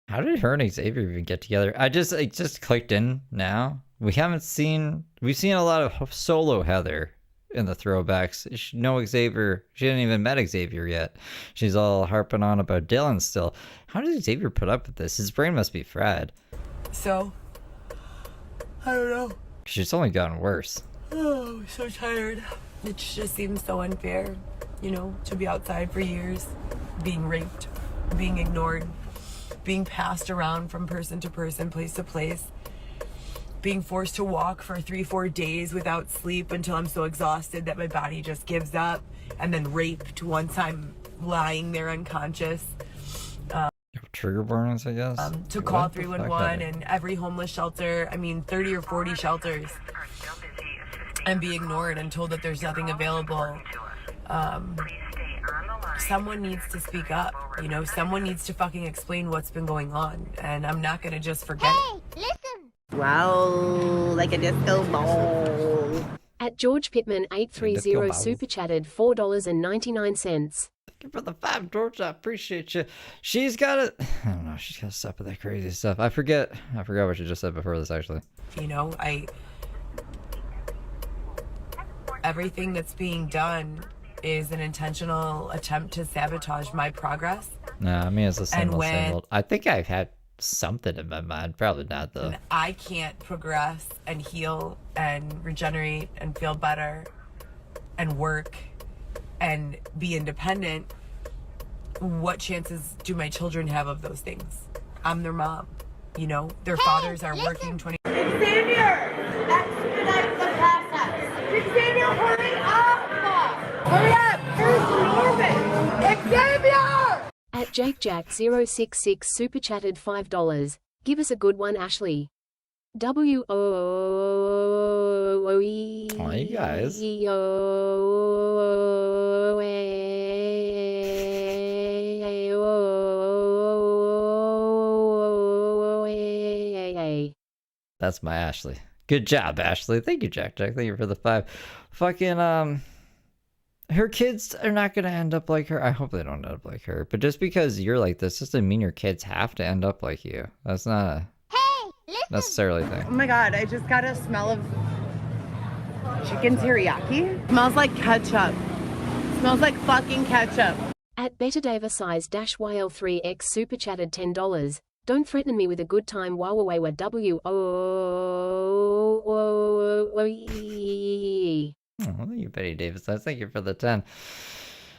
[SPEAKER 3] How did her and Xavier even get together? It just clicked in now. We've seen a lot of solo Heather in the throwbacks. No Xavier. She hadn't even met Xavier yet. She's all harping on about Dylan still. How did Xavier put up with this? His brain must be fried.
[SPEAKER 12] So, I don't know.
[SPEAKER 3] She's only gotten worse.
[SPEAKER 12] Oh, I'm so tired. It just seems so unfair, you know, to be outside for years, being raped, being ignored, being passed around from person to person, place to place, being forced to walk for 3-4 days without sleep until I'm so exhausted that my body just gives up, and then raped once I'm lying there unconscious.
[SPEAKER 3] Trigger warnings, I guess.
[SPEAKER 12] To call 311 and every homeless shelter, 30 or 40 shelters, and be ignored and told that there's nothing available. Someone needs to speak up, you know, someone needs to fucking explain what's been going on, and I'm not gonna just forget it.
[SPEAKER 1] Listen.
[SPEAKER 12] Wow, like a disco ball.
[SPEAKER 17] At George Pittman 830 super chatted $4.99.
[SPEAKER 3] Thank you for the 5, George. I appreciate you. She's got I don't know. She's got to stop with that crazy stuff. I forgot what you just said before this, actually.
[SPEAKER 12] You know, everything that's being done is an intentional attempt to sabotage my progress.
[SPEAKER 3] No, I mean, it's the same old. I think I've had something in my mind. Probably not, though.
[SPEAKER 12] And I can't progress and heal and regenerate and feel better and work and be independent. What chances do my children have of those things? I'm their mom. You know, their fathers are working 20.
[SPEAKER 16] Xavier, expedite the process. Xavier, hurry up! Hurry up! Here's Norman! Xavier!
[SPEAKER 17] At JakeJack066 super chatted $5. Give us a good one, Ashley. W-O-O-E.
[SPEAKER 3] Oh, you guys. That's my Ashley. Good job, Ashley. Thank you, Jack. Thank you for the 5. Fucking, her kids are not going to end up like her. I hope they don't end up like her. But just because you're like this doesn't mean your kids have to end up like you. That's not a necessarily thing.
[SPEAKER 12] Oh my god, I just got a smell of chicken teriyaki. Smells like ketchup. Smells like fucking ketchup.
[SPEAKER 17] At Better size -YL3X super chatted $10. Don't threaten me with a good time while away with W-O-O-E.
[SPEAKER 3] Oh, thank you, Betty Davis. Thank you for the 10.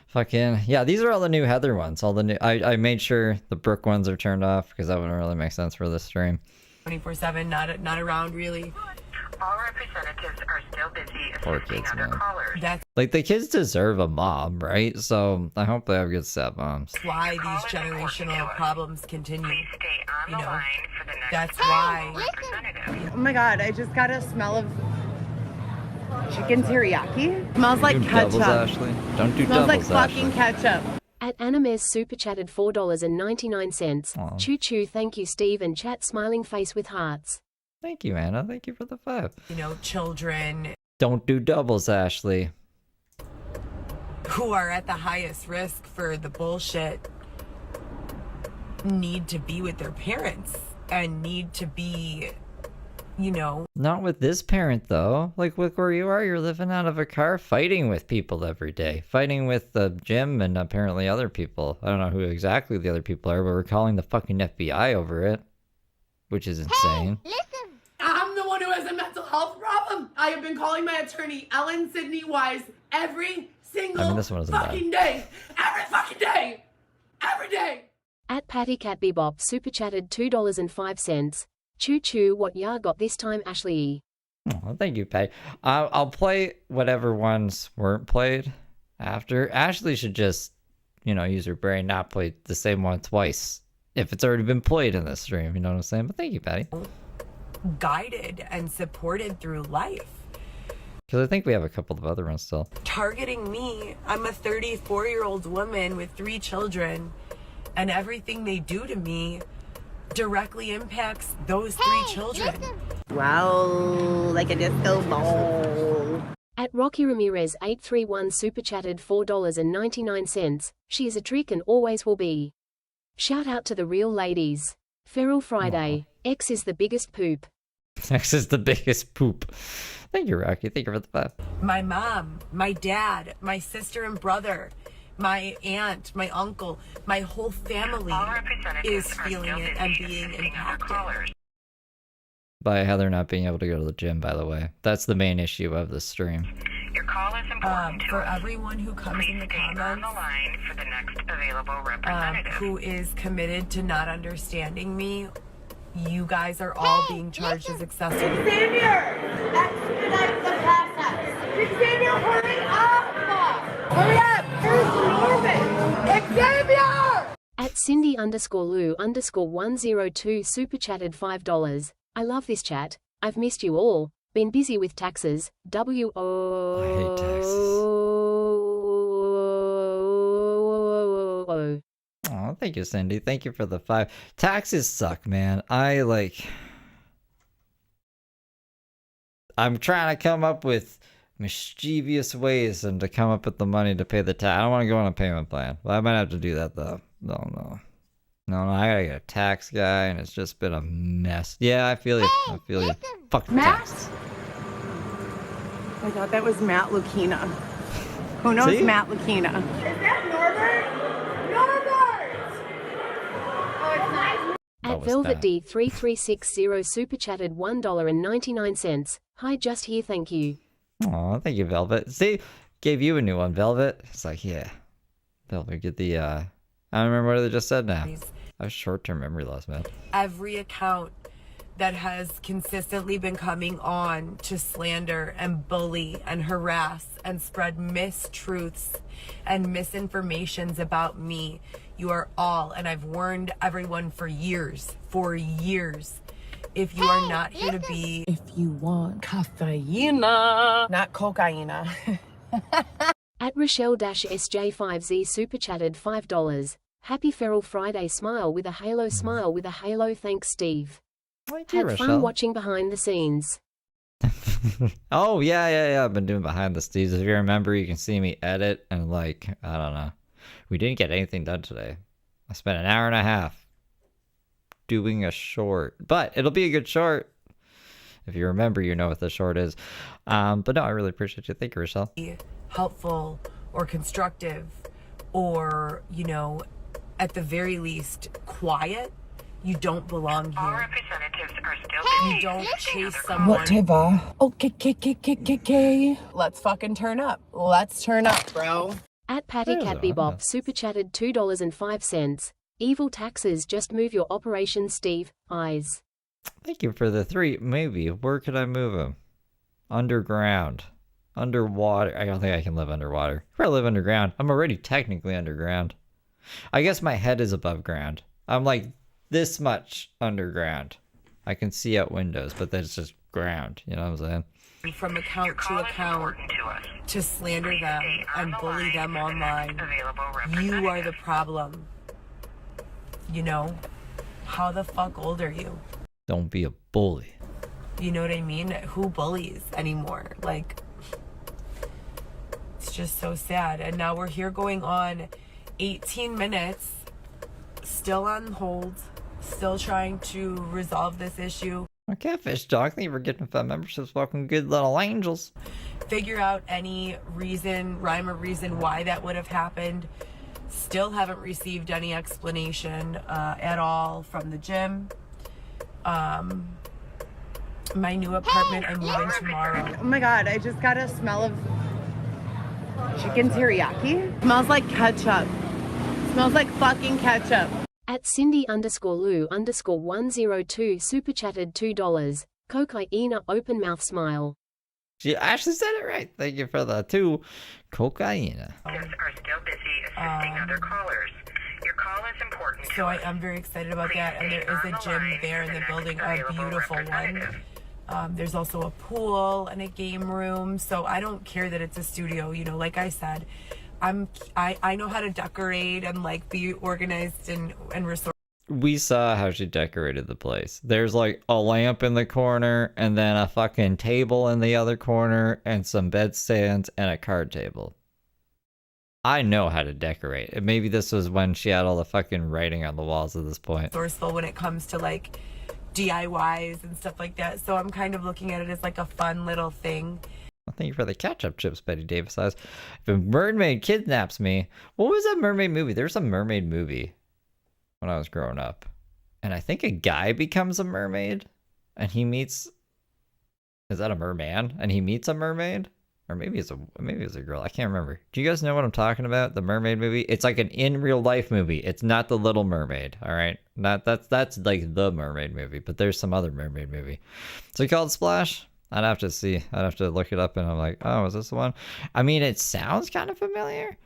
[SPEAKER 3] Fucking, yeah, these are all the new Heather ones. All the new, I made sure the Brooke ones are turned off because that wouldn't really make sense for this stream.
[SPEAKER 12] 24/7, not around really.
[SPEAKER 15] All representatives are still busy
[SPEAKER 3] Poor
[SPEAKER 15] assisting
[SPEAKER 3] kids,
[SPEAKER 15] other
[SPEAKER 3] man.
[SPEAKER 15] callers.
[SPEAKER 12] That's
[SPEAKER 3] Like, the kids deserve a mom, right? So I hope they have good stepmoms.
[SPEAKER 12] why these generational problems continue.
[SPEAKER 15] Please stay on the line for the next
[SPEAKER 12] That's why.
[SPEAKER 15] representative.
[SPEAKER 12] Oh my god, I just got a smell of chicken teriyaki. Smells like
[SPEAKER 3] Do
[SPEAKER 12] ketchup.
[SPEAKER 3] doubles, Ashley. Don't do
[SPEAKER 12] Smells like
[SPEAKER 3] doubles,
[SPEAKER 12] fucking
[SPEAKER 3] Ashley.
[SPEAKER 12] ketchup.
[SPEAKER 17] At Animez super chatted $4.99.
[SPEAKER 3] Aw.
[SPEAKER 17] Choo choo, thank you, Steve, and chat smiling face with hearts.
[SPEAKER 3] Thank you, Anna. Thank you for the 5.
[SPEAKER 12] You know, children
[SPEAKER 3] Don't do doubles, Ashley.
[SPEAKER 12] who are at the highest risk for the bullshit need to be with their parents and need to be, you know.
[SPEAKER 3] Not with this parent, though. Like, look where you are. You're living out of a car, fighting with people every day. Fighting with the Jim and apparently other people. I don't know who exactly the other people are, but we're calling the fucking FBI over it. Which is insane.
[SPEAKER 12] I'm the one who has a mental health problem. I have been calling my attorney, Ellen Sidney Wise, every single
[SPEAKER 3] this one isn't
[SPEAKER 12] fucking day. Every fucking day. Every day.
[SPEAKER 17] At Patty Cat Bebop super chatted $2.05. Choo choo, what ya got this time, Ashley?
[SPEAKER 3] Oh, thank you, Patty. I'll play whatever ones weren't played after. Ashley should just, use her brain, not play the same one twice. If it's already been played in this stream, you know what I'm saying? But thank you, Patty.
[SPEAKER 12] Guided and supported through life.
[SPEAKER 3] Because I think we have a couple of other ones still.
[SPEAKER 12] Targeting me. I'm a 34-year-old woman with 3 children, and everything they do to me directly impacts those 3 children.
[SPEAKER 19] Wow, like a disco ball.
[SPEAKER 17] At Rocky Ramirez 831 super chatted $4.99. She is a trick and always will be. Shout out to the real ladies. Feral Friday. X is the biggest poop.
[SPEAKER 3] X is the biggest poop. Thank you, Rocky. Thank you for the 5.
[SPEAKER 12] My mom, my dad, my sister and brother, my aunt, my uncle, my whole family is feeling it and being impacted.
[SPEAKER 3] By Heather not being able to go to the gym, by the way. That's the main issue of this stream.
[SPEAKER 15] Your call is important
[SPEAKER 12] for everyone who comes in the comments
[SPEAKER 15] on the line for the next available representative.
[SPEAKER 12] Who is committed to not understanding me, you guys are all being charged as excessive.
[SPEAKER 16] Xavier, expedite the process. Xavier, hurry up! Hurry up! Where's Norman? Xavier!
[SPEAKER 17] At Cindy _Lou _102 super chatted $5. I love this chat. I've missed you all. Been busy with taxes. W-O.
[SPEAKER 3] I hate taxes. Oh, thank you, Cindy. Thank you for the 5. Taxes suck, man. I'm trying to come up with mischievous ways and to come up with the money to pay the tax. I don't want to go on a payment plan. Well, I might have to do that, though. No, I gotta get a tax guy, and it's just been a mess. Yeah, I feel you. I feel you. Fuck tax.
[SPEAKER 12] I thought that was Matt Lucchina. Who knows
[SPEAKER 3] See?
[SPEAKER 12] Matt Lucchina?
[SPEAKER 16] Is that Norbert? Norbert! Oh, it's nice.
[SPEAKER 17] At Velvet D3360 super chatted $1.99. Hi, just here, thank you.
[SPEAKER 3] Aw, thank you, Velvet. See, gave you a new one, Velvet. It's like, yeah. Velvet, get the, I don't remember what they just said now. I have short-term memory loss, man.
[SPEAKER 12] Every account that has consistently been coming on to slander and bully and harass and spread mistruths and misinformations about me, you are all, and I've warned everyone for years, if you are not here to be, if you want caffeine, not cocaine.
[SPEAKER 17] At Rochelle-SJ5Z super chatted $5. Happy Feral Friday smile with a halo, thanks Steve. Had fun watching behind the scenes.
[SPEAKER 3] Oh, yeah. I've been doing behind the scenes. If you remember, you can see me edit and I don't know. We didn't get anything done today. I spent an hour and a half doing a short, but it'll be a good short. If you remember, you know what the short is. But no, I really appreciate you. Thank you, Rochelle.
[SPEAKER 12] Helpful or constructive or, at the very least, quiet. You don't belong here.
[SPEAKER 15] All representatives are still busy.
[SPEAKER 12] You don't chase someone.
[SPEAKER 4] Whatever. Okay. Let's fucking turn up. Let's turn up, bro.
[SPEAKER 17] At Patty Cat Bebop super chatted $2.05. Evil taxes, just move your operation, Steve. Eyes.
[SPEAKER 3] Thank you for the 3. Maybe. Where could I move him? Underground. Underwater. I don't think I can live underwater. If I live underground, I'm already technically underground. I guess my head is above ground. I'm like this much underground. I can see out windows, but that's just ground. You know what I'm saying?
[SPEAKER 12] From account to account to slander them and bully them online. You are the problem. How the fuck old are you?
[SPEAKER 3] Don't be a bully.
[SPEAKER 12] You know what I mean? Who bullies anymore? It's just so sad. And now we're here going on 18 minutes, still on hold, still trying to resolve this issue.
[SPEAKER 3] My catfish dog, thank you for getting 5 memberships. Welcome, good little angels.
[SPEAKER 12] Figure out any rhyme or reason why that would have happened. Still haven't received any explanation at all from the gym. My new apartment, I'm moving tomorrow.
[SPEAKER 4] Oh my god, I just got a smell of chicken teriyaki. Smells like ketchup. Smells like fucking ketchup.
[SPEAKER 17] At Cindy _Lou _102 super chatted $2. Cocaine open mouth smile.
[SPEAKER 3] She actually said it right. Thank you for the 2. Cocaine.
[SPEAKER 15] Are still busy assisting other callers. Your call is important to
[SPEAKER 12] So
[SPEAKER 15] us.
[SPEAKER 12] I'm very excited about that. And there is a gym there in the building, a beautiful one. There's also a pool and a game room, so I don't care that it's a studio. You know, like I said, I know how to decorate and like be organized and resourceful.
[SPEAKER 3] We saw how she decorated the place. There's like a lamp in the corner and then a fucking table in the other corner and some bedstands and a card table. I know how to decorate. And maybe this was when she had all the fucking writing on the walls at this point.
[SPEAKER 12] Resourceful when it comes to like DIYs and stuff like that. So I'm kind of looking at it as like a fun little thing.
[SPEAKER 3] Well, thank you for the catch-up chips, Betty Davis says. If a mermaid kidnaps me, what was that mermaid movie? There's a mermaid movie when I was growing up, and I think a guy becomes a mermaid, and he meets. Is that a merman? And he meets a mermaid, or maybe it's a girl. I can't remember. Do you guys know what I'm talking about? The mermaid movie. It's like an in real life movie. It's not The Little Mermaid. All right, that's like the mermaid movie, but there's some other mermaid movie. Is it called Splash? I'd have to see. I'd have to look it up, and I'm like, oh, is this the one? I mean, it sounds kind of familiar.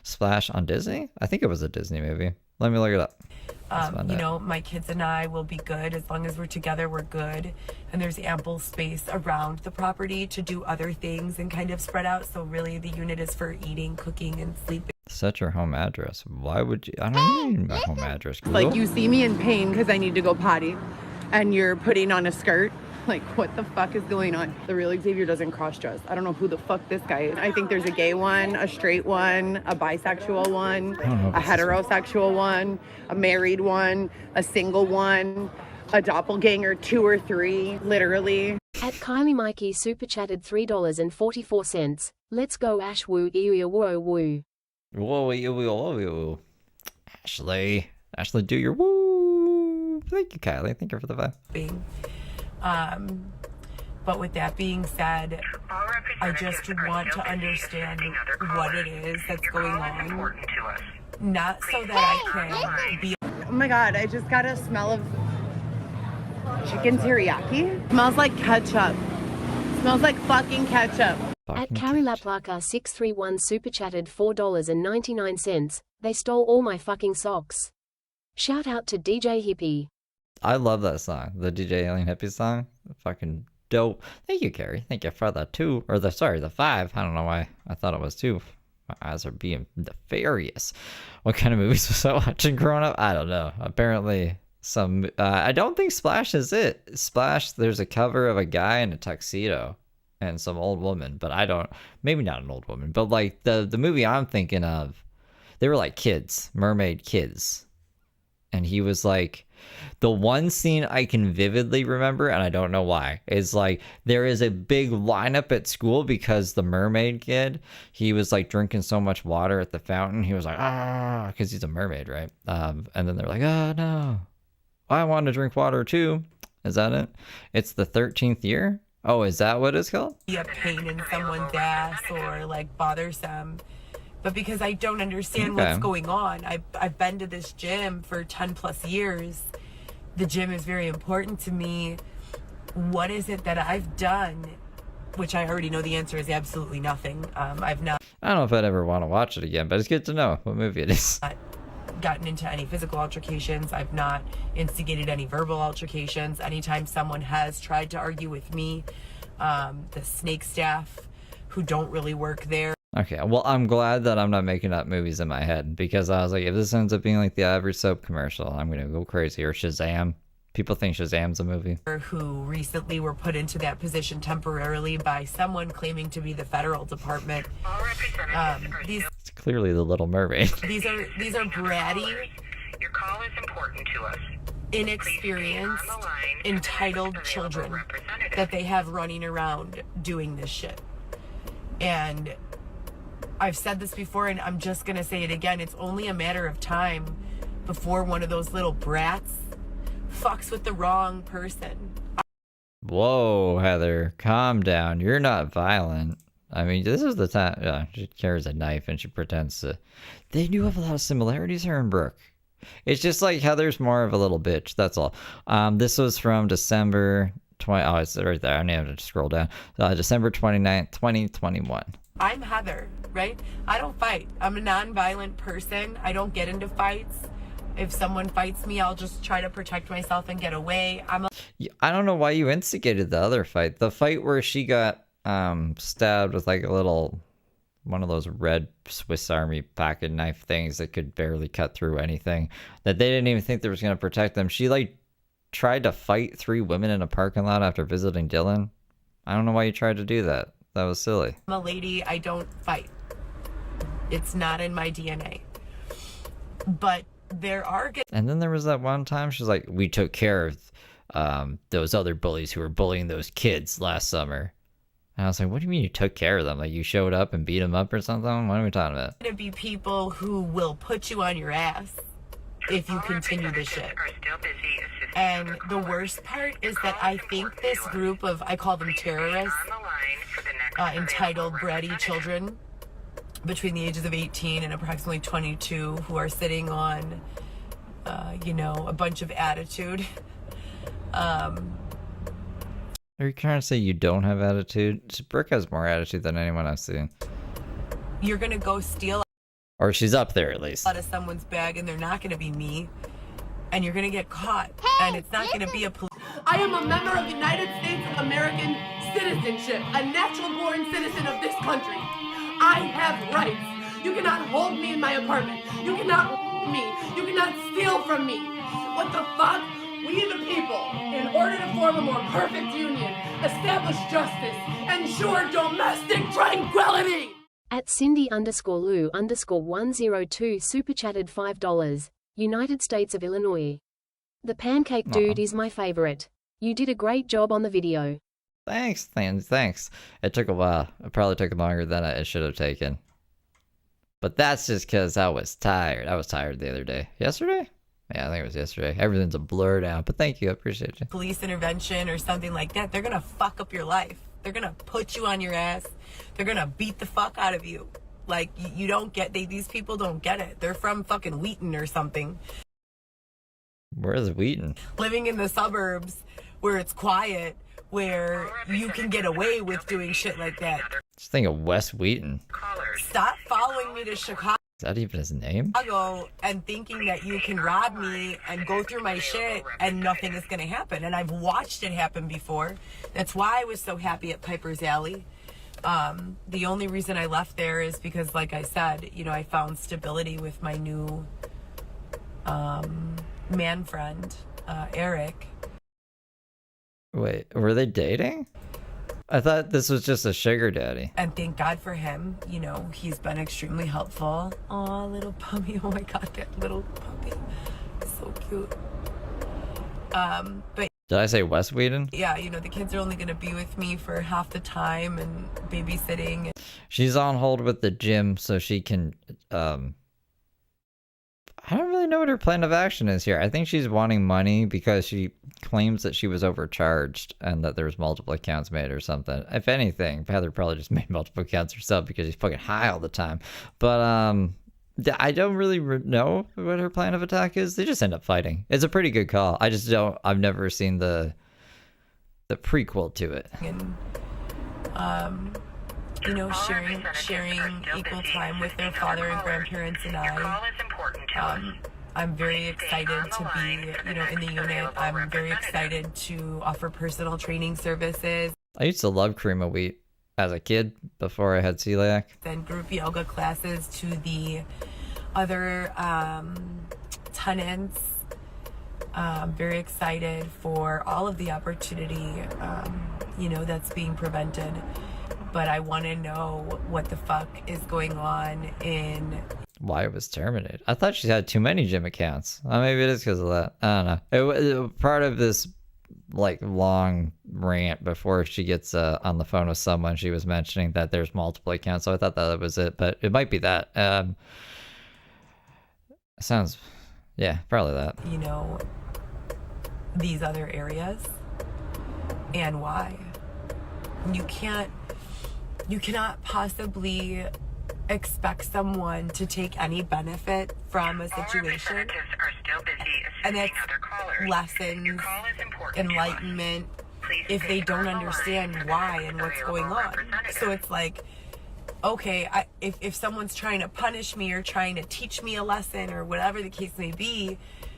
[SPEAKER 3] Splash on Disney? I think it was a Disney movie. Let me look it up.
[SPEAKER 12] You know, my kids and I will be good. As long as we're together, we're good. And there's ample space around the property to do other things and kind of spread out. So really the unit is for eating, cooking, and sleeping.
[SPEAKER 3] Set your home address. Why would you? I don't need my home address. Google.
[SPEAKER 4] Like you see me in pain because I need to go potty and you're putting on a skirt. Like, what the fuck is going on? The real Xavier doesn't cross-dress. I don't know who the fuck this guy is. I think there's a gay one, a straight one, a bisexual one, a heterosexual one, a married one, a single one, a doppelganger, 2 or 3, literally.
[SPEAKER 17] At Kylie Mikey super chatted $3.44. Let's go Ash woo ew woo woo.
[SPEAKER 3] Whoa. Ashley, do your woo. Thank you, Kylie. Thank you for the vibe.
[SPEAKER 12] But with that being said, I just want to understand what it is that's going on. Not so that I can be.
[SPEAKER 4] Oh my god, I just got a smell of chicken teriyaki. Smells like ketchup. Smells like fucking ketchup.
[SPEAKER 17] At Karilaplaka631 super chatted $4.99. They stole all my fucking socks. Shout out to DJ Hippie.
[SPEAKER 3] I love that song, the DJ Alien Hippie song. Fucking dope. Thank you, Carrie. Thank you for the 2, or the 5. I don't know why I thought it was 2. My eyes are being nefarious. What kind of movies was I watching growing up? I don't know. Apparently some, I don't think Splash is it. Splash, there's a cover of a guy in a tuxedo and some old woman, but I don't, maybe not an old woman, but like the movie I'm thinking of, they were like kids, mermaid kids. And he was like, the one scene I can vividly remember, and I don't know why, is like there is a big lineup at school because the mermaid kid, he was like drinking so much water at the fountain. He was like, because he's a mermaid, right? And then they're like, oh no, I want to drink water too. Is that it? It's the 13th year? Oh, is that what it's called?
[SPEAKER 12] Be a pain in someone's ass or like bothersome. But because I don't understand what's going on, I've been to this gym for 10 plus years. The gym is very important to me. What is it that I've done? Which I already know the answer is absolutely nothing. I've not.
[SPEAKER 3] I don't know if I'd ever want to watch it again, but it's good to know what movie it is.
[SPEAKER 12] Gotten into any physical altercations. I've not instigated any verbal altercations. Anytime someone has tried to argue with me, the snake staff who don't really work there.
[SPEAKER 3] Okay, well, I'm glad that I'm not making up movies in my head, because I was like, if this ends up being like the average soap commercial, I'm going to go crazy. Or Shazam. People think Shazam's a movie.
[SPEAKER 12] Who recently were put into that position temporarily by someone claiming to be the federal department.
[SPEAKER 3] It's clearly the Little Mermaid.
[SPEAKER 12] These are bratty.
[SPEAKER 15] Your call is important to us.
[SPEAKER 12] Inexperienced, entitled children that they have running around doing this shit. And I've said this before, and I'm just going to say it again. It's only a matter of time before one of those little brats fucks with the wrong person.
[SPEAKER 3] Whoa, Heather, calm down. You're not violent. I mean, this is the time. She carries a knife and she pretends to. They do have a lot of similarities, her and Brooke. It's just like Heather's more of a little bitch. That's all. This was from December 20. Oh, it's right there. I need to scroll down. December 29th, 2021.
[SPEAKER 12] I'm Heather, right? I don't fight. I'm a non-violent person. I don't get into fights. If someone fights me, I'll just try to protect myself and get away.
[SPEAKER 3] I don't know why you instigated the other fight. The fight where she got stabbed with like a little, one of those red Swiss Army pocket knife things that could barely cut through anything, that they didn't even think there was going to protect them. She like tried to fight 3 women in a parking lot after visiting Dylan. I don't know why you tried to do that. That was silly.
[SPEAKER 12] I'm a lady, I don't fight. It's not in my DNA. But there are...
[SPEAKER 3] And then there was that one time she's like, we took care of those other bullies who were bullying those kids last summer. And I was like, what do you mean you took care of them? Like you showed up and beat them up or something? What are we talking about?
[SPEAKER 12] Going to be people who will put you on your ass if you continue this shit. And the worst part is that I think this group of, I call them terrorists, entitled bratty children between the ages of 18 and approximately 22 who are sitting on, you know, a bunch of attitude.
[SPEAKER 3] Are you trying to say you don't have attitude? Brooke has more attitude than anyone I've seen.
[SPEAKER 12] You're gonna go steal,
[SPEAKER 3] or she's up there at least,
[SPEAKER 12] out of someone's bag, and they're not gonna be me, and you're gonna get caught, and it's not gonna be a police.
[SPEAKER 16] I am a member of the United States of American citizenship, a natural-born citizen of this country. I have rights. You cannot hold me in my apartment. You cannot me. You cannot steal from me. What the fuck? We the people, in order to form a more perfect union, establish justice, ensure domestic tranquility.
[SPEAKER 17] At Cindy_Lou_102 super chatted $5. United States of Illinois. The pancake dude is my favorite. You did a great job on the video.
[SPEAKER 3] Thanks. It took a while. It probably took longer than it should have taken. But that's just because I was tired. I was tired the other day. Yesterday? Yeah, I think it was yesterday. Everything's a blur now, but thank you. I appreciate you.
[SPEAKER 12] Police intervention or something like that, they're going to fuck up your life. They're going to put you on your ass. They're going to beat the fuck out of you. Like, you don't get, these people don't get it. They're from fucking Wheaton or something.
[SPEAKER 3] Where's Wheaton?
[SPEAKER 12] Living in the suburbs where it's quiet, where you can get away with doing shit like that.
[SPEAKER 3] Just think of Wes Wheaton.
[SPEAKER 12] Stop following me to Chicago.
[SPEAKER 3] Is that even his name?
[SPEAKER 12] And thinking that you can rob me and go through my shit and nothing is going to happen. And I've watched it happen before. That's why I was so happy at Piper's Alley. The only reason I left there is because, like I said, you know, I found stability with my new man friend, Eric.
[SPEAKER 3] Wait, were they dating? I thought this was just a sugar daddy.
[SPEAKER 12] And thank God for him. You know, he's been extremely helpful. Aw, little puppy. Oh my God, that little puppy. So cute. But
[SPEAKER 3] did I say Wes Whedon?
[SPEAKER 12] yeah, you know, the kids are only going to be with me for half the time and babysitting.
[SPEAKER 3] She's on hold with the gym so she can, I don't really know what her plan of action is here. I think she's wanting money because she claims that she was overcharged and that there's multiple accounts made or something. If anything, Heather probably just made multiple accounts herself because she's fucking high all the time. But I don't really know what her plan of attack is. They just end up fighting. It's a pretty good call. I just don't. I've never seen the prequel to it.
[SPEAKER 12] And, you know, sharing equal time with their father and grandparents and I. I'm very excited to be, you know, in the unit. I'm very excited to offer personal training services.
[SPEAKER 3] I used to love cream of wheat as a kid before I had celiac.
[SPEAKER 12] And group yoga classes to the other tenants. I'm very excited for all of the opportunity, you know, that's being prevented. But I want to know what the fuck is going on in...
[SPEAKER 3] Why it was terminated. I thought she had too many gym accounts. Maybe it is because of that. I don't know. It was part of this like long rant before she gets on the phone with someone. She was mentioning that there's multiple accounts, so I thought that was it. But it might be that. Sounds, yeah, probably that.
[SPEAKER 12] You know, these other areas and why. You cannot possibly expect someone to take any benefit from a situation, and that's lessons, enlightenment, if they don't understand why and what's going on. So it's like, okay, if someone's trying to punish me or trying to teach me a lesson or whatever the case may be,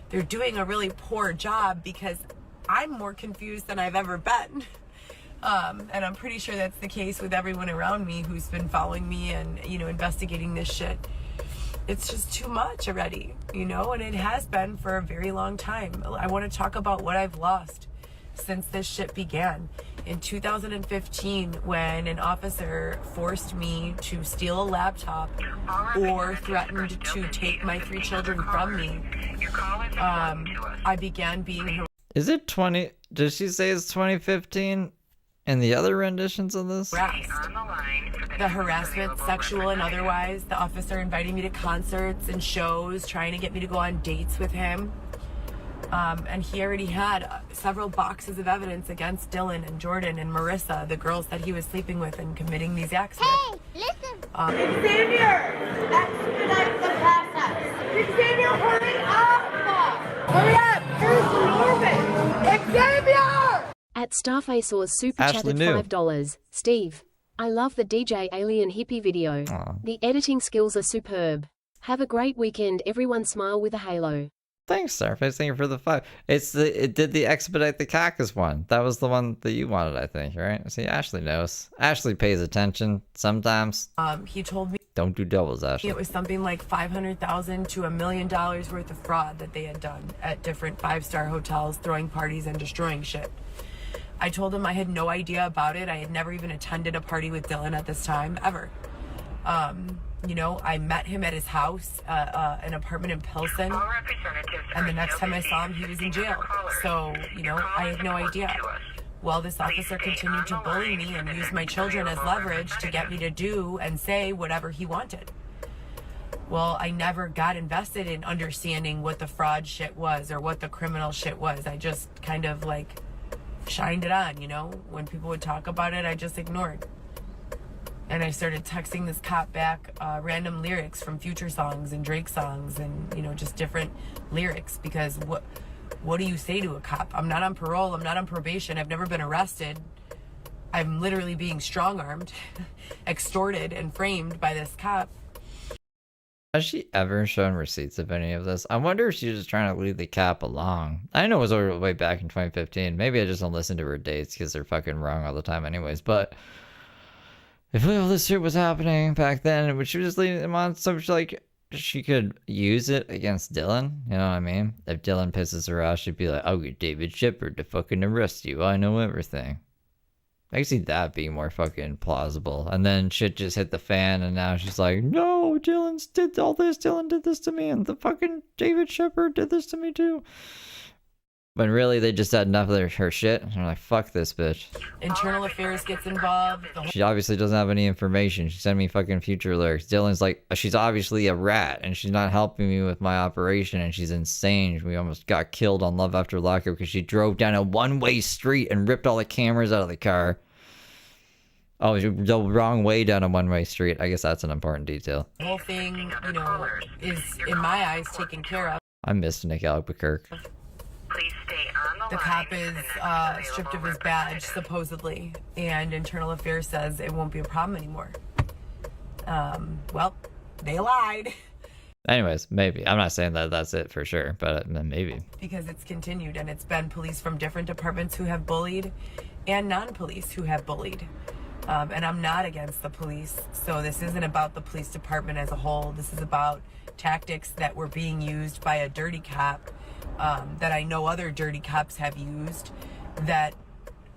[SPEAKER 12] they're doing a really poor job because I'm more confused than I've ever been. And I'm pretty sure that's the case with everyone around me who's been following me and, you know, investigating this shit. It's just too much already, you know, and it has been for a very long time. I want to talk about what I've lost since this shit began. In 2015, when an officer forced me to steal a laptop or threatened to take my 3 children from me, I began being harassed.
[SPEAKER 3] Is it 20? Did she say it's 2015? And the other renditions of this?
[SPEAKER 12] The harassment, sexual and otherwise. The officer inviting me to concerts and shows, trying to get me to go on dates with him. And he already had several boxes of evidence against Dylan and Jordan and Marissa, the girls that he was sleeping with and committing these acts with.
[SPEAKER 1] Hey, listen.
[SPEAKER 16] Xavier, expedite the process. Xavier, hurry up! Hurry up! Here's Norman! Xavier!
[SPEAKER 17] At Starface's super
[SPEAKER 3] Ashley
[SPEAKER 17] chatted
[SPEAKER 3] knew.
[SPEAKER 17] $5. Steve, I love the DJ Alien hippie video. The editing skills are superb. Have a great weekend, everyone. Smile with a halo.
[SPEAKER 3] Thanks, Starface. Thank you for the 5. It did the expedite the caucus one. That was the one that you wanted, I think, right? See, Ashley knows. Ashley pays attention sometimes.
[SPEAKER 12] He told me
[SPEAKER 3] Don't do doubles, Ashley.
[SPEAKER 12] it was something like $500,000 to $1 million worth of fraud that they had done at different 5-star hotels, throwing parties and destroying shit. I told him I had no idea about it. I had never even attended a party with Dylan at this time, ever. You know, I met him at his house, an apartment in Pilsen, and the next time I saw him, he was in jail. So, you know, I had no idea. Well, this officer continued to bully me and use my children as leverage to get me to do and say whatever he wanted. Well, I never got invested in understanding what the fraud shit was or what the criminal shit was. I just kind of like shined it on, you know? When people would talk about it, I just ignored. And I started texting this cop back random lyrics from Future songs and Drake songs and, you know, just different lyrics, because what do you say to a cop? I'm not on parole. I'm not on probation. I've never been arrested. I'm literally being strong-armed, extorted, and framed by this cop.
[SPEAKER 3] Has she ever shown receipts of any of this? I wonder if she's just trying to lead the cop along. I know it was over way back in 2015. Maybe I just don't listen to her dates because they're fucking wrong all the time anyways. But if all this shit was happening back then, would she just leading them on so she could use it against Dylan? You know what I mean? If Dylan pisses her off, she'd be like, I'll get David Shepard to fucking arrest you. I know everything. I can see that being more fucking plausible. And then shit just hit the fan, and now she's like, no, Dylan did all this. Dylan did this to me, and the fucking David Shepard did this to me too. When really they just had enough of her shit, and they're like, fuck this bitch.
[SPEAKER 12] Internal Affairs gets involved.
[SPEAKER 3] She obviously doesn't have any information. She sent me fucking Future lyrics. Dylan's like, she's obviously a rat, and she's not helping me with my operation, and she's insane. We almost got killed on Love After Lockup because she drove down a one-way street and ripped all the cameras out of the car. Oh, she drove the wrong way down a one-way street. I guess that's an important detail.
[SPEAKER 12] The whole thing, you know, is, in my eyes, taken care of.
[SPEAKER 3] I missed Nick Albuquerque.
[SPEAKER 12] The cop is stripped of his badge, supposedly, and Internal Affairs says it won't be a problem anymore. Well, they lied.
[SPEAKER 3] Anyways, maybe. I'm not saying that that's it for sure, but maybe.
[SPEAKER 12] Because it's continued, and it's been police from different departments who have bullied and non-police who have bullied. And I'm not against the police, so this isn't about the police department as a whole. This is about tactics that were being used by a dirty cop that I know other dirty cops have used that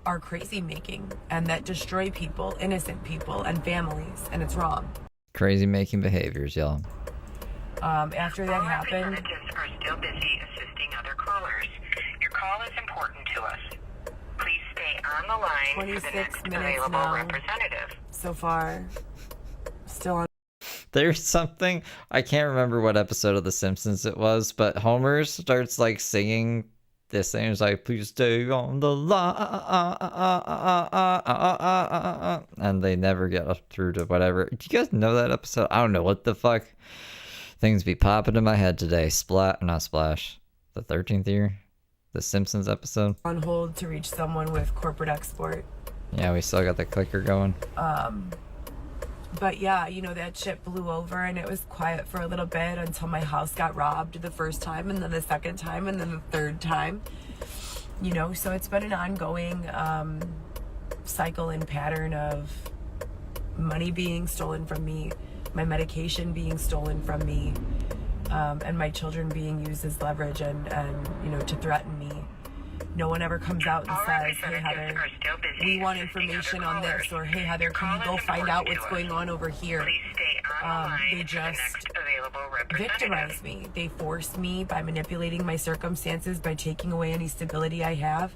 [SPEAKER 12] are crazy making and that destroy people, innocent people, and families, and it's wrong.
[SPEAKER 3] Crazy making behaviors, y'all.
[SPEAKER 12] After that happened,
[SPEAKER 15] Representatives are still busy assisting other callers. Your call is important to us. Please stay on the line for the
[SPEAKER 12] 26
[SPEAKER 15] next
[SPEAKER 12] minutes
[SPEAKER 15] available
[SPEAKER 12] now
[SPEAKER 15] representative.
[SPEAKER 12] so far. Still on.
[SPEAKER 3] There's something, I can't remember what episode of The Simpsons it was, but Homer starts like singing this thing. It's like, please stay on the line. And they never get up through to whatever. Do you guys know that episode? I don't know what the fuck. Things be popping in my head today. Not Splash. The 13th year? The Simpsons episode?
[SPEAKER 12] On hold to reach someone with corporate export.
[SPEAKER 3] Yeah, we still got the clicker going.
[SPEAKER 12] But yeah, you know, that shit blew over and it was quiet for a little bit until my house got robbed the first time, and then the second time, and then the third time.
[SPEAKER 4] You know, so it's been an ongoing cycle and pattern of money being stolen from me, my medication being stolen from me, and my children being used as leverage and you know, to threaten me. No one ever comes out and says, hey Heather, we want information on this, or hey Heather, can you go find out what's going on over here? They just victimize me. They force me by manipulating my circumstances, by taking away any stability I have,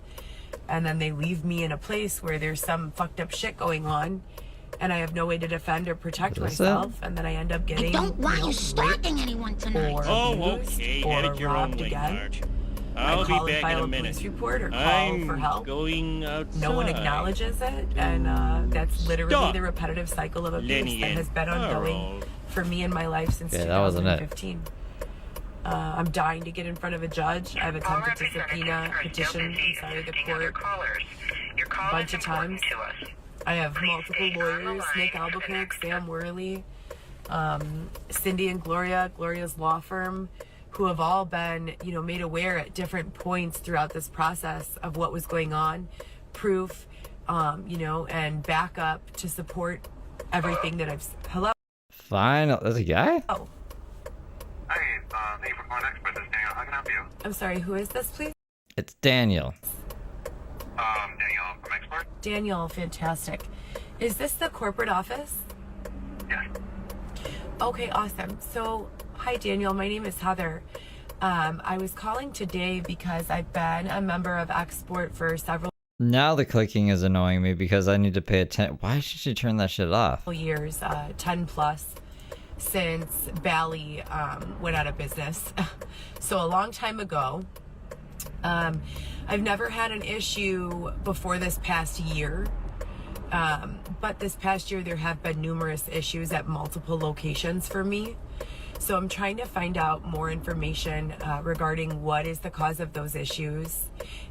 [SPEAKER 4] and then they leave me in a place where there's some fucked up shit going on, and I have no way to defend or protect myself, and then I end up getting,
[SPEAKER 1] I don't want you stalking
[SPEAKER 4] raped
[SPEAKER 1] anyone tonight.
[SPEAKER 4] or abused or robbed again.
[SPEAKER 18] I'll
[SPEAKER 4] I call
[SPEAKER 18] be
[SPEAKER 4] and
[SPEAKER 18] back in
[SPEAKER 4] file
[SPEAKER 18] a
[SPEAKER 4] a
[SPEAKER 18] minute.
[SPEAKER 4] police report or call
[SPEAKER 18] I'm
[SPEAKER 4] for help.
[SPEAKER 18] going outside.
[SPEAKER 4] No one acknowledges it, and that's literally
[SPEAKER 18] Stop.
[SPEAKER 4] the repetitive cycle of abuse
[SPEAKER 18] Lenny
[SPEAKER 4] that has been ongoing
[SPEAKER 18] Harold.
[SPEAKER 4] for me in my life since
[SPEAKER 3] Yeah, that wasn't it.
[SPEAKER 4] 2015. I'm dying to get in front of a judge. I've attempted to subpoena, petition, the court a bunch of times. I have multiple lawyers, Nick Albuquerque, Sam Worley, Cindy and Gloria's law firm, who have all been, you know, made aware at different points throughout this process of what was going on, proof, you know, and backup to support everything that I've. Hello.
[SPEAKER 3] Fine. There's a guy?
[SPEAKER 4] Oh.
[SPEAKER 20] Hey, thank you for calling Expert. This is Daniel. How can I help you?
[SPEAKER 4] I'm sorry, who is this, please?
[SPEAKER 3] It's Daniel.
[SPEAKER 20] Daniel from Export?
[SPEAKER 4] Daniel, fantastic. Is this the corporate office?
[SPEAKER 20] Yes.
[SPEAKER 4] Okay, awesome. So, hi Daniel, my name is Heather. I was calling today because I've been a member of Export for several
[SPEAKER 3] Now the clicking is annoying me because I need to pay attention. Why should she turn that shit off?
[SPEAKER 4] years, 10 plus, since Bally went out of business. So a long time ago. I've never had an issue before this past year. But this past year there have been numerous issues at multiple locations for me. So I'm trying to find out more information regarding what is the cause of those issues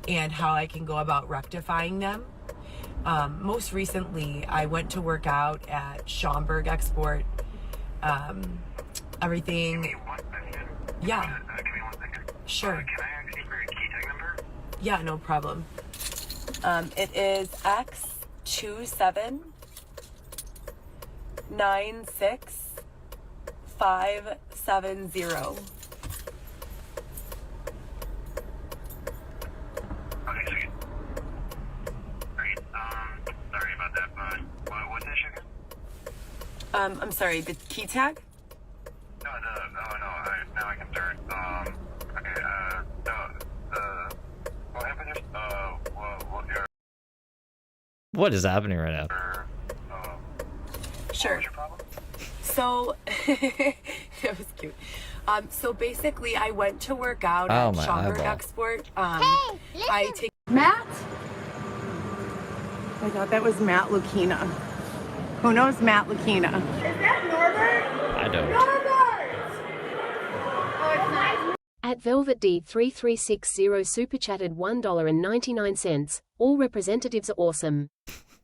[SPEAKER 4] and how I can go about rectifying them. Most recently, I went to work out at Schaumburg Export. Everything.
[SPEAKER 20] Give me 1 second.
[SPEAKER 4] Yeah.
[SPEAKER 20] Give me 1 second.
[SPEAKER 4] Sure.
[SPEAKER 20] Can I ask you for your key tag number?
[SPEAKER 4] Yeah, no problem. It is X2796570.
[SPEAKER 20] Okay, sweet. Alright, sorry about that, but what's the issue again?
[SPEAKER 4] I'm sorry, the key tag?
[SPEAKER 20] No, now I can start. Okay, what happened here?
[SPEAKER 3] What is happening right now?
[SPEAKER 4] Sure. So, that was cute. So basically, I went to work out
[SPEAKER 3] Oh,
[SPEAKER 4] at
[SPEAKER 3] my
[SPEAKER 4] Schaumburg
[SPEAKER 3] eyeball.
[SPEAKER 4] Export. I take
[SPEAKER 12] Matt? I thought that was Matt Lucchina. Who knows Matt Lucchina?
[SPEAKER 16] Is that Norbert?
[SPEAKER 3] I don't.
[SPEAKER 17] At Velvet D3360 super chatted $1.99. All representatives are awesome.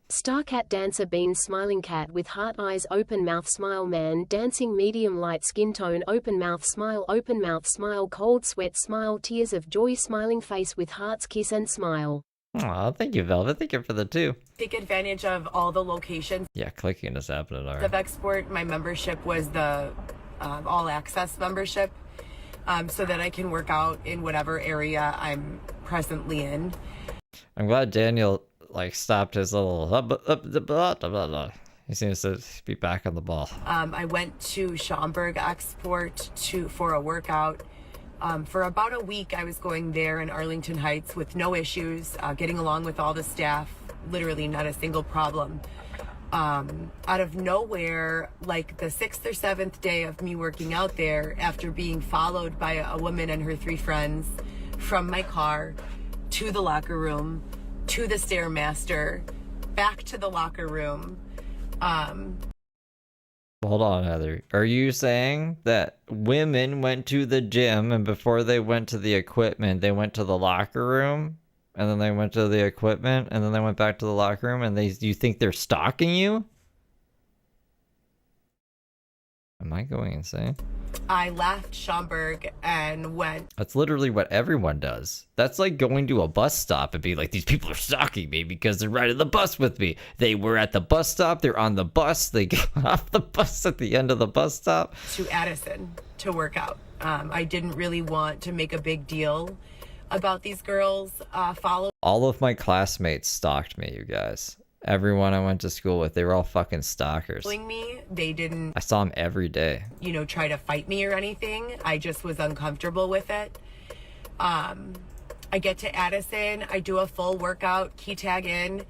[SPEAKER 17] Star cat dancer bean smiling cat with heart eyes open mouth smile man dancing medium light skin tone open mouth smile cold sweat smile tears of joy smiling face with hearts kiss and smile.
[SPEAKER 3] Aw, thank you, Velvet. Thank you for the 2.
[SPEAKER 4] take advantage of all the locations
[SPEAKER 3] Yeah, clicking is happening already.
[SPEAKER 4] of Export. My membership was the all access membership, so that I can work out in whatever area I'm presently in.
[SPEAKER 3] I'm glad Daniel like stopped his little he seems to be back on the ball.
[SPEAKER 4] I went to Schaumburg Export for a workout. For about a week, I was going there in Arlington Heights with no issues, getting along with all the staff, literally not a single problem. Out of nowhere, like the 6th or 7th day of me working out there, after being followed by a woman and her 3 friends from my car to the locker room, to the Stairmaster, back to the locker room.
[SPEAKER 3] Hold on, Heather. Are you saying that women went to the gym and before they went to the equipment, they went to the locker room? And then they went to the equipment and then they went back to the locker room and you think they're stalking you? Am I going insane?
[SPEAKER 12] I left Schaumburg and went.
[SPEAKER 3] That's literally what everyone does. That's like going to a bus stop and be like, these people are stalking me because they're riding the bus with me. They were at the bus stop. They're on the bus. They get off the bus at the end of the bus stop.
[SPEAKER 12] To Addison to work out. I didn't really want to make a big deal about these girls.
[SPEAKER 3] All of my classmates stalked me, you guys. Everyone I went to school with, they were all fucking stalkers.
[SPEAKER 12] Me, they didn't,
[SPEAKER 3] I saw them every day.
[SPEAKER 12] you know, try to fight me or anything. I just was uncomfortable with it. I get to Addison, I do a full workout, key tag in.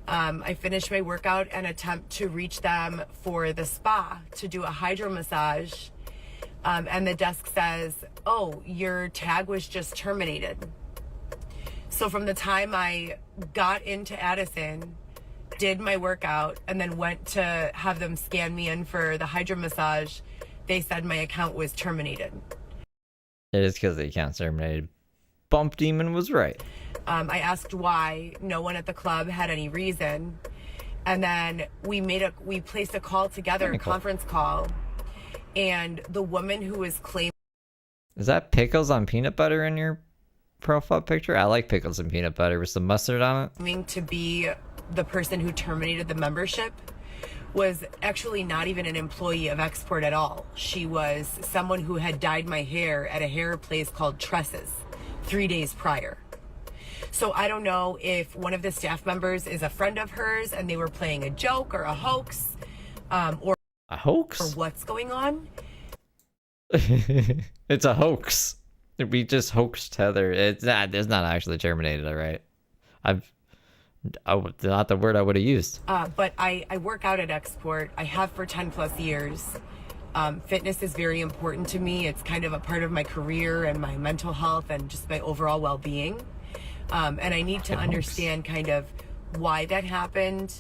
[SPEAKER 12] I finish my workout and attempt to reach them for the spa to do a hydro massage. And the desk says, oh, your tag was just terminated. So from the time I got into Addison, did my workout, and then went to have them scan me in for the hydro massage, they said my account was terminated.
[SPEAKER 3] It is because the account's terminated. Bump Demon was right.
[SPEAKER 12] I asked why. No one at the club had any reason. And then we placed a call together, a conference call. And the woman who was claiming...
[SPEAKER 3] Is that pickles on peanut butter in your profile picture? I like pickles and peanut butter with some mustard on it.
[SPEAKER 12] ...to be the person who terminated the membership was actually not even an employee of Export at all. She was someone who had dyed my hair at a hair place called Tresses 3 days prior. So I don't know if one of the staff members is a friend of hers and they were playing a joke or a hoax, or
[SPEAKER 3] a hoax,
[SPEAKER 12] or what's going on.
[SPEAKER 3] It's a hoax. We just hoaxed Heather. It's not actually terminated. All right, not the word I would have used.
[SPEAKER 12] But I work out at Export. I have for 10 plus years. Fitness is very important to me. It's kind of a part of my career and my mental health and just my overall well-being. And I need to understand kind of why that happened,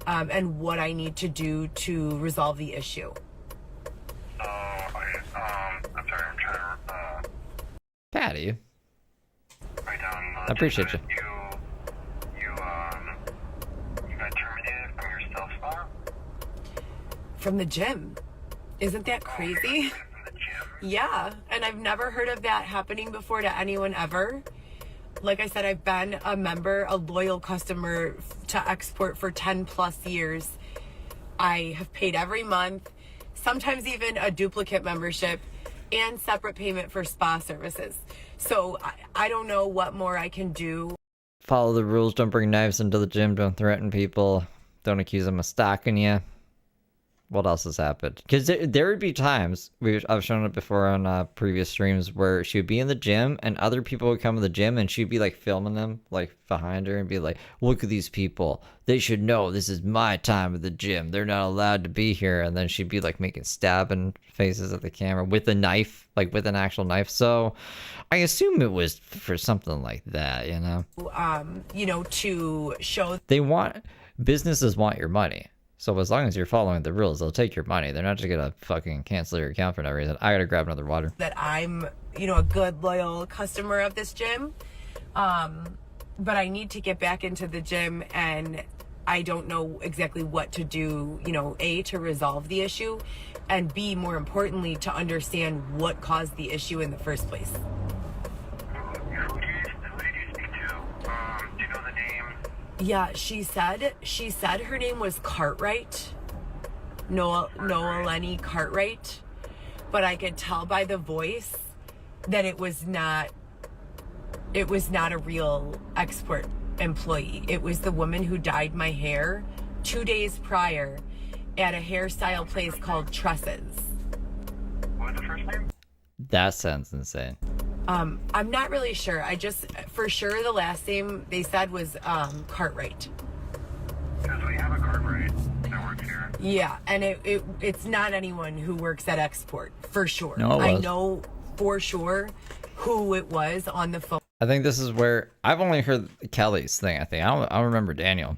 [SPEAKER 12] and what I need to do to resolve the issue.
[SPEAKER 20] I'm sorry, I'm trying to
[SPEAKER 3] Patty.
[SPEAKER 20] write down.
[SPEAKER 3] I appreciate you.
[SPEAKER 20] You got terminated from your stealth spa?
[SPEAKER 12] From the gym. Isn't that crazy? Yeah, and I've never heard of that happening before to anyone ever. Like I said, I've been a member, a loyal customer to Export for 10 plus years. I have paid every month, sometimes even a duplicate membership and separate payment for spa services. So I don't know what more I can do.
[SPEAKER 3] Follow the rules. Don't bring knives into the gym. Don't threaten people. Don't accuse them of stalking you. What else has happened? Because there would be times, I've shown it before on previous streams, where she would be in the gym and other people would come to the gym and she'd be like filming them like behind her and be like, look at these people. They should know this is my time at the gym. They're not allowed to be here. And then she'd be like making stabbing faces at the camera with a knife, like with an actual knife. So I assume it was for something like that, you know?
[SPEAKER 12] To show...
[SPEAKER 3] Businesses want your money. So as long as you're following the rules, they'll take your money. They're not just gonna fucking cancel your account for no reason. I gotta grab another water.
[SPEAKER 12] That I'm, a good, loyal customer of this gym. But I need to get back into the gym, and I don't know exactly what to do, A, to resolve the issue, and B, more importantly, to understand what caused the issue in the first place.
[SPEAKER 20] Who did you speak to? Do you know the name?
[SPEAKER 12] Yeah, she said her name was Cartwright. Noeleni Cartwright. But I could tell by the voice that it was not a real Export employee. It was the woman who dyed my hair 2 days prior at a hairstyle place called Tresses.
[SPEAKER 20] What was the first name?
[SPEAKER 3] That sounds insane.
[SPEAKER 12] I'm not really sure. For sure the last name they said was Cartwright.
[SPEAKER 20] Because we have a Cartwright that works here.
[SPEAKER 12] Yeah, and it's not anyone who works at Export, for sure.
[SPEAKER 3] No,
[SPEAKER 12] I know for sure who it was on the phone.
[SPEAKER 3] I think this is where I've only heard Kelly's thing. I don't remember Daniel.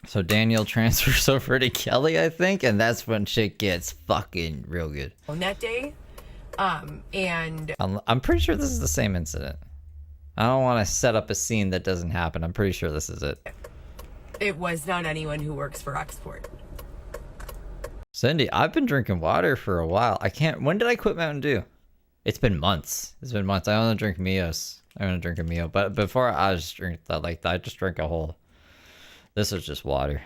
[SPEAKER 3] So Daniel transfers over to Kelly, I think, and that's when shit gets fucking real good.
[SPEAKER 12] On that day, and
[SPEAKER 3] I'm pretty sure this is the same incident. I don't want to set up a scene that doesn't happen. I'm pretty sure this is it.
[SPEAKER 12] It was not anyone who works for Export.
[SPEAKER 3] Cindy, I've been drinking water for a while. I can't. When did I quit Mountain Dew? It's been months. It's been months. I only drink Mios. I only drink a Mio. But before I just drink that, like I just drink a whole. This is just water.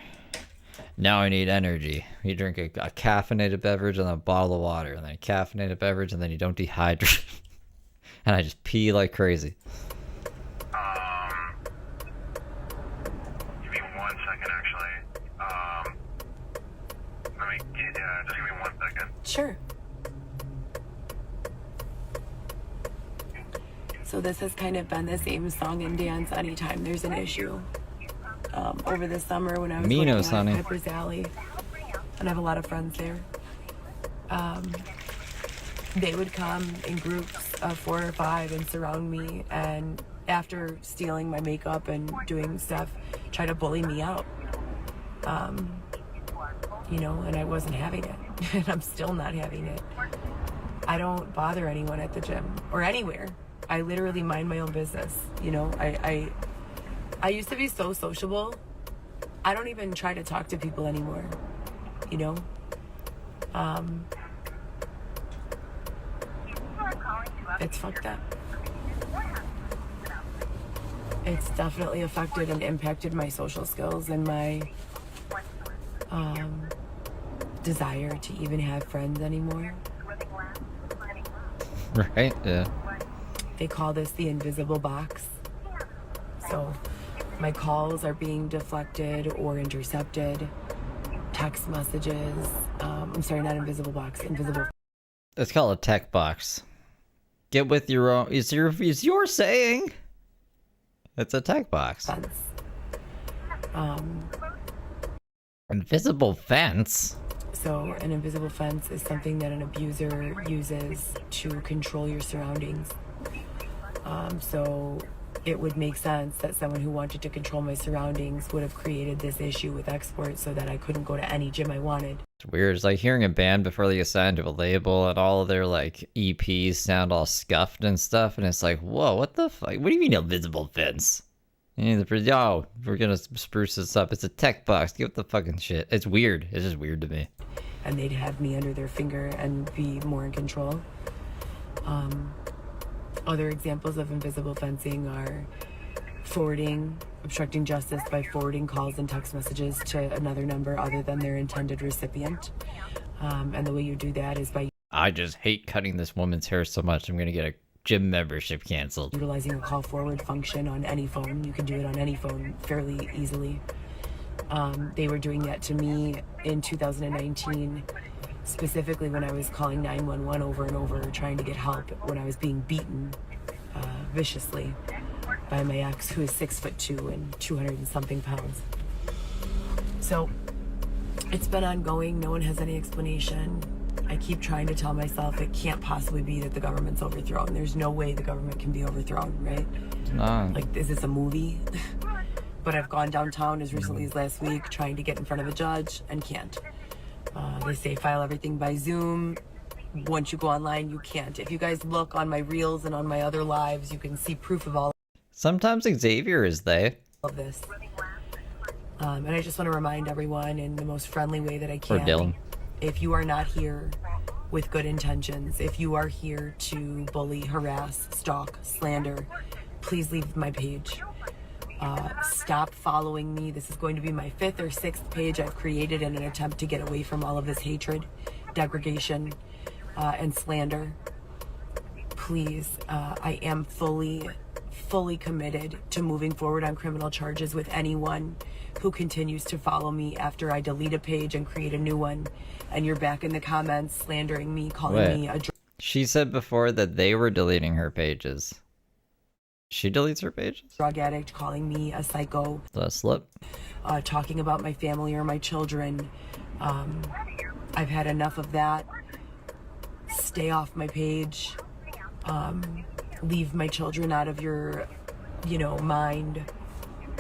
[SPEAKER 3] Now I need energy. You drink a caffeinated beverage and then a bottle of water, and then a caffeinated beverage, and then you don't dehydrate. And I just pee like crazy.
[SPEAKER 20] Give me 1 second, actually. Just give me 1 second.
[SPEAKER 12] Sure. So this has kind of been the same song and dance anytime there's an issue. Over the summer when I was working at Piper's Alley, and I have a lot of friends there, they would come in groups of 4 or 5 and surround me, and after stealing my makeup and doing stuff, try to bully me out. You know, and I wasn't having it, and I'm still not having it. I don't bother anyone at the gym or anywhere. I literally mind my own business. You know, I used to be so sociable. I don't even try to talk to people anymore, you know? It's fucked up. It's definitely affected and impacted my social skills and my desire to even have friends anymore.
[SPEAKER 3] Right, yeah.
[SPEAKER 12] They call this the invisible box. So my calls are being deflected or intercepted. Text messages. I'm sorry, not invisible box. Invisible.
[SPEAKER 3] It's called a tech box. Get with your own. Is your saying? It's a tech box. Invisible fence.
[SPEAKER 12] So an invisible fence is something that an abuser uses to control your surroundings. So it would make sense that someone who wanted to control my surroundings would have created this issue with export so that I couldn't go to any gym I wanted.
[SPEAKER 3] It's weird. It's like hearing a band before they get signed to a label and all of their like EPs sound all scuffed and stuff, and it's like, whoa, what the fuck? What do you mean invisible fence? Yo, we're gonna spruce this up. It's a tech box. Give the fucking shit. It's weird. It's just weird to me.
[SPEAKER 12] And they'd have me under their finger and be more in control. Other examples of invisible fencing are obstructing justice by forwarding calls and text messages to another number other than their intended recipient. And the way you do that is by...
[SPEAKER 3] I just hate cutting this woman's hair so much. I'm gonna get a gym membership canceled.
[SPEAKER 12] Utilizing a call forward function on any phone. You can do it on any phone fairly easily. They were doing that to me in 2019, specifically when I was calling 911 over and over, trying to get help when I was being beaten viciously by my ex, who is 6'2" and 200 and something pounds. So it's been ongoing. No one has any explanation. I keep trying to tell myself it can't possibly be that the government's overthrown. There's no way the government can be overthrown, right?
[SPEAKER 3] It's not.
[SPEAKER 12] Like, is this a movie? But I've gone downtown as recently as last week trying to get in front of a judge and can't. They say file everything by Zoom. Once you go online, you can't. If you guys look on my reels and on my other lives, you can see proof of all
[SPEAKER 3] Sometimes Xavier is they.
[SPEAKER 12] of this. And I just want to remind everyone in the most friendly way that I can.
[SPEAKER 3] Or Dylan.
[SPEAKER 12] If you are not here with good intentions, if you are here to bully, harass, stalk, slander, please leave my page. Stop following me. This is going to be my 5th or 6th page I've created in an attempt to get away from all of this hatred, degradation, and slander. Please, I am fully committed to moving forward on criminal charges with anyone who continues to follow me after I delete a page and create a new one, and you're back in the comments slandering me, calling me a...
[SPEAKER 3] She said before that they were deleting her pages. She deletes her pages?
[SPEAKER 12] Drug addict, calling me a psycho.
[SPEAKER 3] The slip.
[SPEAKER 12] Talking about my family or my children. I've had enough of that. Stay off my page. Leave my children out of your, mind.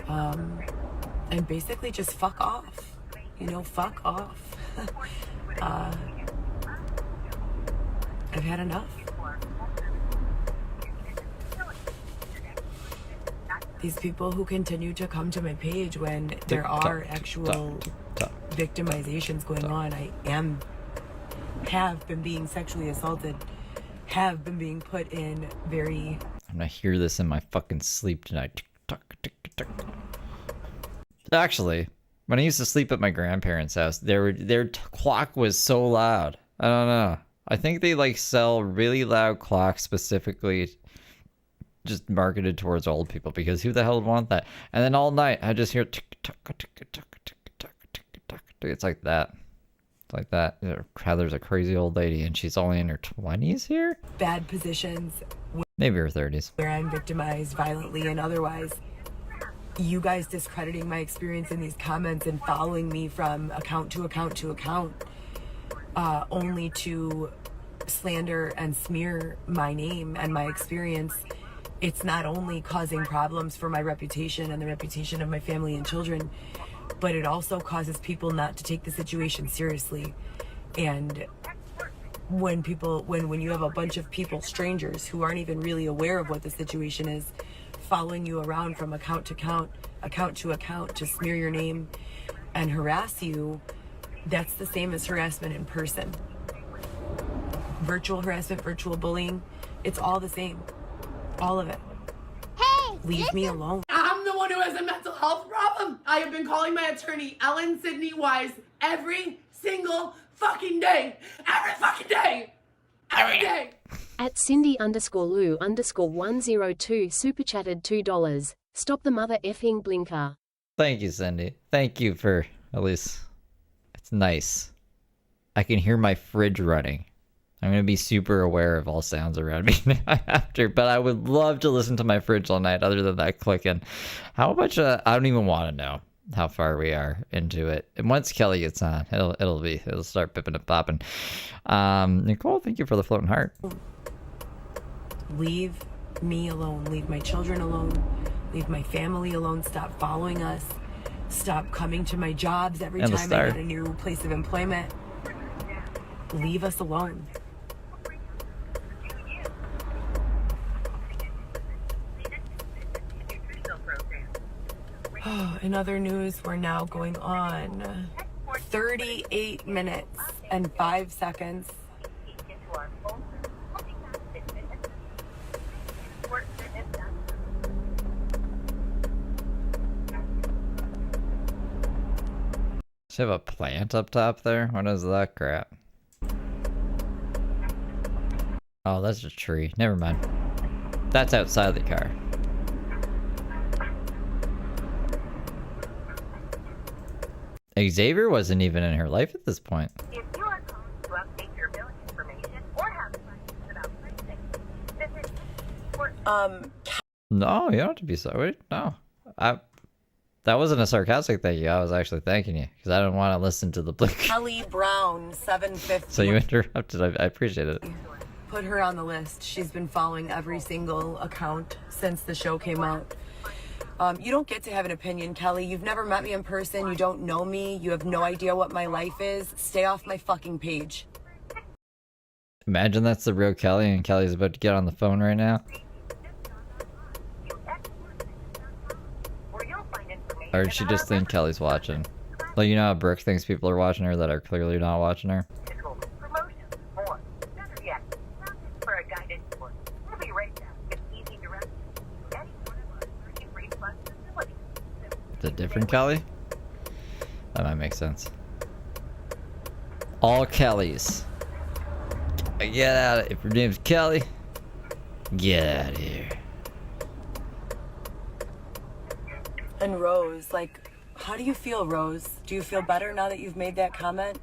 [SPEAKER 12] And basically just fuck off. Fuck off. I've had enough. These people who continue to come to my page when there are actual victimizations going on. Have been being sexually assaulted, have been being put in very...
[SPEAKER 3] I'm gonna hear this in my fucking sleep tonight. Tick, tock, tick, tock. Actually, when I used to sleep at my grandparents' house, their clock was so loud. I don't know. I think they like sell really loud clocks specifically just marketed towards old people, because who the hell would want that? And then all night I just hear tick tock tick tock tick tock tick tock. It's like that. It's like that. How there's a crazy old lady and she's only in her 20s here?
[SPEAKER 12] Bad positions.
[SPEAKER 3] Maybe her 30s.
[SPEAKER 12] Where I'm victimized violently and otherwise. You guys discrediting my experience in these comments and following me from account to account to account, only to slander and smear my name and my experience. It's not only causing problems for my reputation and the reputation of my family and children, but it also causes people not to take the situation seriously. And when you have a bunch of people, strangers, who aren't even really aware of what the situation is, following you around from account to account to smear your name and harass you, that's the same as harassment in person. Virtual harassment, virtual bullying, it's all the same. All of it.
[SPEAKER 16] Hey!
[SPEAKER 12] Leave me alone.
[SPEAKER 16] I'm the one who has a mental health problem. I have been calling my attorney, Ellen Sidney Wise, every single fucking day. Every fucking day! Every day!
[SPEAKER 17] At Cindy_Lou_102 super chatted $2. Stop the mother effing blinker.
[SPEAKER 3] Thank you, Cindy. Thank you for, at least, it's nice. I can hear my fridge running. I'm going to be super aware of all sounds around me after, but I would love to listen to my fridge all night other than that clicking. How much, I don't even want to know how far we are into it. And once Kelly gets on, it'll start bipping and popping. Nicole, thank you for the floating heart.
[SPEAKER 12] Leave me alone. Leave my children alone. Leave my family alone. Stop following us. Stop coming to my jobs every time I get a new place of employment. Leave us alone. In other news, we're now going on 38 minutes and 5 seconds.
[SPEAKER 3] Does she have a plant up top there? What is that crap? Oh, that's a tree. Never mind. That's outside the car. Xavier wasn't even in her life at this point.
[SPEAKER 15] If you are calling to update your billing information or have questions about pricing, visit
[SPEAKER 3] No, you don't have to be sorry. No. That wasn't a sarcastic thank you. I was actually thanking you because I didn't want to listen to the blink.
[SPEAKER 12] Kelly Brown, 750.
[SPEAKER 3] So you interrupted. I appreciate it.
[SPEAKER 12] Put her on the list. She's been following every single account since the show came out. You don't get to have an opinion, Kelly. You've never met me in person. You don't know me. You have no idea what my life is. Stay off my fucking page.
[SPEAKER 3] Imagine that's the real Kelly and Kelly's about to get on the phone right now. Or did she just think Kelly's watching? Like, you know how Brooke thinks people are watching her that are clearly not watching her?
[SPEAKER 15] for a guided tour. We'll be right back with easy directions to any one of our 33 plus facilities.
[SPEAKER 3] The different Kelly? That might make sense. All Kellys. Get out of here. If your name's Kelly, get out of here.
[SPEAKER 12] And Rose, like, how do you feel, Rose? Do you feel better now that you've made that comment?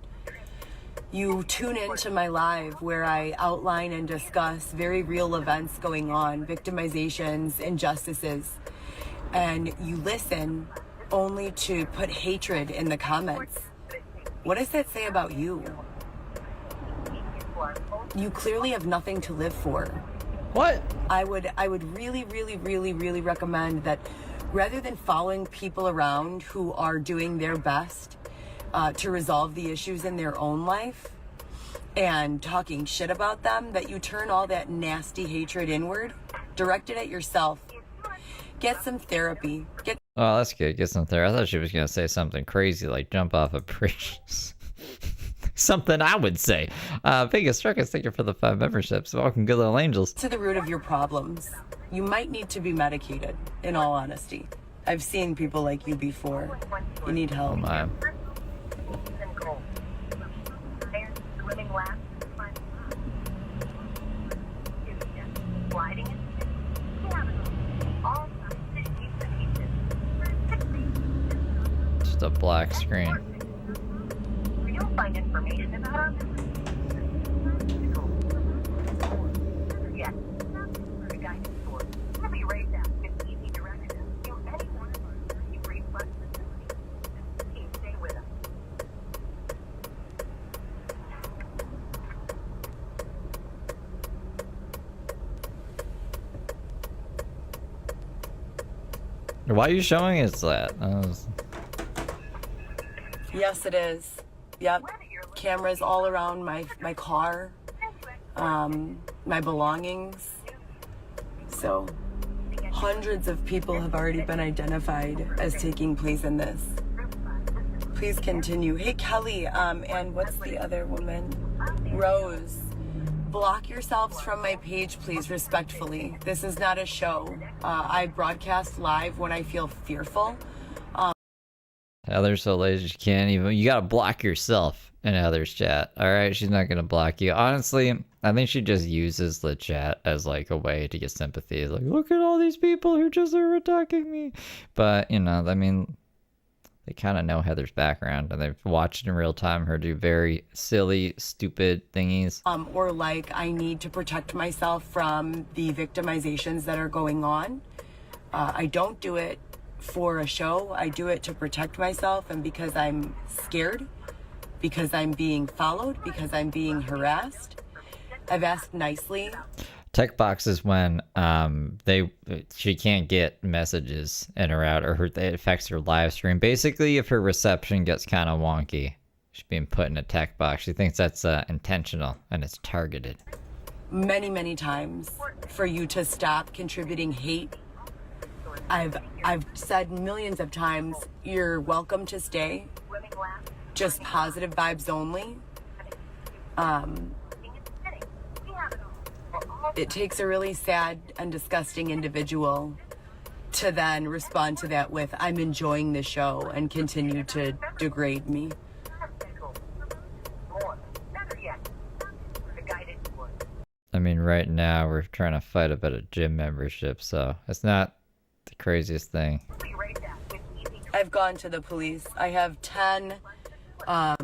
[SPEAKER 12] You tune into my live where I outline and discuss very real events going on, victimizations, injustices, and you listen only to put hatred in the comments. What does that say about you? You clearly have nothing to live for.
[SPEAKER 3] What?
[SPEAKER 12] I would really recommend that rather than following people around who are doing their best to resolve the issues in their own life and talking shit about them, that you turn all that nasty hatred inward, direct it at yourself. Get some therapy.
[SPEAKER 3] Oh, that's good. Get something there. I thought she was gonna say something crazy like jump off a bridge. Something I would say. Vegas Truckers, thank you for the 5 memberships. Welcome, good little angels.
[SPEAKER 12] To the root of your problems, you might need to be medicated, in all honesty. I've seen people like you before. You need help.
[SPEAKER 3] Oh my. Just a black screen.
[SPEAKER 15] You'll find information about our the guidance source. Let me rate that with easy directions. To any one of our 33 plus facilities. Team, stay with us.
[SPEAKER 3] Why are you showing us that?
[SPEAKER 12] Yes, it is. Yep. Cameras all around my car, my belongings. So, hundreds of people have already been identified as taking place in this. Please continue. Hey, Kelly, and what's the other woman? Rose. Block yourselves from my page, please, respectfully. This is not a show. I broadcast live when I feel fearful.
[SPEAKER 3] Heather's so lazy she can't even. You gotta block yourself in Heather's chat. Alright, she's not gonna block you. Honestly, I think she just uses the chat as like a way to get sympathy. Like, look at all these people who just are attacking me. But, you know, I mean, they kind of know Heather's background and they've watched in real time her do very silly, stupid thingies.
[SPEAKER 12] Or like, I need to protect myself from the victimizations that are going on. I don't do it for a show. I do it to protect myself and because I'm scared, because I'm being followed, because I'm being harassed. I've asked nicely.
[SPEAKER 3] Tech boxes when she can't get messages in or out, or it affects her live stream. Basically, if her reception gets kind of wonky, she's being put in a tech box. She thinks that's intentional and it's targeted.
[SPEAKER 12] Many, many times for you to stop contributing hate. I've said millions of times, you're welcome to stay. Just positive vibes only. It takes a really sad and disgusting individual to then respond to that with, I'm enjoying the show, and continue to degrade me.
[SPEAKER 3] I mean, right now we're trying to fight about a gym membership, so it's not the craziest thing.
[SPEAKER 12] I've gone to the police. I have 10 or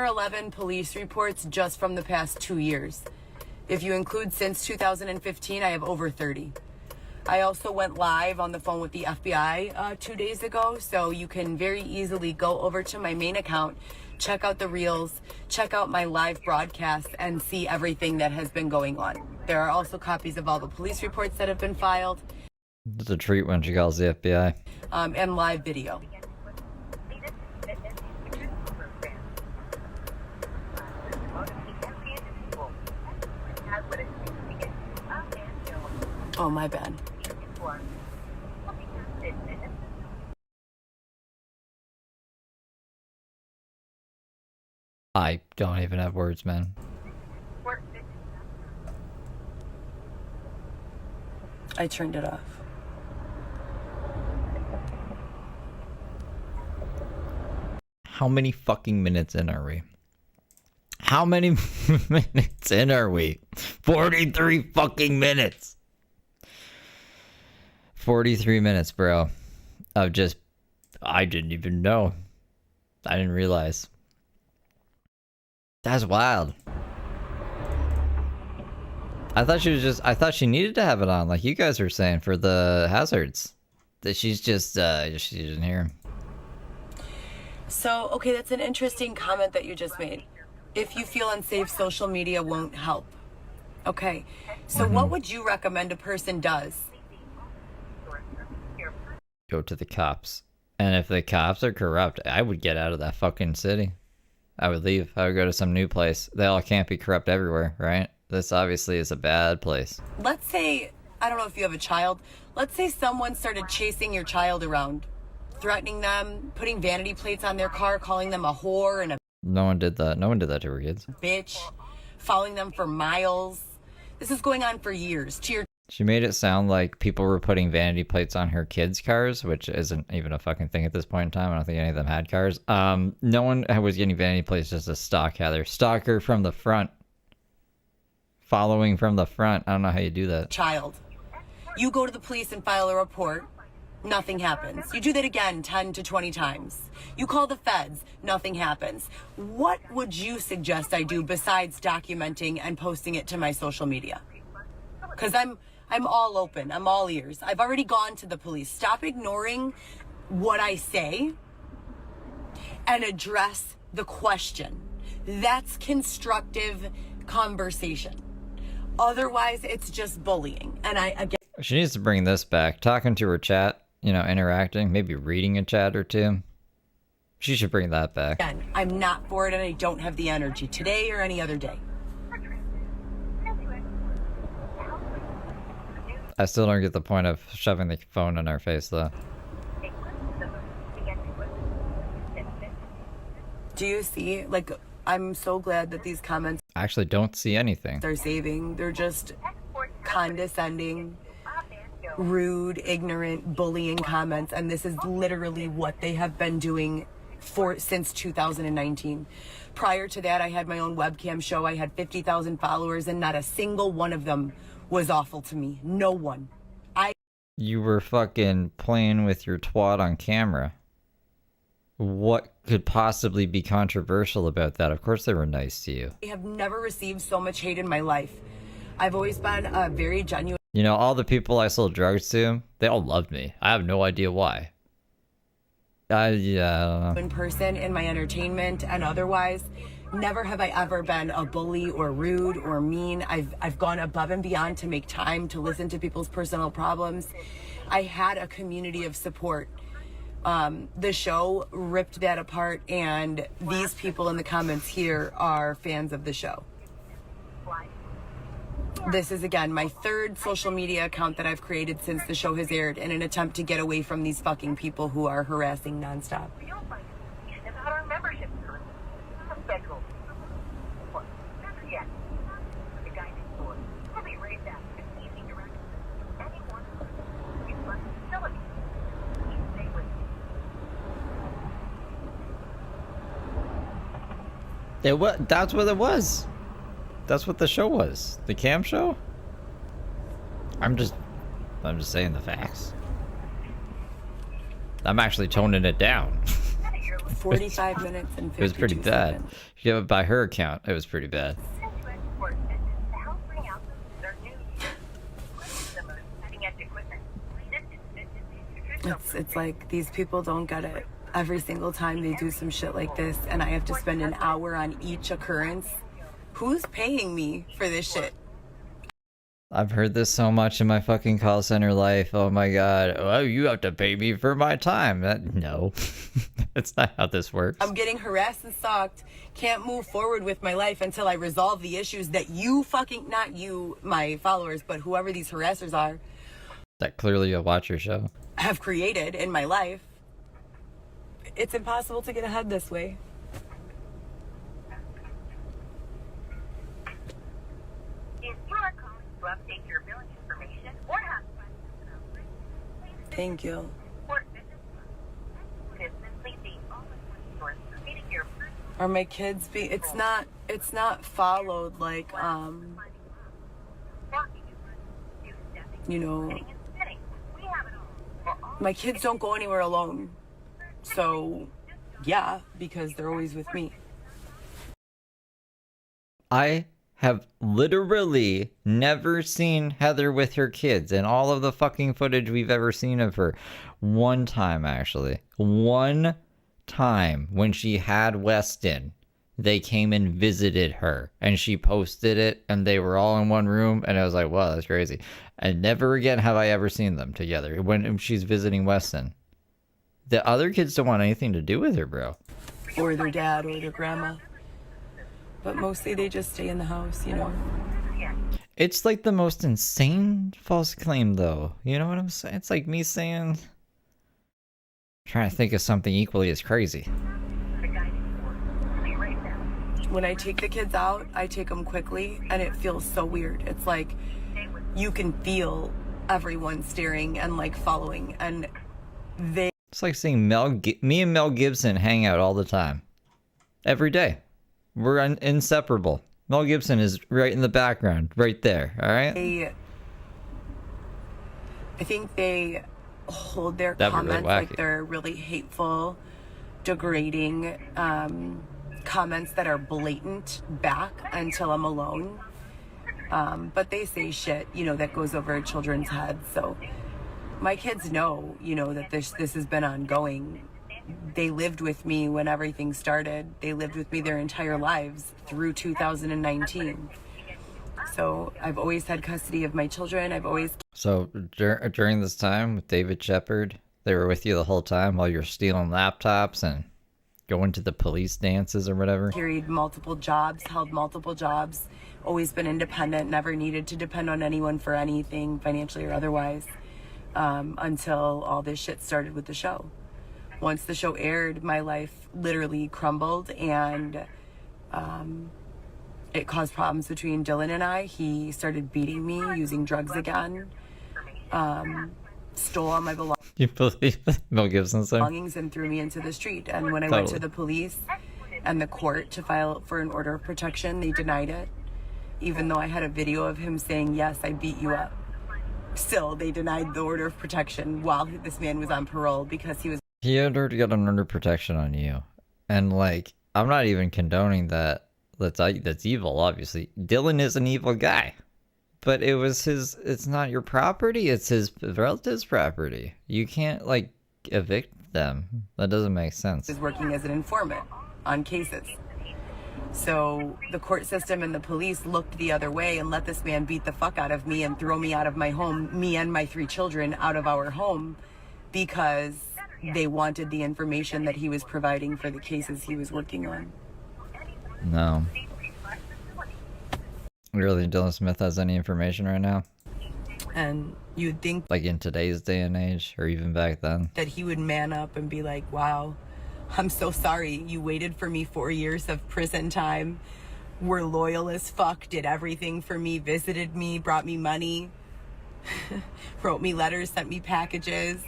[SPEAKER 12] 11 police reports just from the past 2 years. If you include since 2015, I have over 30. I also went live on the phone with the FBI 2 days ago, so you can very easily go over to my main account, check out the reels, check out my live broadcasts, and see everything that has been going on. There are also copies of all the police reports that have been filed.
[SPEAKER 3] It's a treat when she calls the FBI.
[SPEAKER 12] And live video. Oh, my bad.
[SPEAKER 3] I don't even have words, man.
[SPEAKER 12] I turned it off.
[SPEAKER 3] How many fucking minutes in are we? How many minutes in are we? 43 fucking minutes. 43 minutes, bro. Of just, I didn't even know. I didn't realize. That's wild. I thought she needed to have it on, like you guys were saying, for the hazards. That she's just, she didn't hear him.
[SPEAKER 12] So, okay, that's an interesting comment that you just made. If you feel unsafe, social media won't help. Okay, so what would you recommend a person does?
[SPEAKER 3] Go to the cops. And if the cops are corrupt, I would get out of that fucking city. I would leave. I would go to some new place. They all can't be corrupt everywhere, right? This obviously is a bad place.
[SPEAKER 12] Let's say I don't know if you have a child. Let's say someone started chasing your child around, threatening them, putting vanity plates on their car, calling them a whore and a
[SPEAKER 3] No one did that. No one did that to her kids.
[SPEAKER 12] bitch, following them for miles. This is going on for years. To your
[SPEAKER 3] She made it sound like people were putting vanity plates on her kids' cars, which isn't even a fucking thing at this point in time. I don't think any of them had cars. No one was getting vanity plates just to stalk Heather. Stalk her from the front. Following from the front. I don't know how you do that.
[SPEAKER 12] child. You go to the police and file a report. Nothing happens. You do that again 10 to 20 times. You call the feds. Nothing happens. What would you suggest I do besides documenting and posting it to my social media? Because I'm all open. I'm all ears. I've already gone to the police. Stop ignoring what I say and address the question. That's constructive conversation. Otherwise, it's just bullying. And again,
[SPEAKER 3] She needs to bring this back. Talking to her chat, you know, interacting, maybe reading a chat or two. She should bring that back.
[SPEAKER 12] I'm not for it and I don't have the energy today or any other day.
[SPEAKER 3] I still don't get the point of shoving the phone in our face, though.
[SPEAKER 12] Do you see? Like, I'm so glad that these comments
[SPEAKER 3] I actually don't see anything.
[SPEAKER 12] are saving. They're just condescending, rude, ignorant, bullying comments, and this is literally what they have been doing since 2019. Prior to that, I had my own webcam show. I had 50,000 followers, and not a single one of them was awful to me. No one.
[SPEAKER 3] You were fucking playing with your twat on camera. What could possibly be controversial about that? Of course they were nice to you.
[SPEAKER 12] I have never received so much hate in my life. I've always been a very genuine
[SPEAKER 3] You know, all the people I sold drugs to, they all loved me. I have no idea why. Yeah, I don't know.
[SPEAKER 12] person in my entertainment and otherwise. Never have I ever been a bully or rude or mean. I've gone above and beyond to make time to listen to people's personal problems. I had a community of support. The show ripped that apart, and these people in the comments here are fans of the show. This is, again, my third social media account that I've created since the show has aired in an attempt to get away from these fucking people who are harassing nonstop.
[SPEAKER 3] That's what it was. That's what the show was. The cam show? I'm just saying the facts. I'm actually toning it down.
[SPEAKER 12] 45 minutes and 52
[SPEAKER 3] It was pretty bad.
[SPEAKER 12] seconds.
[SPEAKER 3] Yeah, by her account, it was pretty bad.
[SPEAKER 12] It's like these people don't get it. Every single time they do some shit like this and I have to spend an hour on each occurrence. Who's paying me for this shit?
[SPEAKER 3] I've heard this so much in my fucking call center life. Oh my god. Oh, you have to pay me for my time. No. That's not how this works.
[SPEAKER 12] I'm getting harassed and stalked. Can't move forward with my life until I resolve the issues that you fucking, not you, my followers, but whoever these harassers are,
[SPEAKER 3] That clearly you'll watch your show.
[SPEAKER 12] have created in my life. It's impossible to get ahead this way. Thank you. Are my kids being, it's not followed like, you know, my kids don't go anywhere alone. So, yeah, because they're always with me.
[SPEAKER 3] I have literally never seen Heather with her kids in all of the fucking footage we've ever seen of her. One time, actually. One time when she had Weston, they came and visited her and she posted it and they were all in one room and I was like, wow, that's crazy. And never again have I ever seen them together when she's visiting Weston. The other kids don't want anything to do with her, bro.
[SPEAKER 12] Or their dad or their grandma. But mostly they just stay in the house, you know.
[SPEAKER 3] It's like the most insane false claim, though. You know what I'm saying? It's like me saying... trying to think of something equally as crazy.
[SPEAKER 12] When I take the kids out, I take them quickly, and it feels so weird. It's like you can feel everyone staring and like following, and they...
[SPEAKER 3] It's like seeing me and Mel Gibson hang out all the time. Every day. We're inseparable. Mel Gibson is right in the background, right there, alright?
[SPEAKER 12] I think they hold their
[SPEAKER 3] That'd be really
[SPEAKER 12] comments like
[SPEAKER 3] wacky.
[SPEAKER 12] they're really hateful, degrading comments that are blatant back until I'm alone. But they say shit, you know, that goes over children's heads. So my kids know, you know, that this has been ongoing. They lived with me when everything started. They lived with me their entire lives through 2019. So I've always had custody of my children. I've always...
[SPEAKER 3] So during this time with David Shepard, they were with you the whole time while you're stealing laptops and going to the police dances or whatever?
[SPEAKER 12] Carried multiple jobs, held multiple jobs, always been independent, never needed to depend on anyone for anything, financially or otherwise, until all this shit started with the show. Once the show aired, my life literally crumbled, and it caused problems between Dylan and I. He started beating me, using drugs again, stole all my belongings.
[SPEAKER 3] You believe Mel Gibson's there?
[SPEAKER 12] And threw me into the street. And when I went to the police and the court to file for an order of protection, they denied it, even though I had a video of him saying, yes, I beat you up. Still, they denied the order of protection while this man was on parole because he was...
[SPEAKER 3] He had already got an order of protection on you. And, like, I'm not even condoning that. That's evil, obviously. Dylan is an evil guy. But it was his... It's not your property. It's his relative's property. You can't, like, evict them. That doesn't make sense.
[SPEAKER 12] ...is working as an informant on cases. So the court system and the police looked the other way and let this man beat the fuck out of me and throw me out of my home, me and my 3 children out of our home, because they wanted the information that he was providing for the cases he was working on.
[SPEAKER 3] No. You really think Dylan Smith has any information right now?
[SPEAKER 12] And you'd think...
[SPEAKER 3] Like in today's day and age, or even back then?
[SPEAKER 12] ...that he would man up and be like, wow, I'm so sorry. You waited for me 4 years of prison time, were loyal as fuck, did everything for me, visited me, brought me money, wrote me letters, sent me packages,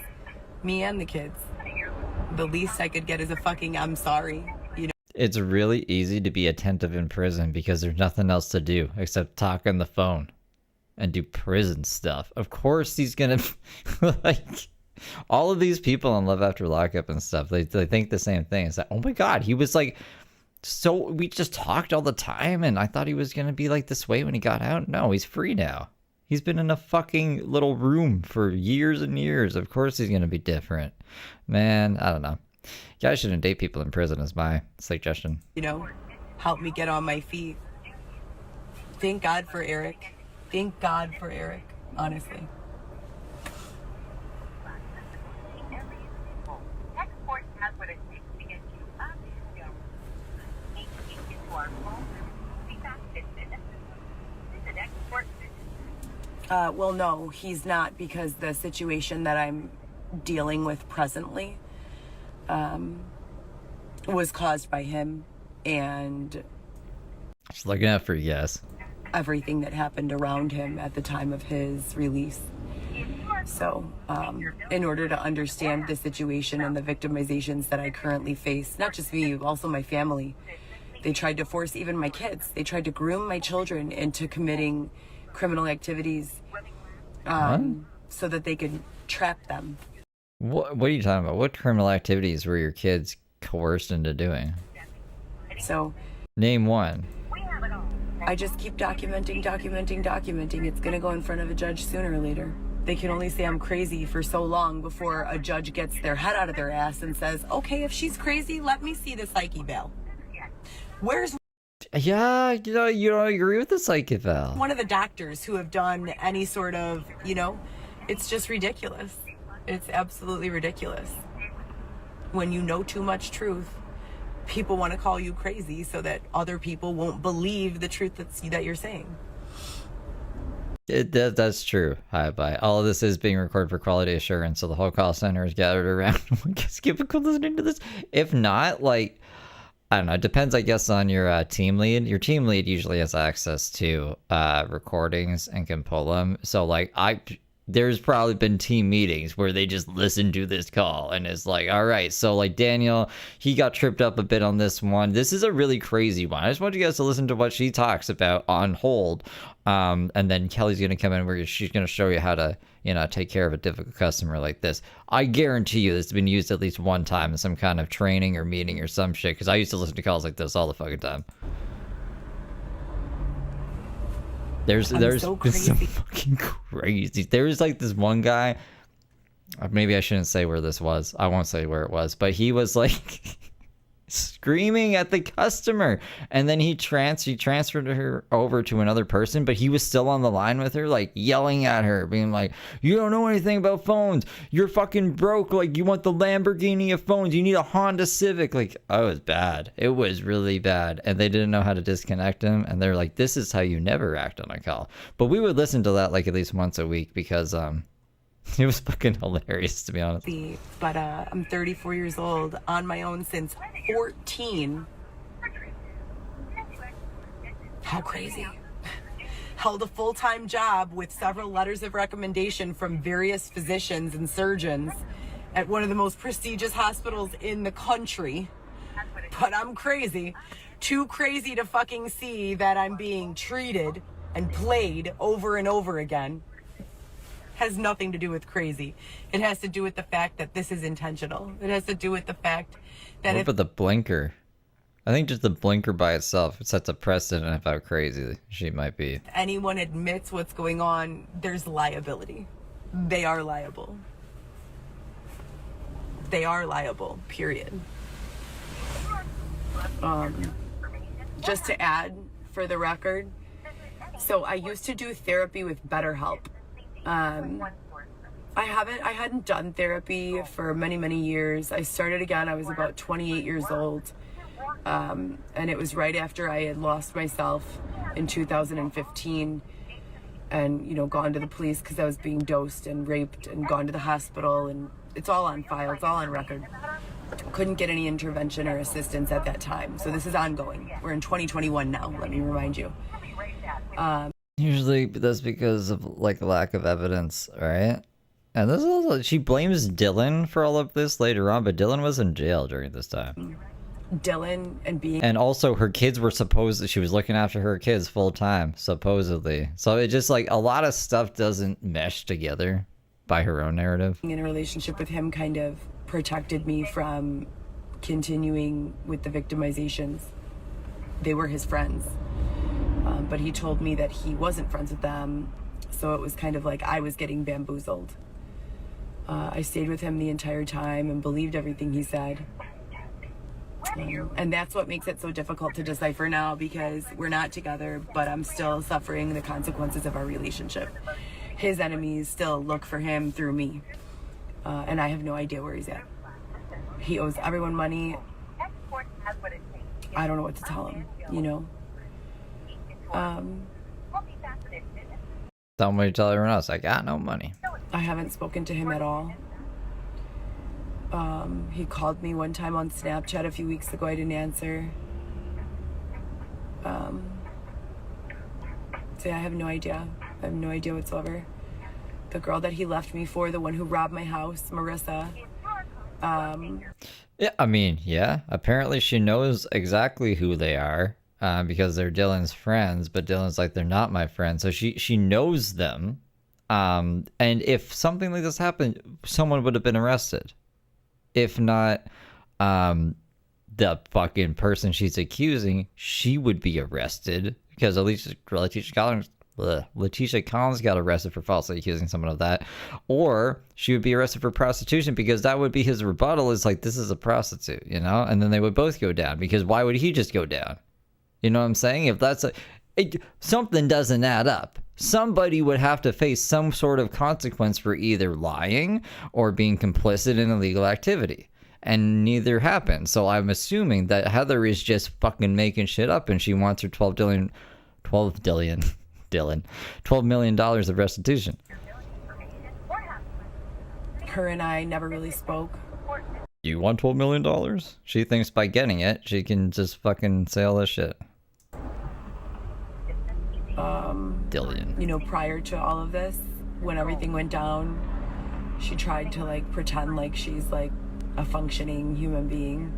[SPEAKER 12] me and the kids. The least I could get is a fucking I'm sorry, you know?
[SPEAKER 3] It's really easy to be attentive in prison because there's nothing else to do except talk on the phone and do prison stuff. Of course he's gonna, like... All of these people on Love After Lockup and stuff, they think the same thing. It's like, oh my god, he was like, so we just talked all the time and I thought he was going to be like this way when he got out. No, he's free now. He's been in a fucking little room for years and years. Of course he's going to be different. Man, I don't know. You guys shouldn't date people in prison is my suggestion.
[SPEAKER 12] You know, help me get on my feet. Thank God for Eric. Thank God for Eric, honestly. Well, no, he's not, because the situation that I'm dealing with presently was caused by him and
[SPEAKER 3] just looking out for you guys.
[SPEAKER 12] Everything that happened around him at the time of his release. So, in order to understand the situation and the victimizations that I currently face, not just me, also my family, they tried to force even my kids. They tried to groom my children into committing criminal activities so that they could trap them.
[SPEAKER 3] What are you talking about? What criminal activities were your kids coerced into doing?
[SPEAKER 12] So,
[SPEAKER 3] name one.
[SPEAKER 12] I just keep documenting. It's gonna go in front of a judge sooner or later. They can only say I'm crazy for so long before a judge gets their head out of their ass and says, okay, if she's crazy, let me see the psyche eval. Where's...
[SPEAKER 3] Yeah, you don't agree with the psych eval.
[SPEAKER 12] One of the doctors who have done any sort of, it's just ridiculous. It's absolutely ridiculous. When you know too much truth, people want to call you crazy so that other people won't believe the truth that you're saying.
[SPEAKER 3] That's true. Hi, bye. All of this is being recorded for quality assurance, so the whole call center is gathered around. Skeptical listening to this. If not, like, I don't know. It depends, I guess, on your team lead. Your team lead usually has access to recordings and can pull them. So, like, there's probably been team meetings where they just listen to this call and it's like, all right, so like Daniel, he got tripped up a bit on this one. This is a really crazy one. I just want you guys to listen to what she talks about on hold. And then Kelly's going to come in where she's going to show you how to, you know, take care of a difficult customer like this. I guarantee you this has been used at least one time in some kind of training or meeting or some shit, because I used to listen to calls like this all the fucking time. There's so some fucking crazy. There's like this one guy. Maybe I shouldn't say where this was. I won't say where it was, but he was like screaming at the customer, and then he transferred her over to another person, but he was still on the line with her, like yelling at her, being like, "You don't know anything about phones. You're fucking broke. Like, you want the Lamborghini of phones. You need a Honda Civic." Like, oh, it was bad. It was really bad, and they didn't know how to disconnect him, and they're like, "This is how you never act on a call." But we would listen to that like at least once a week because it was fucking hilarious, to be honest.
[SPEAKER 12] But I'm 34 years old, on my own since 14. How crazy. Held a full-time job with several letters of recommendation from various physicians and surgeons at one of the most prestigious hospitals in the country. But I'm crazy. Too crazy to fucking see that I'm being treated and played over and over again. Has nothing to do with crazy. It has to do with the fact that this is intentional. It has to do with the fact that
[SPEAKER 3] what about the blinker? I think just the blinker by itself sets a precedent of how crazy she might be.
[SPEAKER 12] if anyone admits what's going on, there's liability. They are liable. They are liable, period. Just to add, for the record, so I used to do therapy with BetterHelp. I hadn't done therapy for many years. I started again, I was about 28 years old. And it was right after I had lost myself in 2015 and, you know, gone to the police because I was being dosed and raped and gone to the hospital, and it's all on file, it's all on record. Couldn't get any intervention or assistance at that time. So this is ongoing. We're in 2021 now, let me remind you.
[SPEAKER 3] Usually that's because of like lack of evidence, right? And this is also, she blames Dylan for all of this later on, but Dylan was in jail during this time.
[SPEAKER 12] Dylan and being...
[SPEAKER 3] And also her kids were she was looking after her kids full time, supposedly. So it just like a lot of stuff doesn't mesh together by her own narrative.
[SPEAKER 12] In a relationship with him kind of protected me from continuing with the victimizations. They were his friends. But he told me that he wasn't friends with them, so it was kind of like I was getting bamboozled. I stayed with him the entire time and believed everything he said. And that's what makes it so difficult to decipher now, because we're not together, but I'm still suffering the consequences of our relationship. His enemies still look for him through me, and I have no idea where he's at. He owes everyone money. I don't know what to tell him, you know?
[SPEAKER 3] Tell me to tell everyone else, I got no money.
[SPEAKER 12] I haven't spoken to him at all. He called me one time on Snapchat a few weeks ago. I didn't answer. So yeah, I have no idea. I have no idea whatsoever. The girl that he left me for, the one who robbed my house, Marissa.
[SPEAKER 3] Yeah, I mean, yeah. Apparently she knows exactly who they are. Because they're Dylan's friends, but Dylan's like, they're not my friends. So she knows them. And if something like this happened, someone would have been arrested. If not, the fucking person she's accusing, she would be arrested. Because at least Letitia Collins got arrested for falsely accusing someone of that. Or she would be arrested for prostitution, because that would be his rebuttal, is like, this is a prostitute, you know? And then they would both go down, because why would he just go down? You know what I'm saying? If that's something doesn't add up. Somebody would have to face some sort of consequence for either lying or being complicit in illegal activity. And neither happened. So I'm assuming that Heather is just fucking making shit up, and she wants her $12 billion Dylan, $12 million of restitution.
[SPEAKER 12] Her and I never really spoke.
[SPEAKER 3] You want $12 million? She thinks by getting it, she can just fucking say all this shit. Dylan.
[SPEAKER 12] You know, prior to all of this, when everything went down, she tried to like pretend like she's like a functioning human being.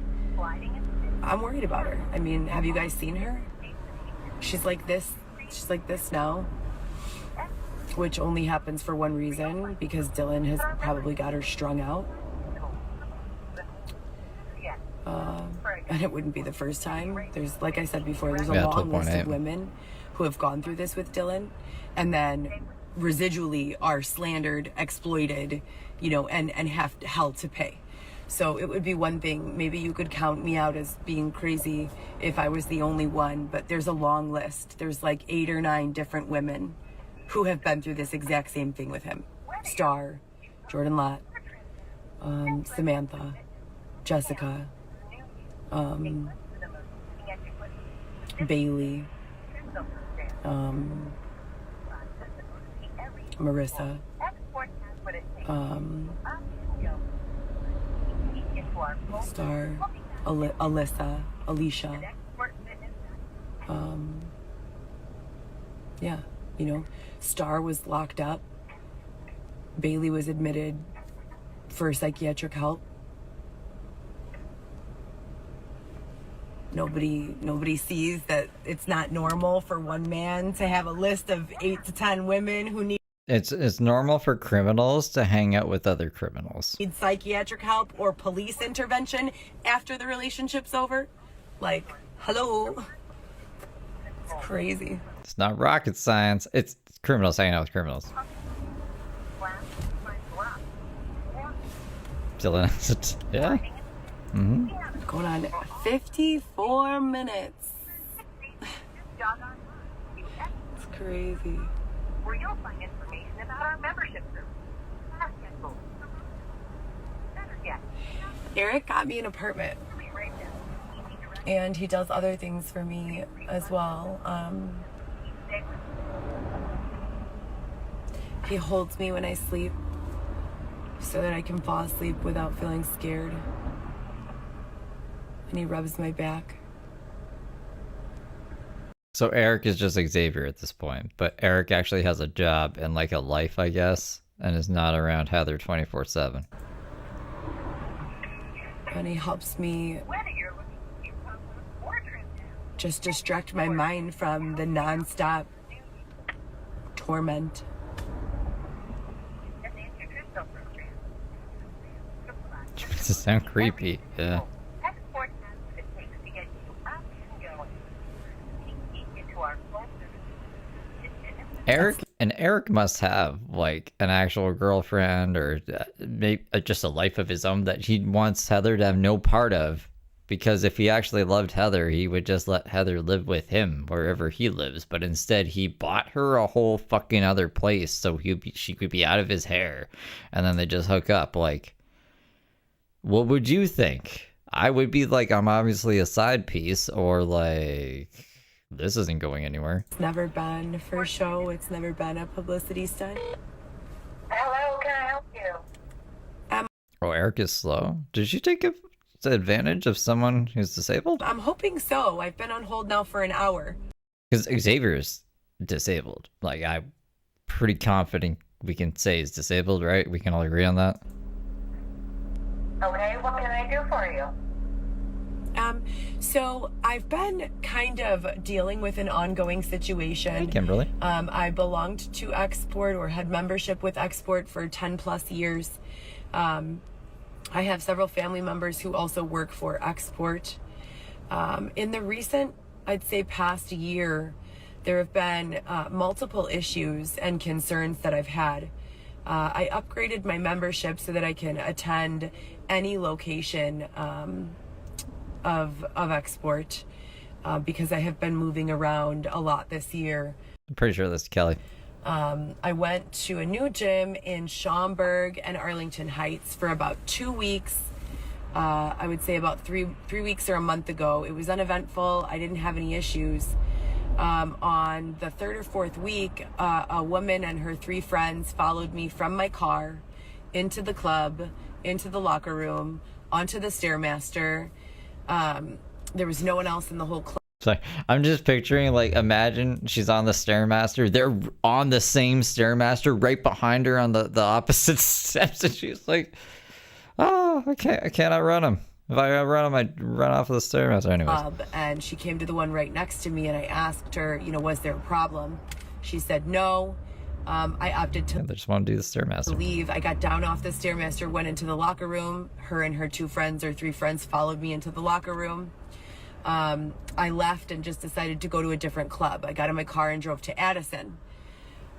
[SPEAKER 12] I'm worried about her. I mean, have you guys seen her? She's like this now, which only happens for one reason, because Dylan has probably got her strung out. And it wouldn't be the first time. There's, like I said before, there's a long list of women who have gone through this with Dylan and then residually are slandered, exploited, you know, and have hell to pay. So it would be one thing, maybe you could count me out as being crazy if I was the only one, but there's a long list. There's like 8 or 9 different women who have been through this exact same thing with him. Star, Jordan Lott, Samantha, Jessica, Bailey, Marissa, Star, Alyssa, Alicia. Yeah, you know, Star was locked up. Bailey was admitted for psychiatric help. Nobody sees that it's not normal for one man to have a list of 8 to 10 women who need
[SPEAKER 3] It's normal for criminals to hang out with other criminals.
[SPEAKER 12] psychiatric help or police intervention after the relationship's over. Like, hello. It's crazy.
[SPEAKER 3] It's not rocket science. It's criminals hanging out with criminals. Dylan, yeah. Mm-hmm.
[SPEAKER 12] Going on 54 minutes. It's crazy.
[SPEAKER 15] Where you'll find information about our membership group.
[SPEAKER 12] Eric got me an apartment. And he does other things for me as well. He holds me when I sleep so that I can fall asleep without feeling scared. And he rubs my back.
[SPEAKER 3] So Eric is just Xavier at this point, but Eric actually has a job and like a life, I guess, and is not around Heather 24/7.
[SPEAKER 12] And he helps me just distract my mind from the nonstop torment.
[SPEAKER 3] Which makes it sound creepy, yeah. Eric must have like an actual girlfriend or maybe just a life of his own that he wants Heather to have no part of, because if he actually loved Heather, he would just let Heather live with him wherever he lives, but instead he bought her a whole fucking other place so she could be out of his hair, and then they just hook up. Like, what would you think? I would be like, I'm obviously a side piece, or like, this isn't going anywhere.
[SPEAKER 12] It's never been for show. It's never been a publicity stunt.
[SPEAKER 15] Hello, can I help you?
[SPEAKER 3] Oh, Eric is slow. Did she take advantage of someone who's disabled?
[SPEAKER 12] I'm hoping so. I've been on hold now for an hour.
[SPEAKER 3] Because Xavier's disabled. Like, I'm pretty confident we can say he's disabled, right? We can all agree on that.
[SPEAKER 15] Okay, what can I do for you?
[SPEAKER 12] So I've been kind of dealing with an ongoing situation.
[SPEAKER 3] Hey, Kimberly.
[SPEAKER 12] I belonged to Export or had membership with Export for 10 plus years. I have several family members who also work for Export. In the recent, I'd say past year, there have been multiple issues and concerns that I've had. I upgraded my membership so that I can attend any location of Export because I have been moving around a lot this year.
[SPEAKER 3] I'm pretty sure that's Kelly.
[SPEAKER 12] I went to a new gym in Schaumburg and Arlington Heights for about 2 weeks. I would say about three weeks or a month ago. It was uneventful. I didn't have any issues. On the third or fourth week, a woman and her 3 friends followed me from my car into the club, into the locker room, onto the Stairmaster. There was no one else in the whole club.
[SPEAKER 3] So I'm just picturing, like, imagine she's on the Stairmaster. They're on the same Stairmaster right behind her on the opposite steps. And she's like, oh, I can't outrun him. If I outrun him, I run off of the Stairmaster anyways.
[SPEAKER 12] And she came to the one right next to me, and I asked her, was there a problem? She said no. I opted to
[SPEAKER 3] They just want to do the Stairmaster.
[SPEAKER 12] leave. I got down off the Stairmaster, went into the locker room. Her and her 2 friends or 3 friends followed me into the locker room. I left and just decided to go to a different club. I got in my car and drove to Addison.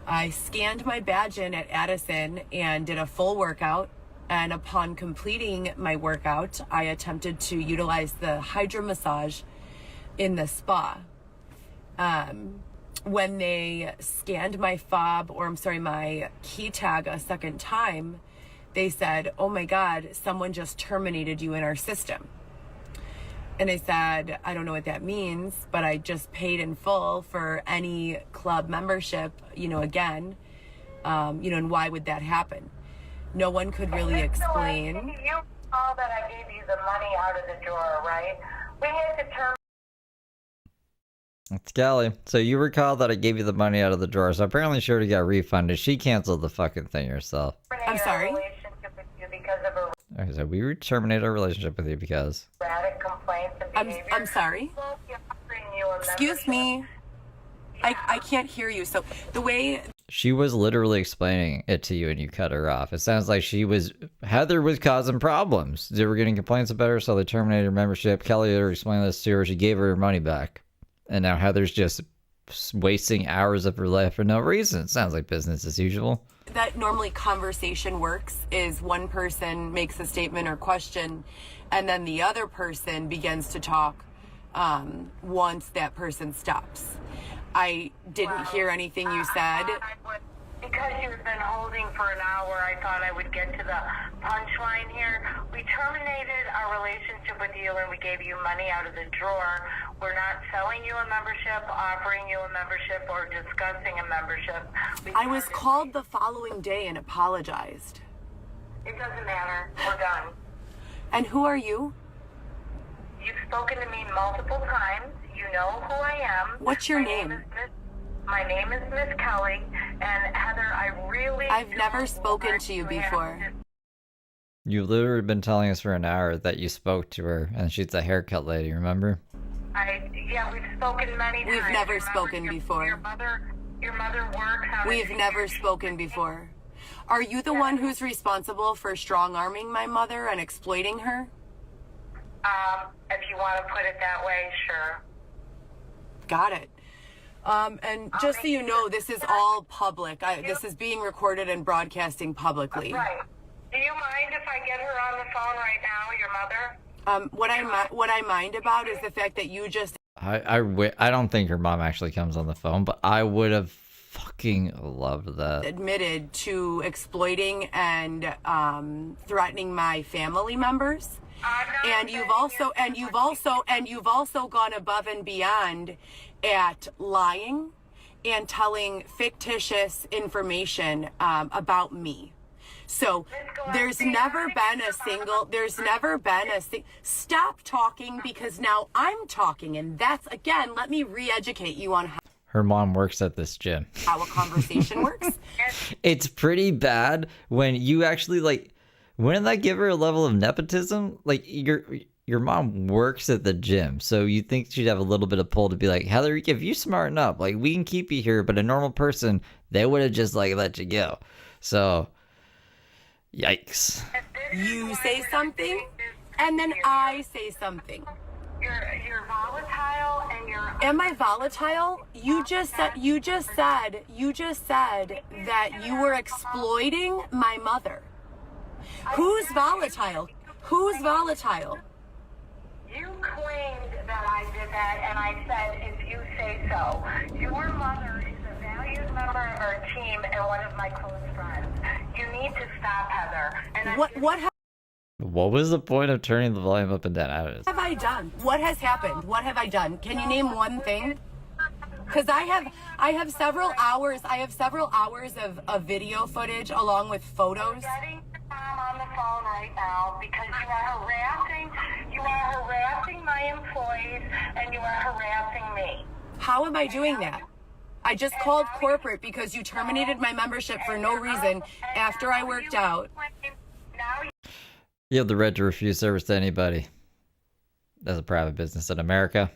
[SPEAKER 12] I scanned my badge in at Addison and did a full workout. And upon completing my workout, I attempted to utilize the hydro massage in the spa. When they scanned my fob, my key tag a second time, they said, oh my God, someone just terminated you in our system. And I said, I don't know what that means, but I just paid in full for any club membership, again, and why would that happen? No one could really explain.
[SPEAKER 15] You recall that I gave you the money out of the drawer, right? We had to terminate.
[SPEAKER 3] It's Kelly. So you recall that I gave you the money out of the drawer. So apparently she already got refunded. She canceled the fucking thing herself.
[SPEAKER 12] I'm sorry?
[SPEAKER 3] Okay, so we terminated our relationship with you because...
[SPEAKER 12] I'm sorry? Excuse me. I can't hear you. So the way...
[SPEAKER 3] She was literally explaining it to you and you cut her off. It sounds like Heather was causing problems. They were getting complaints about her, so they terminated her membership. Kelly had explained this to her. She gave her money back. And now Heather's just wasting hours of her life for no reason. It sounds like business as usual.
[SPEAKER 12] That normally conversation works is one person makes a statement or question, and then the other person begins to talk once that person stops. I didn't hear anything you said.
[SPEAKER 15] Because you've been holding for an hour, I thought I would get to the punchline here. We terminated our relationship with you and we gave you money out of the drawer. We're not selling you a membership, offering you a membership, or discussing a membership.
[SPEAKER 12] I was called the following day and apologized.
[SPEAKER 15] It doesn't matter. We're done.
[SPEAKER 12] And who are you?
[SPEAKER 15] You've spoken to me multiple times. You know who I am.
[SPEAKER 12] What's your name?
[SPEAKER 15] My name is Miss Kelly, and Heather,
[SPEAKER 12] I've never spoken to you before.
[SPEAKER 3] You've literally been telling us for an hour that you spoke to her, and she's a haircut lady, remember?
[SPEAKER 15] Yeah, we've spoken many times.
[SPEAKER 12] We've never spoken before.
[SPEAKER 15] Your mother works on
[SPEAKER 12] We've never spoken before. Are you the one who's responsible for strong-arming my mother and exploiting her?
[SPEAKER 15] If you want to put it that way, sure.
[SPEAKER 12] Got it. And just so you know, this is all public. This is being recorded and broadcasting publicly.
[SPEAKER 15] Right. Do you mind if I get her on the phone right now, your mother?
[SPEAKER 12] What I mind about is the fact that you just...
[SPEAKER 3] I don't think her mom actually comes on the phone, but I would have fucking loved that.
[SPEAKER 12] ...admitted to exploiting and threatening my family members. And you've also gone above and beyond at lying and telling fictitious information about me. So there's never been a stop talking, because now I'm talking, and that's, again, let me re-educate you on
[SPEAKER 3] her mom works at this gym.
[SPEAKER 12] How a conversation works.
[SPEAKER 3] It's pretty bad when you actually, like, wouldn't that give her a level of nepotism? Like, your mom works at the gym, so you think she'd have a little bit of pull to be like, Heather, if you smarten up, like, we can keep you here, but a normal person, they would have just, like, let you go. So, yikes.
[SPEAKER 12] You say something, and then I say something.
[SPEAKER 15] You're volatile, and you're...
[SPEAKER 12] Am I volatile? You just said that you were exploiting my mother. Who's volatile? Who's volatile?
[SPEAKER 15] You claimed that I did that, and I said, if you say so. Your mother is a valued member of our team and one of my close friends. You need to stop, Heather. And
[SPEAKER 3] what was the point of turning the volume up and down?
[SPEAKER 12] What have I done? What has happened? What have I done? Can you name one thing? Because I have several hours of video footage along with photos.
[SPEAKER 15] I'm getting your mom on the phone right now because you are harassing my employees and you are harassing me.
[SPEAKER 12] How am I doing that? I just called corporate because you terminated my membership for no reason after I worked out.
[SPEAKER 3] You have the right to refuse service to anybody. That's a private business in America.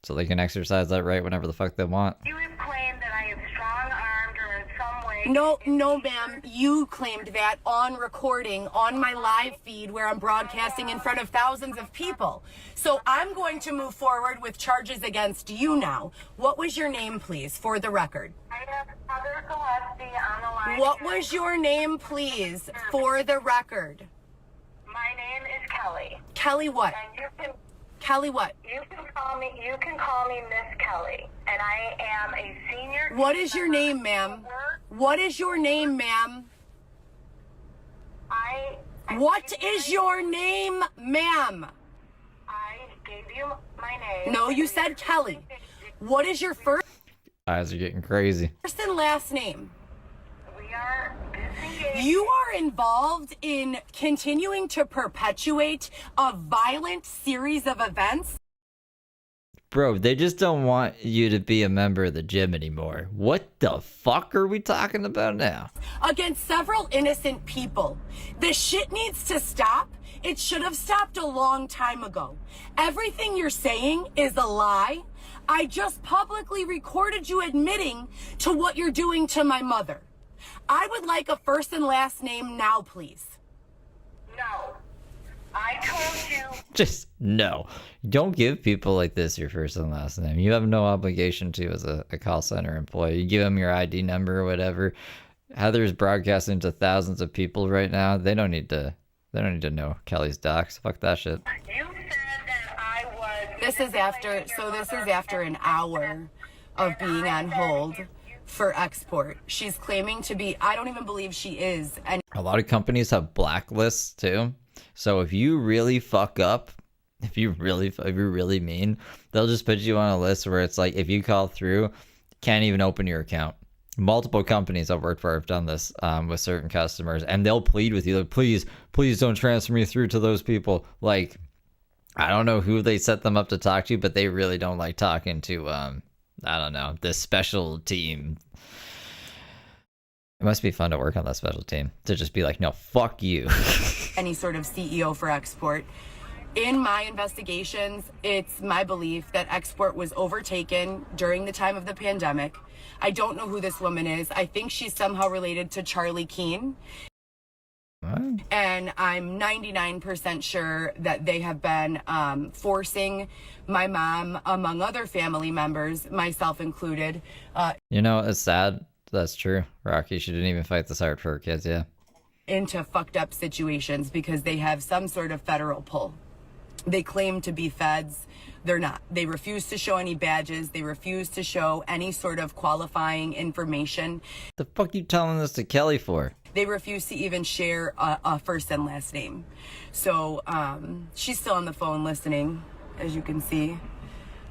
[SPEAKER 3] So they can exercise that right whenever the fuck they want.
[SPEAKER 15] You have claimed that I am strong-armed or in some way...
[SPEAKER 12] No, ma'am. You claimed that on recording on my live feed where I'm broadcasting in front of thousands of people. So I'm going to move forward with charges against you now. What was your name, please, for the record?
[SPEAKER 15] I have Heather Gillespie on the line.
[SPEAKER 12] What was your name, please, for the record?
[SPEAKER 15] My name is Kelly.
[SPEAKER 12] Kelly what?
[SPEAKER 15] And you can...
[SPEAKER 12] Kelly what?
[SPEAKER 15] You can call me Miss Kelly, and I am a senior...
[SPEAKER 12] What is your name, ma'am? What is your name, ma'am? What is your name, ma'am?
[SPEAKER 15] I gave you my name.
[SPEAKER 12] No, you said Kelly. What is your first...
[SPEAKER 3] Eyes are getting crazy.
[SPEAKER 12] First and last name?
[SPEAKER 15] We are disengaged.
[SPEAKER 12] You are involved in continuing to perpetuate a violent series of events?
[SPEAKER 3] Bro, they just don't want you to be a member of the gym anymore. What the fuck are we talking about now?
[SPEAKER 12] Against several innocent people. This shit needs to stop. It should have stopped a long time ago. Everything you're saying is a lie. I just publicly recorded you admitting to what you're doing to my mother. I would like a first and last name now, please.
[SPEAKER 15] No. I told you...
[SPEAKER 3] Just no. Don't give people like this your first and last name. You have no obligation to as a call center employee. You give them your ID number or whatever. Heather's broadcasting to thousands of people right now. They don't need to know Kelly's docs. Fuck that shit.
[SPEAKER 15] You said that I was...
[SPEAKER 12] This is after an hour of being on hold for export. She's claiming to be, I don't even believe she is. And
[SPEAKER 3] a lot of companies have blacklists too. So if you really fuck up, if you're really mean, they'll just put you on a list where it's like, if you call through, can't even open your account. Multiple companies I've worked for have done this with certain customers, and they'll plead with you, like, please don't transfer me through to those people. Like, I don't know who they set them up to talk to, but they really don't like talking to, I don't know, this special team. It must be fun to work on that special team, to just be like, no, fuck you.
[SPEAKER 12] Any sort of CEO for export. In my investigations, it's my belief that export was overtaken during the time of the pandemic. I don't know who this woman is. I think she's somehow related to Charlie Keene.
[SPEAKER 3] What?
[SPEAKER 12] And I'm 99% sure that they have been forcing my mom, among other family members, myself included.
[SPEAKER 3] You know, it's sad. That's true. Rocky, she didn't even fight this hard for her kids, yeah.
[SPEAKER 12] Into fucked up situations because they have some sort of federal pull. They claim to be feds. They're not. They refuse to show any badges. They refuse to show any sort of qualifying information.
[SPEAKER 3] The fuck you telling this to Kelly for?
[SPEAKER 12] They refuse to even share a first and last name. So she's still on the phone listening, as you can see.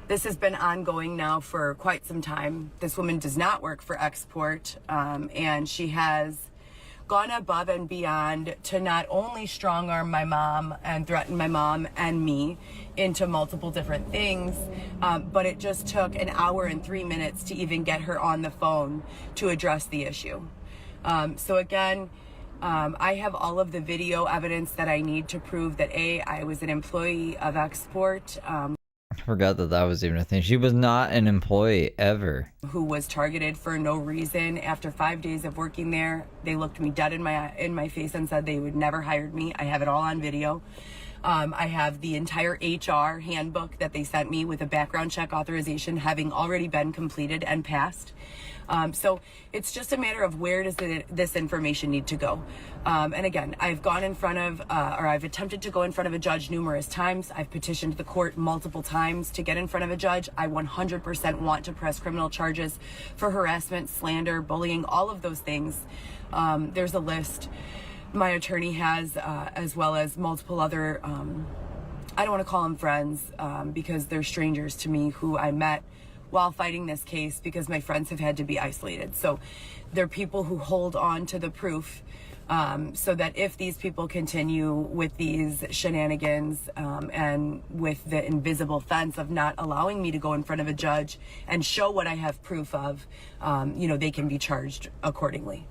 [SPEAKER 12] This has been ongoing now for quite some time. This woman does not work for export, and she has gone above and beyond to not only strong-arm my mom and threaten my mom and me into multiple different things, but it just took an hour and 3 minutes to even get her on the phone to address the issue. So again, I have all of the video evidence that I need to prove that I was an employee of export.
[SPEAKER 3] I forgot that was even a thing. She was not an employee ever.
[SPEAKER 12] Who was targeted for no reason. After 5 days of working there, they looked me dead in my face and said they would never hired me. I have it all on video. I have the entire HR handbook that they sent me with a background check authorization having already been completed and passed. So it's just a matter of where does this information need to go. And again, I've gone in front of, or I've attempted to go in front of a judge numerous times. I've petitioned the court multiple times to get in front of a judge. I 100% want to press criminal charges for harassment, slander, bullying, all of those things. There's a list my attorney has, as well as multiple other, I don't want to call them friends, because they're strangers to me who I met while fighting this case because my friends have had to be isolated. So they're people who hold on to the proof so that if these people continue with these shenanigans and with the invisible fence of not allowing me to go in front of a judge and show what I have proof of, you know, they can be charged accordingly.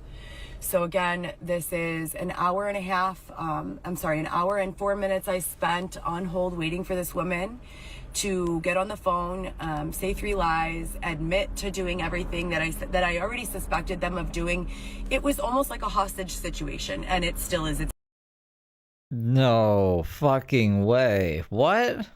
[SPEAKER 12] So again, this is an hour and a half, an hour and 4 minutes I spent on hold waiting for this woman to get on the phone, say 3 lies, admit to doing everything that I already suspected them of doing. It was almost like a hostage situation, and it still is.
[SPEAKER 3] No fucking way. What?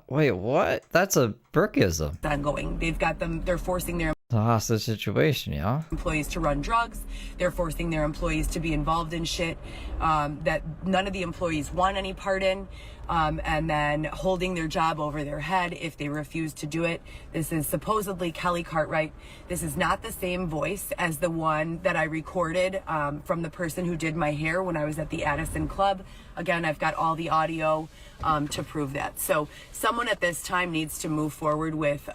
[SPEAKER 3] Wait, what? That's a Brookism.
[SPEAKER 12] Ongoing. They've got them, they're forcing their
[SPEAKER 3] It's a hostage situation, yeah?
[SPEAKER 12] employees to run drugs. They're forcing their employees to be involved in shit that none of the employees want any part in. And then holding their job over their head if they refuse to do it. This is supposedly Kelly Cartwright. This is not the same voice as the one that I recorded from the person who did my hair when I was at the Addison Club. Again, I've got all the audio to prove that. So someone at this time needs to move forward with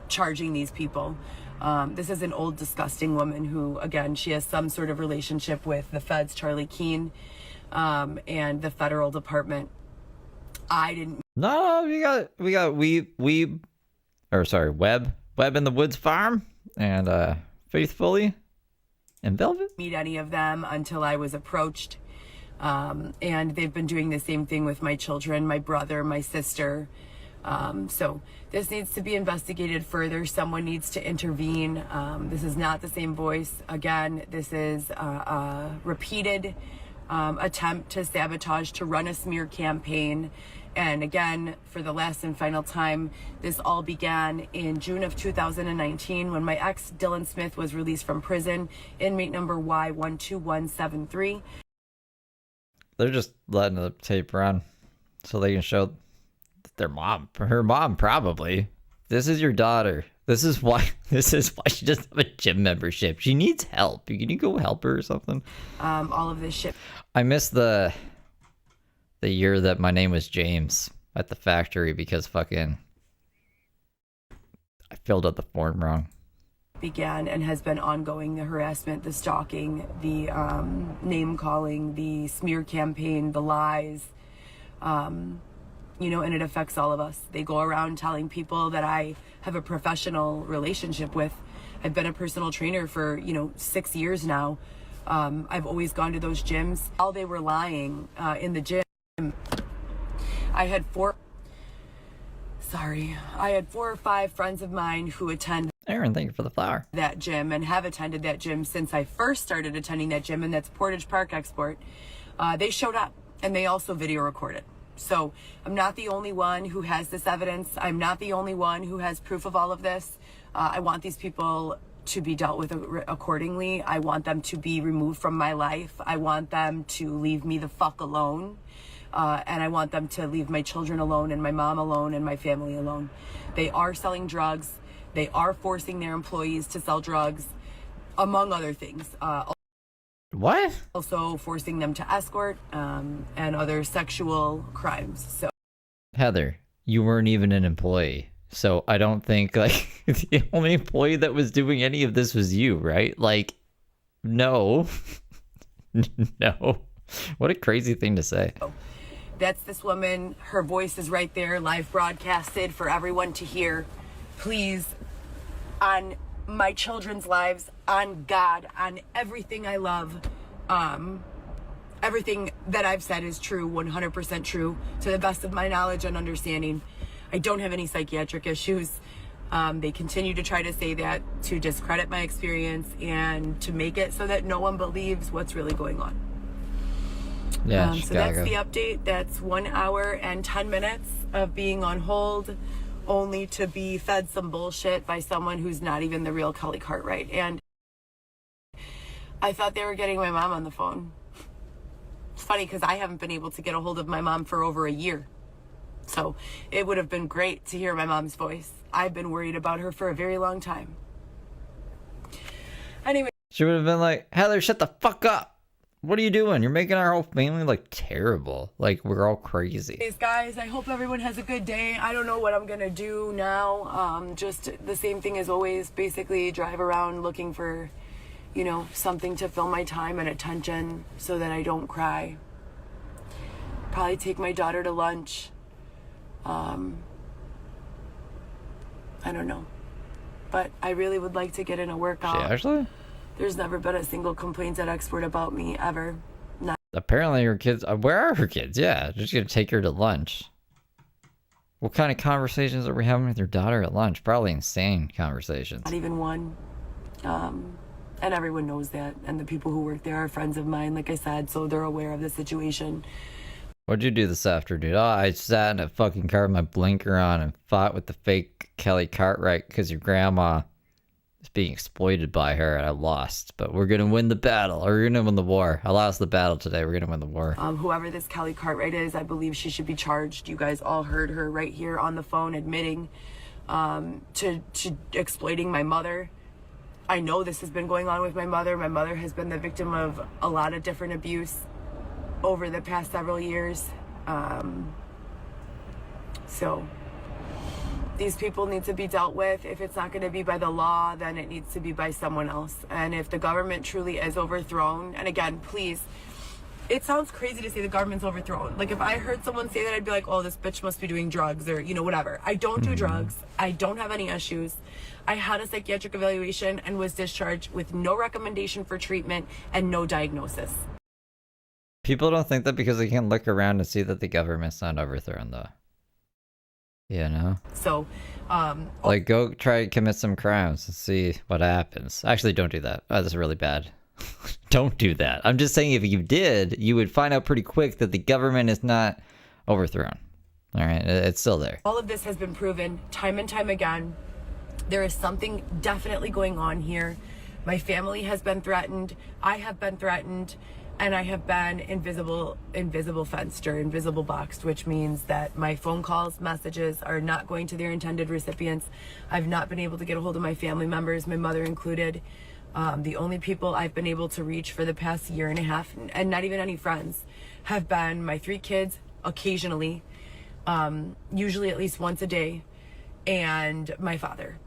[SPEAKER 12] charging these people. This is an old, disgusting woman who, again, she has some sort of relationship with the feds, Charlie Keene, and the federal department. I didn't.
[SPEAKER 3] No, we got Webb in the Woods Farm, and Faithfully and Velvet.
[SPEAKER 12] Meet any of them until I was approached, and they've been doing the same thing with my children, my brother, my sister. So this needs to be investigated further. Someone needs to intervene. This is not the same voice. Again, this is a repeated attempt to sabotage, to run a smear campaign. And again, for the last and final time, this all began in June of 2019 when my ex, Dylan Smith, was released from prison, inmate number Y12173.
[SPEAKER 3] They're just letting the tape run so they can show her mom probably. This is your daughter. This is why she doesn't have a gym membership. She needs help. Can you go help her or something?
[SPEAKER 12] All of this shit.
[SPEAKER 3] I missed the year that my name was James at the factory because fucking I filled out the form wrong.
[SPEAKER 12] Began and has been ongoing. The harassment, the stalking, the name calling, the smear campaign, the lies. You know, and it affects all of us. They go around telling people that I have a professional relationship with. I've been a personal trainer for, 6 years now. I've always gone to those gyms. While they were lying in the gym, I had 4 or 5 friends of mine who attend
[SPEAKER 3] Aaron, thank you for the flower.
[SPEAKER 12] That gym and have attended that gym since I first started attending that gym, and that's Portage Park Export. They showed up and they also video recorded. So I'm not the only one who has this evidence. I'm not the only one who has proof of all of this. I want these people to be dealt with accordingly. I want them to be removed from my life. I want them to leave me the fuck alone. And I want them to leave my children alone and my mom alone and my family alone. They are selling drugs. They are forcing their employees to sell drugs, among other things.
[SPEAKER 3] What?
[SPEAKER 12] Also forcing them to escort and other sexual crimes. So,
[SPEAKER 3] Heather, you weren't even an employee. So I don't think the only employee that was doing any of this was you, right? No. No. What a crazy thing to say.
[SPEAKER 12] That's this woman. Her voice is right there, live broadcasted for everyone to hear. Please, on my children's lives, on God, on everything I love, everything that I've said is true, 100% true, to the best of my knowledge and understanding. I don't have any psychiatric issues. They continue to try to say that to discredit my experience and to make it so that no one believes what's really going on.
[SPEAKER 3] Yeah,
[SPEAKER 12] so that's the update. That's 1 hour and 10 minutes of being on hold, only to be fed some bullshit by someone who's not even the real Kelly Cartwright. And I thought they were getting my mom on the phone. It's funny because I haven't been able to get a hold of my mom for over a year. So it would have been great to hear my mom's voice. I've been worried about her for a very long time. Anyway.
[SPEAKER 3] She would have been like, Heather, shut the fuck up. What are you doing? You're making our whole family look terrible. Like we're all crazy.
[SPEAKER 12] Hey guys, I hope everyone has a good day. I don't know what I'm gonna do now. Just the same thing as always. Basically, drive around looking for, you know, something to fill my time and attention so that I don't cry. Probably take my daughter to lunch. I don't know, but I really would like to get in a workout.
[SPEAKER 3] She actually?
[SPEAKER 12] There's never been a single complaint at Export about me ever.
[SPEAKER 3] Apparently her kids, where are her kids? Yeah, just gonna take her to lunch. What kind of conversations are we having with your daughter at lunch? Probably insane conversations.
[SPEAKER 12] Not even one. And everyone knows that. And the people who work there are friends of mine, like I said, so they're aware of the situation.
[SPEAKER 3] What'd you do this afternoon? Oh, I sat in a fucking car with my blinker on and fought with the fake Kelly Cartwright because your grandma is being exploited by her and I lost. But we're gonna win the battle, or we're gonna win the war. I lost the battle today, we're gonna win the war.
[SPEAKER 12] Whoever this Kelly Cartwright is, I believe she should be charged. You guys all heard her right here on the phone admitting to exploiting my mother. I know this has been going on with my mother. My mother has been the victim of a lot of different abuse over the past several years. So these people need to be dealt with. If it's not going to be by the law, then it needs to be by someone else. And if the government truly is overthrown, and again, please, it sounds crazy to say the government's overthrown. Like if I heard someone say that, I'd be like, oh, this bitch must be doing drugs or, you know, whatever. I don't do drugs. I don't have any issues. I had a psychiatric evaluation and was discharged with no recommendation for treatment and no diagnosis.
[SPEAKER 3] People don't think that because they can look around and see that the government's not overthrown, though. You know?
[SPEAKER 12] So,
[SPEAKER 3] like, go try to commit some crimes and see what happens. Actually, don't do that. Oh, that's really bad. Don't do that. I'm just saying if you did, you would find out pretty quick that the government is not overthrown. All right? It's still there.
[SPEAKER 12] All of this has been proven time and time again. There is something definitely going on here. My family has been threatened. I have been threatened. And I have been invisible fenced or invisible boxed, which means that my phone calls, messages are not going to their intended recipients. I've not been able to get a hold of my family members, my mother included. The only people I've been able to reach for the past year and a half, and not even any friends, have been my 3 kids occasionally, usually at least once a day, and my father.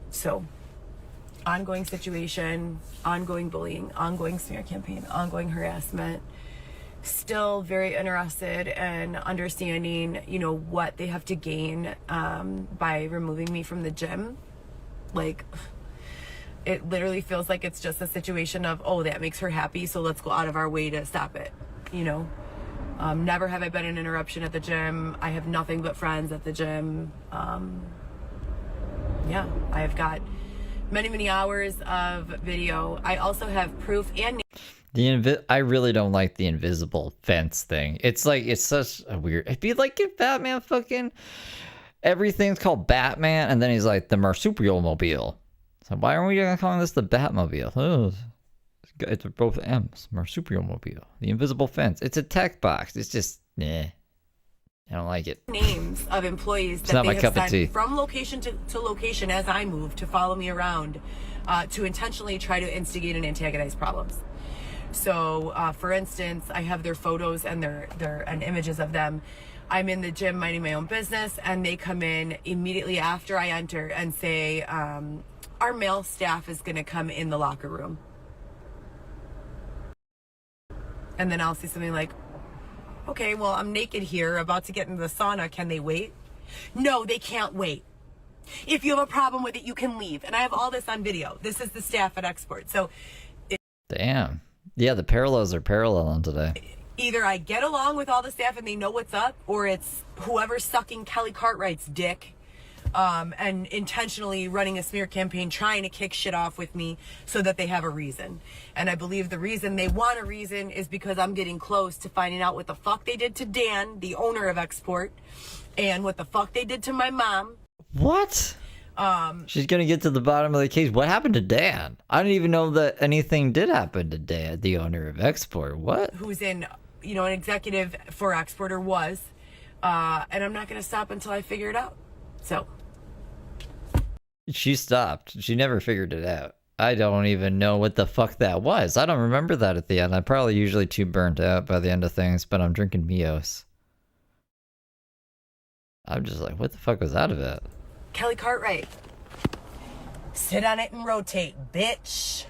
[SPEAKER 12] So, ongoing situation, ongoing bullying, ongoing smear campaign, ongoing harassment. Still very interested in understanding, you know, what they have to gain by removing me from the gym. Like, it literally feels like it's just a situation of, oh, that makes her happy, so let's go out of our way to stop it, you know? Never have I been an interruption at the gym. I have nothing but friends at the gym. Yeah, I have got many hours of video. I also have proof and
[SPEAKER 3] I really don't like the invisible fence thing. It's like, it's such a weird, it'd be like if Batman fucking, everything's called Batman, and then he's like, the marsupial mobile. So why aren't we calling this the Batmobile? Oh, it's both M's, marsupial mobile. The invisible fence. It's a tech box. It's just, nah. I don't like it.
[SPEAKER 12] Names of employees that they have sent from location to location as I move to follow me around to intentionally try to instigate and antagonize problems. So, for instance, I have their photos and and images of them. I'm in the gym minding my own business, and they come in immediately after I enter and say, our male staff is going to come in the locker room. And then I'll see something like, okay, well, I'm naked here, about to get into the sauna. Can they wait? No, they can't wait. If you have a problem with it, you can leave. And I have all this on video. This is the staff at Export. So,
[SPEAKER 3] damn. Yeah, the parallels are paralleling today.
[SPEAKER 12] Either I get along with all the staff and they know what's up, or it's whoever's sucking Kelly Cartwright's dick and intentionally running a smear campaign trying to kick shit off with me so that they have a reason. And I believe the reason they want a reason is because I'm getting close to finding out what the fuck they did to Dan, the owner of Export, and what the fuck they did to my mom.
[SPEAKER 3] What? She's gonna get to the bottom of the case. What happened to Dan? I didn't even know that anything did happen to Dan, the owner of Export. What?
[SPEAKER 12] Who's in, you know, an executive for Export, or was. And I'm not gonna stop until I figure it out. So.
[SPEAKER 3] She stopped. She never figured it out. I don't even know what the fuck that was. I don't remember that at the end. I'm probably usually too burnt out by the end of things, but I'm drinking Mios. I'm just like, what the fuck was out of it?
[SPEAKER 12] Kelly Cartwright. Sit on it and rotate, bitch.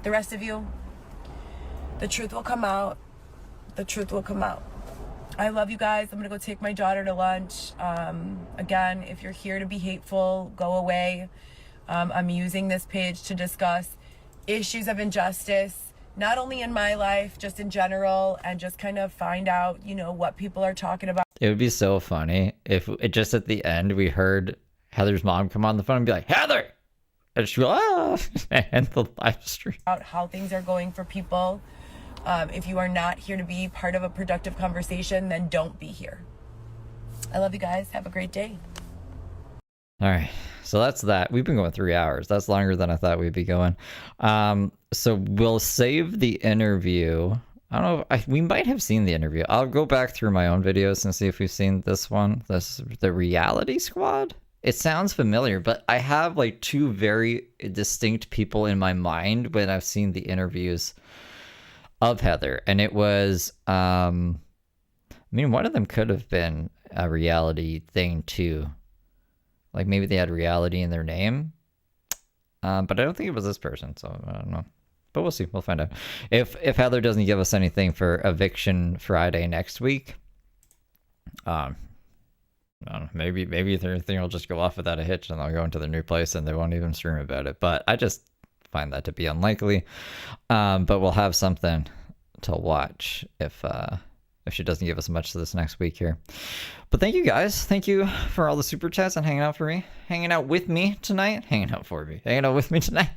[SPEAKER 12] The rest of you, the truth will come out. The truth will come out. I love you guys. I'm gonna go take my daughter to lunch. Again, if you're here to be hateful, go away. I'm using this page to discuss issues of injustice, not only in my life, just in general, and just kind of find out, you know, what people are talking about.
[SPEAKER 3] It would be so funny if it just at the end we heard Heather's mom come on the phone and be like, Heather! And she'd be like, ah! And the live stream.
[SPEAKER 12] About how things are going for people. If you are not here to be part of a productive conversation, then don't be here. I love you guys. Have a great day.
[SPEAKER 3] All right, so that's that. We've been going 3 hours. That's longer than I thought we'd be going. So we'll save the interview. I don't know. We might have seen the interview. I'll go back through my own videos and see if we've seen this one. The Reality Squad. It sounds familiar, but I have like two very distinct people in my mind when I've seen the interviews of Heather, and it was I mean, one of them could have been a reality thing too, like maybe they had reality in their name, but I don't think it was this person, so I don't know, but we'll see. We'll find out if Heather doesn't give us anything for Eviction Friday next week. I don't know, maybe their thing will just go off without a hitch and they'll go into their new place and they won't even stream about it, but I just find that to be unlikely. But we'll have something to watch if she doesn't give us much this next week here. But thank you guys. Thank you for all the super chats and hanging out for me, hanging out with me tonight, hanging out with me tonight.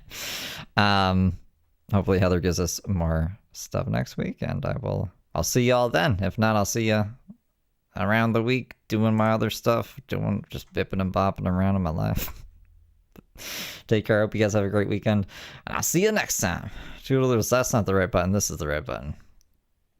[SPEAKER 3] Hopefully Heather gives us more stuff next week, and I'll see y'all then. If not, I'll see ya around the week doing my other stuff, just bipping and bopping around in my life. Take care. I hope you guys have a great weekend, and I'll see you next time. Toodaloo. That's not the right button. This is the right button.